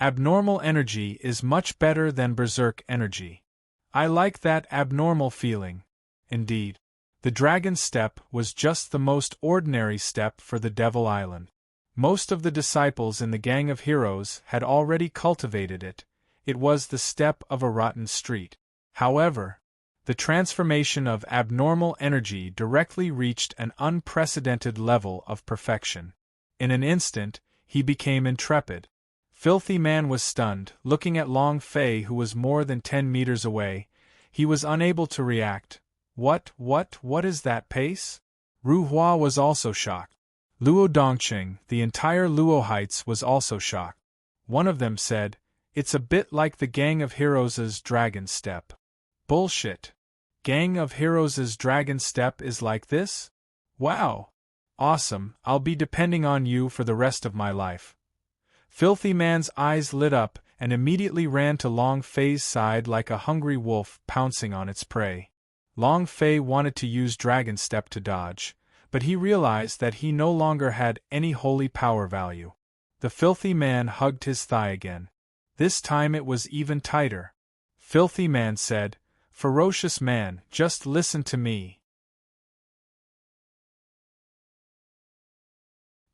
Abnormal energy is much better than berserk energy. I like that abnormal feeling. Indeed. The dragon's step was just the most ordinary step for the Devil Island. Most of the disciples in the gang of heroes had already cultivated it. It was the step of a rotten street. However, the transformation of abnormal energy directly reached an unprecedented level of perfection. In an instant, he became intrepid. Filthy Man was stunned, looking at Long Fei, who was more than 10 meters away. He was unable to react. What is that pace? Ru Hua was also shocked. Luo Dongqing, the entire Luo Heights, was also shocked. One of them said, "It's a bit like the Gang of Heroes' Dragon Step." Bullshit. Gang of Heroes' Dragon Step is like this? Wow! Awesome, I'll be depending on you for the rest of my life. Filthy Man's eyes lit up and immediately ran to Long Fei's side like a hungry wolf pouncing on its prey. Long Fei wanted to use Dragon Step to dodge, but he realized that he no longer had any holy power value. The Filthy Man hugged his thigh again. This time it was even tighter. Filthy Man said, "Ferocious man, just listen to me."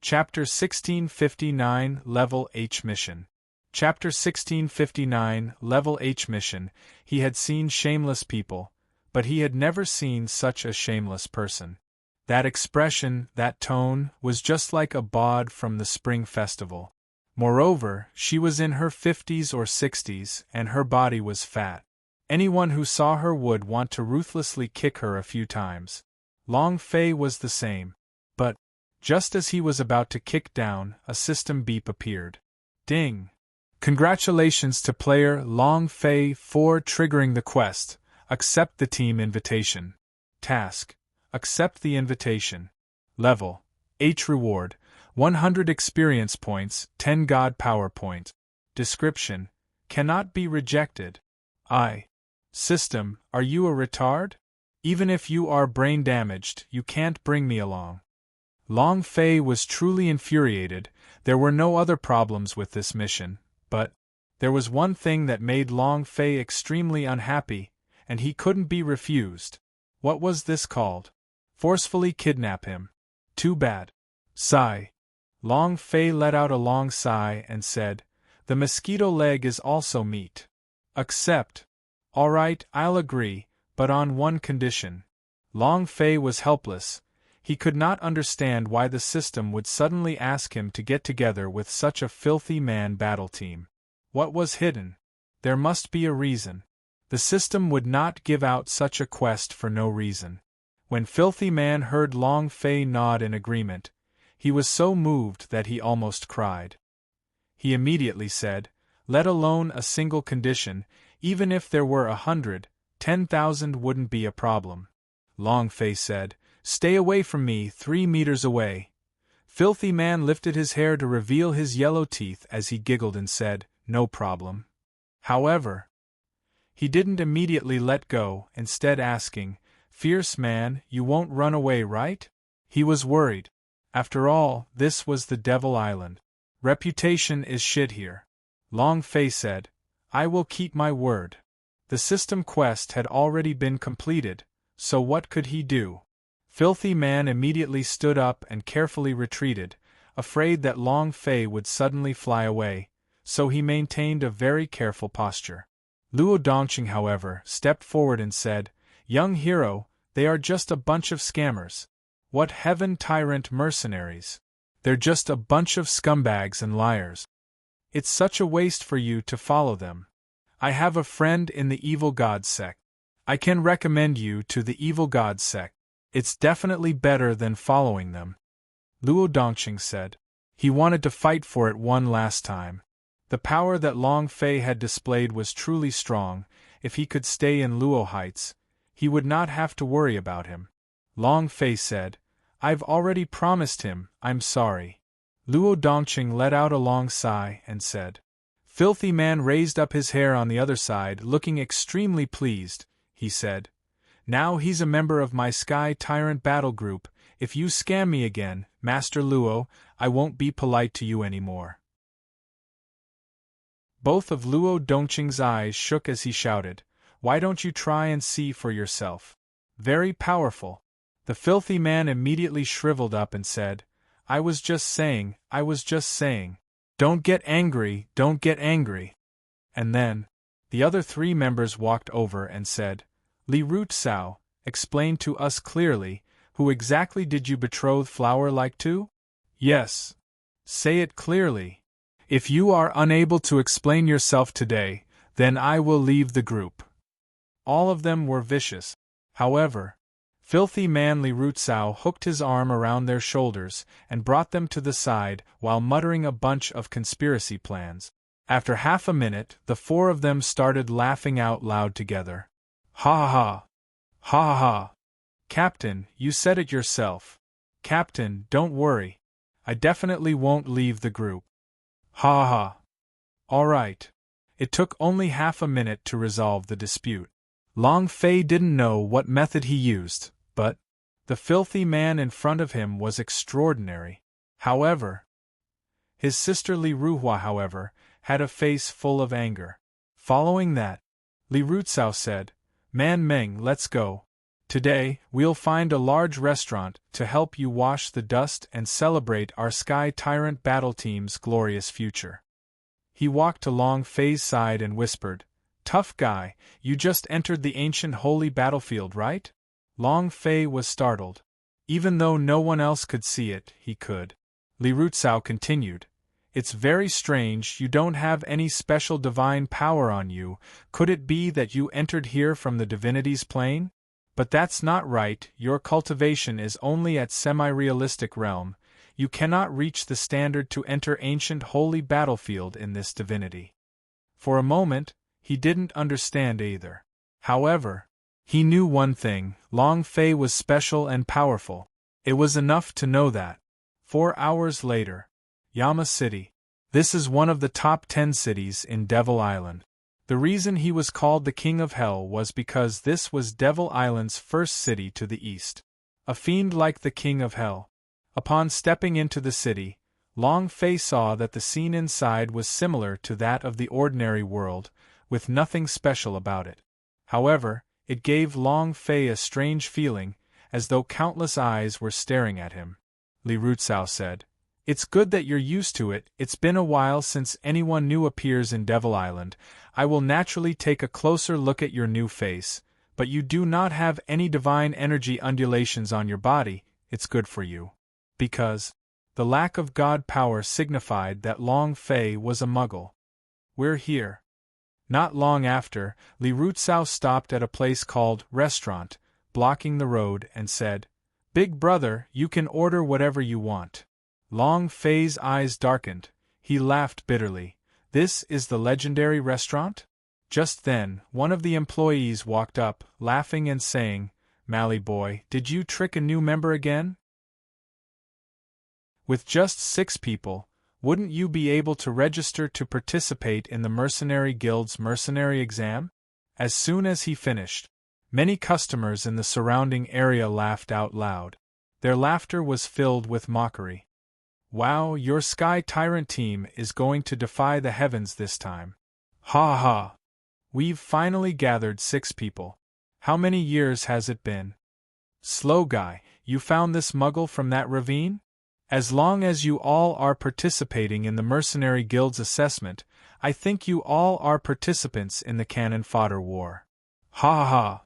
Chapter 1659 Level H Mission. Chapter 1659 Level H Mission. He had seen shameless people, but he had never seen such a shameless person. That expression, that tone, was just like a bod from the Spring Festival. Moreover, she was in her 50s or 60s, and her body was fat. Anyone who saw her would want to ruthlessly kick her a few times. Long Fei was the same. But, just as he was about to kick down, a system beep appeared. Ding! Congratulations to player Long Fei for triggering the quest. Accept the team invitation. Task: accept the invitation. Level: H reward, 100 experience points, 10 God power point. Description: cannot be rejected. System: are you a retard? Even if you are brain damaged, you can't bring me along. Long Fei was truly infuriated. There were no other problems with this mission, but there was one thing that made Long Fei extremely unhappy, and he couldn't be refused. What was this called? Forcefully kidnap him. Too bad. Sigh. Long Fei let out a long sigh and said, "The mosquito leg is also meat. Accept." "Alright, I'll agree, but on one condition." Long Fei was helpless. He could not understand why the system would suddenly ask him to get together with such a filthy man battle team. What was hidden? There must be a reason. The system would not give out such a quest for no reason. When Filthy Man heard Long Fei nod in agreement, he was so moved that he almost cried. He immediately said, "Let alone a single condition, even if there were 100, 10,000 wouldn't be a problem." Long Fei said, "Stay away from me, 3 meters away." Filthy Man lifted his hair to reveal his yellow teeth as he giggled and said, "No problem." However, he didn't immediately let go, instead asking, "Fierce man, you won't run away, right?" He was worried. After all, this was the Devil Island. Reputation is shit here. Long Fei said, "I will keep my word." The system quest had already been completed, so what could he do? Filthy Man immediately stood up and carefully retreated, afraid that Long Fei would suddenly fly away, so he maintained a very careful posture. Luo Dongqing, however, stepped forward and said, "Young hero, they are just a bunch of scammers. What heaven tyrant mercenaries! They're just a bunch of scumbags and liars. It's such a waste for you to follow them. I have a friend in the Evil God sect. I can recommend you to the Evil God sect. It's definitely better than following them," Luo Dongqing said. He wanted to fight for it one last time. The power that Long Fei had displayed was truly strong. If he could stay in Luo Heights, he would not have to worry about him. Long Fei said, "I've already promised him, I'm sorry." Luo Dongqing let out a long sigh and said. Filthy Man raised up his hair on the other side, looking extremely pleased. He said, "Now he's a member of my Sky Tyrant battle group. If you scam me again, Master Luo, I won't be polite to you anymore." Both of Luo Dongqing's eyes shook as he shouted, "Why don't you try and see for yourself? Very powerful." The Filthy Man immediately shriveled up and said, I was just saying. Don't get angry, don't get angry." And then, the other three members walked over and said, "Li Rutsao, explain to us clearly, who exactly did you betroth Flower like to?" "Yes. Say it clearly. If you are unable to explain yourself today, then I will leave the group." All of them were vicious. However, Filthy Man Li Rutsao hooked his arm around their shoulders and brought them to the side while muttering a bunch of conspiracy plans. After half a minute, the four of them started laughing out loud together. "Ha ha ha! Ha ha ha! Captain, you said it yourself. Captain, don't worry. I definitely won't leave the group. Ha ha ha! All right." It took only half a minute to resolve the dispute. Long Fei didn't know what method he used, but the Filthy Man in front of him was extraordinary. However, his sister Li Ruhua, however, had a face full of anger. Following that, Li Rutsao said, "Man Meng, let's go. Today, we'll find a large restaurant to help you wash the dust and celebrate our Sky Tyrant battle team's glorious future." He walked to Long Fei's side and whispered, "Tough guy, you just entered the ancient holy battlefield, right?" Long Fei was startled. Even though no one else could see it, he could. Li Rutsao continued, "It's very strange you don't have any special divine power on you. Could it be that you entered here from the divinity's plane? But that's not right, your cultivation is only at semi-realistic realm. You cannot reach the standard to enter ancient holy battlefield in this divinity." For a moment, he didn't understand either. However, he knew one thing, Long Fei was special and powerful. It was enough to know that. 4 hours later, Yama City. This is one of the top 10 cities in Devil Island. The reason he was called the King of Hell was because this was Devil Island's first city to the east. A fiend like the King of Hell. Upon stepping into the city, Long Fei saw that the scene inside was similar to that of the ordinary world, with nothing special about it. However, it gave Long Fei a strange feeling, as though countless eyes were staring at him. Li Rutsao said, "It's good that you're used to it. It's been a while since anyone new appears in Devil Island. I will naturally take a closer look at your new face, but you do not have any divine energy undulations on your body. It's good for you." Because the lack of god power signified that Long Fei was a muggle. "We're here." Not long after, Li Rutsao stopped at a place called Restaurant, blocking the road, and said, "Big brother, you can order whatever you want." Long Fei's eyes darkened. He laughed bitterly. "This is the legendary restaurant?" Just then, one of the employees walked up, laughing and saying, "Mally boy, did you trick a new member again? With just 6 people, wouldn't you be able to register to participate in the Mercenary Guild's mercenary exam?" As soon as he finished, many customers in the surrounding area laughed out loud. Their laughter was filled with mockery. "Wow, your Sky Tyrant team is going to defy the heavens this time. Ha ha! We've finally gathered 6 people. How many years has it been?" "Slow guy, you found this muggle from that ravine? As long as you all are participating in the Mercenary Guild's assessment, I think you all are participants in the cannon fodder war. Ha ha ha!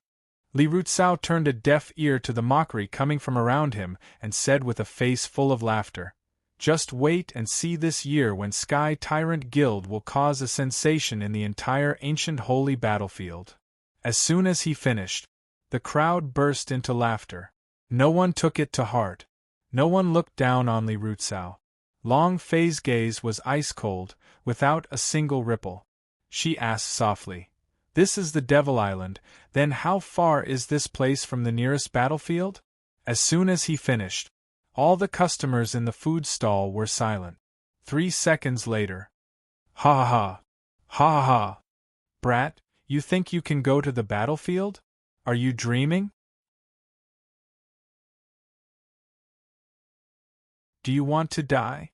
Li Rutsao turned a deaf ear to the mockery coming from around him and said with a face full of laughter, "Just wait and see this year when Sky Tyrant Guild will cause a sensation in the entire ancient holy battlefield." As soon as he finished, the crowd burst into laughter. No one took it to heart. No one looked down on Li Rutsao. Long Fei's gaze was ice-cold, without a single ripple. She asked softly, "This is the Devil Island, then how far is this place from the nearest battlefield?" As soon as he finished, all the customers in the food stall were silent. 3 seconds later. "Ha ha ha! Ha ha ha! Brat, you think you can go to the battlefield? Are you dreaming? Do you want to die?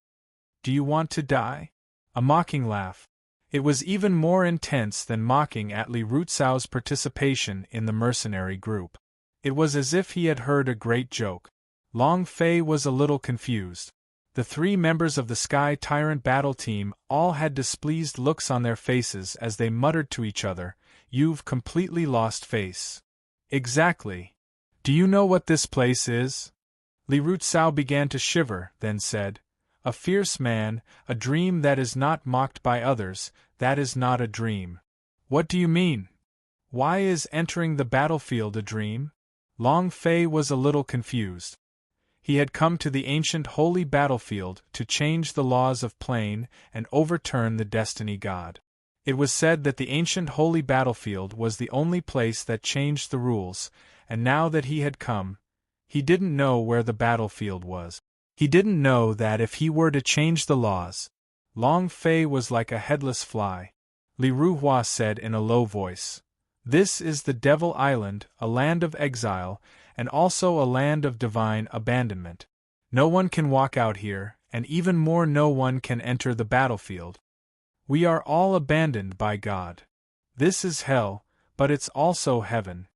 Do you want to die?" A mocking laugh. It was even more intense than mocking at Li Rutsao's participation in the mercenary group. It was as if he had heard a great joke. Long Fei was a little confused. The 3 members of the Sky Tyrant battle team all had displeased looks on their faces as they muttered to each other, "You've completely lost face." "Exactly. Do you know what this place is?" Li Rutsao began to shiver, then said, "A fierce man, a dream that is not mocked by others, that is not a dream." "What do you mean? Why is entering the battlefield a dream?" Long Fei was a little confused. He had come to the ancient holy battlefield to change the laws of plane and overturn the destiny god. It was said that the ancient holy battlefield was the only place that changed the rules, and now that he had come, he didn't know where the battlefield was. He didn't know that if he were to change the laws, Long Fei was like a headless fly. Li Ruhua said in a low voice, "This is the Devil Island, a land of exile, and also a land of divine abandonment. No one can walk out here, and even more no one can enter the battlefield. We are all abandoned by God. This is hell, but it's also heaven.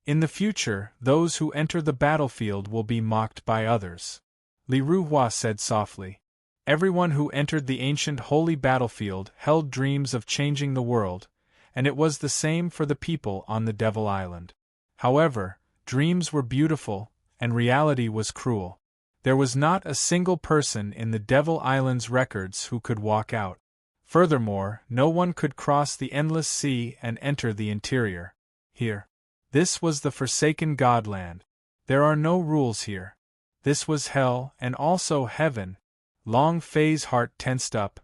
In the future, those who enter the battlefield will be mocked by others." Li Ruhua said softly, "Everyone who entered the ancient holy battlefield held dreams of changing the world, and it was the same for the people on the Devil Island. However, dreams were beautiful, and reality was cruel. There was not a single person in the Devil Island's records who could walk out. Furthermore, no one could cross the endless sea and enter the interior. Here. This was the forsaken Godland. There are no rules here. This was hell and also heaven." Long Fei's heart tensed up.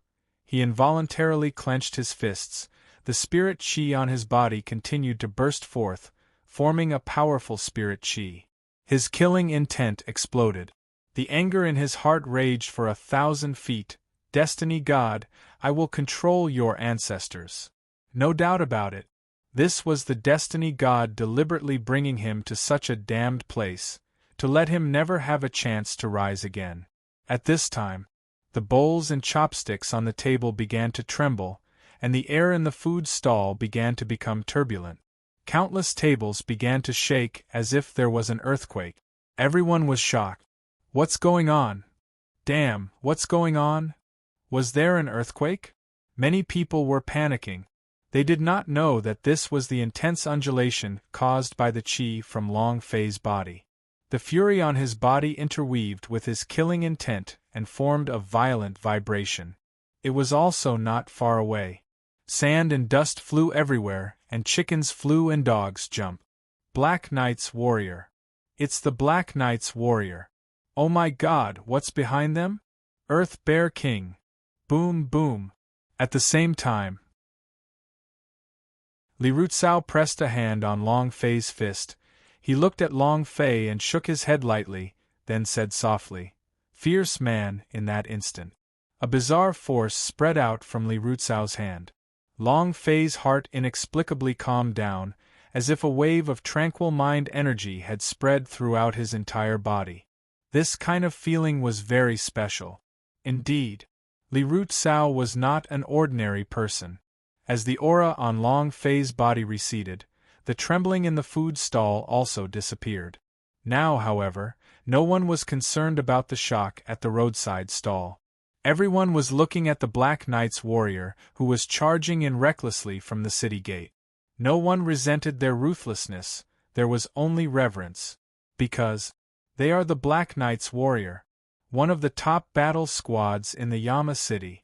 He involuntarily clenched his fists. The spirit chi on his body continued to burst forth, forming a powerful spirit chi. His killing intent exploded. The anger in his heart raged for 1,000 feet. "Destiny God, I will control your ancestors." No doubt about it. This was the Destiny God deliberately bringing him to such a damned place, to let him never have a chance to rise again. At this time, the bowls and chopsticks on the table began to tremble, and the air in the food stall began to become turbulent. Countless tables began to shake as if there was an earthquake. Everyone was shocked. "What's going on? Damn, what's going on? Was there an earthquake?" Many people were panicking. They did not know that this was the intense undulation caused by the chi from Long Fei's body. The fury on his body interweaved with his killing intent and formed a violent vibration. It was also not far away. Sand and dust flew everywhere, and chickens flew and dogs jumped. Black Knight's warrior. It's the Black Knight's warrior. Oh my God, what's behind them? Earth Bear King. Boom boom. At the same time, Li Rutsao pressed a hand on Long Fei's fist. He looked at Long Fei and shook his head lightly, then said softly, "Fierce man," in that instant. A bizarre force spread out from Li Rutsao's hand. Long Fei's heart inexplicably calmed down, as if a wave of tranquil mind energy had spread throughout his entire body. This kind of feeling was very special. Indeed, Li Rutsao was not an ordinary person. As the aura on Long Fei's body receded, the trembling in the food stall also disappeared. Now, however, No one was concerned about the shock at the roadside stall. Everyone was looking at the Black Knight's warrior, who was charging in recklessly from the city gate. No one resented their ruthlessness, there was only reverence. Because they are the Black Knight's warrior, one of the top battle squads in the Yama city.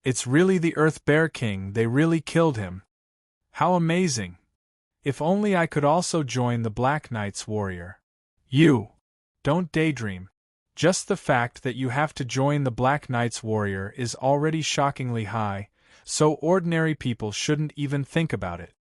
It's really the Earth Bear King, they really killed him. How amazing! If only I could also join the Black Knight's warrior. You! Don't daydream. Just the fact that you have to join the Black Knight's warrior is already shockingly high, so ordinary people shouldn't even think about it.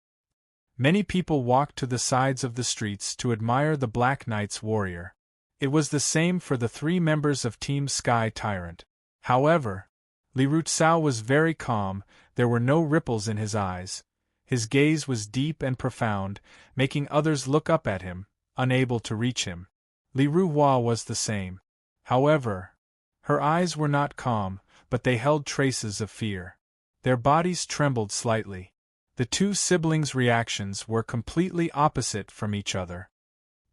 Many people walked to the sides of the streets to admire the Black Knight's warrior. It was the same for the 3 members of Team Sky Tyrant. However, Li Rutsao was very calm, there were no ripples in his eyes. His gaze was deep and profound, making others look up at him, unable to reach him. Li Ruhua was the same. However, her eyes were not calm, but they held traces of fear. Their bodies trembled slightly. The 2 siblings' reactions were completely opposite from each other.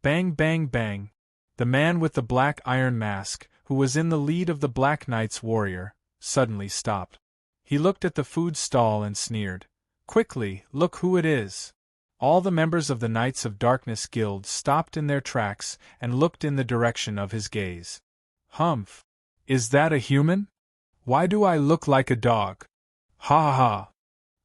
Bang bang bang! The man with the black iron mask, who was in the lead of the Black Knight's warrior, suddenly stopped. He looked at the food stall and sneered. Quickly, look who it is! All the members of the Knights of Darkness Guild stopped in their tracks and looked in the direction of his gaze. Humph! Is that a human? Why do I look like a dog? Ha ha ha!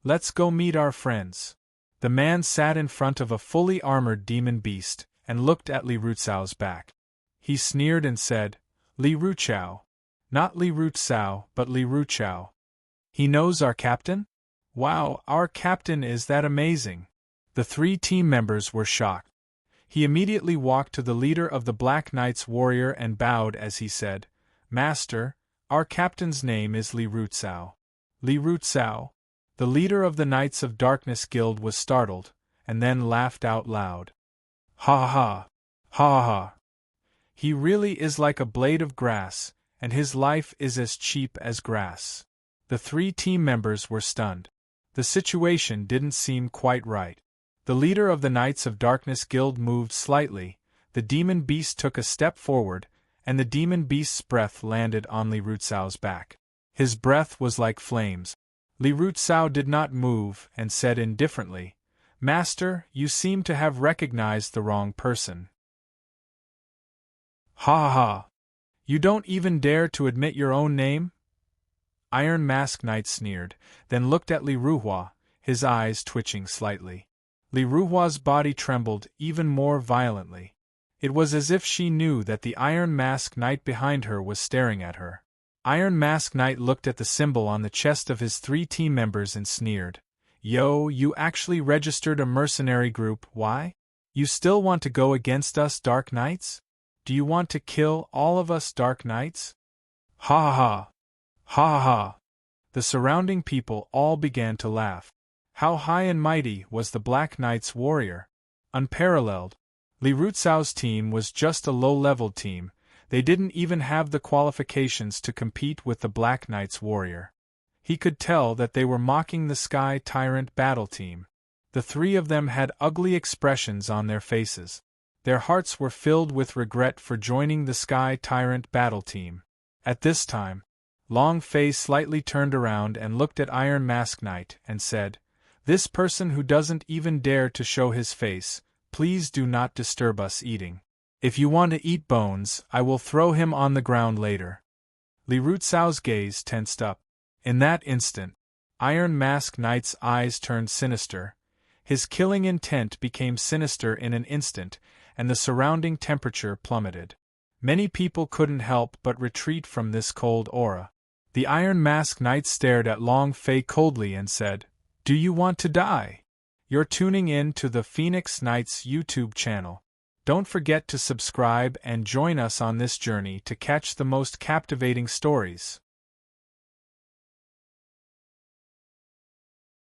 Let's go meet our friends. The man sat in front of a fully armored demon beast and looked at Li Rutsao's back. He sneered and said, Li Ruchao. Not Li Rutsao, but Li Ruchao. He knows our captain? Wow, our captain, is that amazing? The 3 team members were shocked. He immediately walked to the leader of the Black Knight's warrior and bowed as he said, Master, our captain's name is Li Rutsao. Li Rutsao? The leader of the Knights of Darkness Guild was startled, and then laughed out loud. Ha ha! Ha ha! He really is like a blade of grass, and his life is as cheap as grass. The 3 team members were stunned. The situation didn't seem quite right. The leader of the Knights of Darkness Guild moved slightly, the demon beast took a step forward, and the demon beast's breath landed on Li Rutsao's back. His breath was like flames. Li Rutsao did not move and said indifferently, Master, you seem to have recognized the wrong person. Ha ha! You don't even dare to admit your own name? Iron Mask Knight sneered, then looked at Li Ruhua, his eyes twitching slightly. Li Ruhua's body trembled even more violently. It was as if she knew that the Iron Mask Knight behind her was staring at her. Iron Mask Knight looked at the symbol on the chest of his 3 team members and sneered. Yo, you actually registered a mercenary group, why? You still want to go against us Dark Knights? Do you want to kill all of us Dark Knights? Ha ha! Ha ha! The surrounding people all began to laugh. How high and mighty was the Black Knight's warrior? Unparalleled. Li Rutsao's team was just a low-leveled team. They didn't even have the qualifications to compete with the Black Knight's warrior. He could tell that they were mocking the Sky Tyrant battle team. The 3 of them had ugly expressions on their faces. Their hearts were filled with regret for joining the Sky Tyrant battle team. At this time, Long Fei slightly turned around and looked at Iron Mask Knight and said, This person who doesn't even dare to show his face, please do not disturb us eating. If you want to eat bones, I will throw him on the ground later. Li Rutsao's gaze tensed up. In that instant, Iron Mask Knight's eyes turned sinister. His killing intent became sinister in an instant, and the surrounding temperature plummeted. Many people couldn't help but retreat from this cold aura. The Iron Mask Knight stared at Long Fei coldly and said, Do you want to die? You're tuning in to the Phoenix Knights YouTube channel. Don't forget to subscribe and join us on this journey to catch the most captivating stories.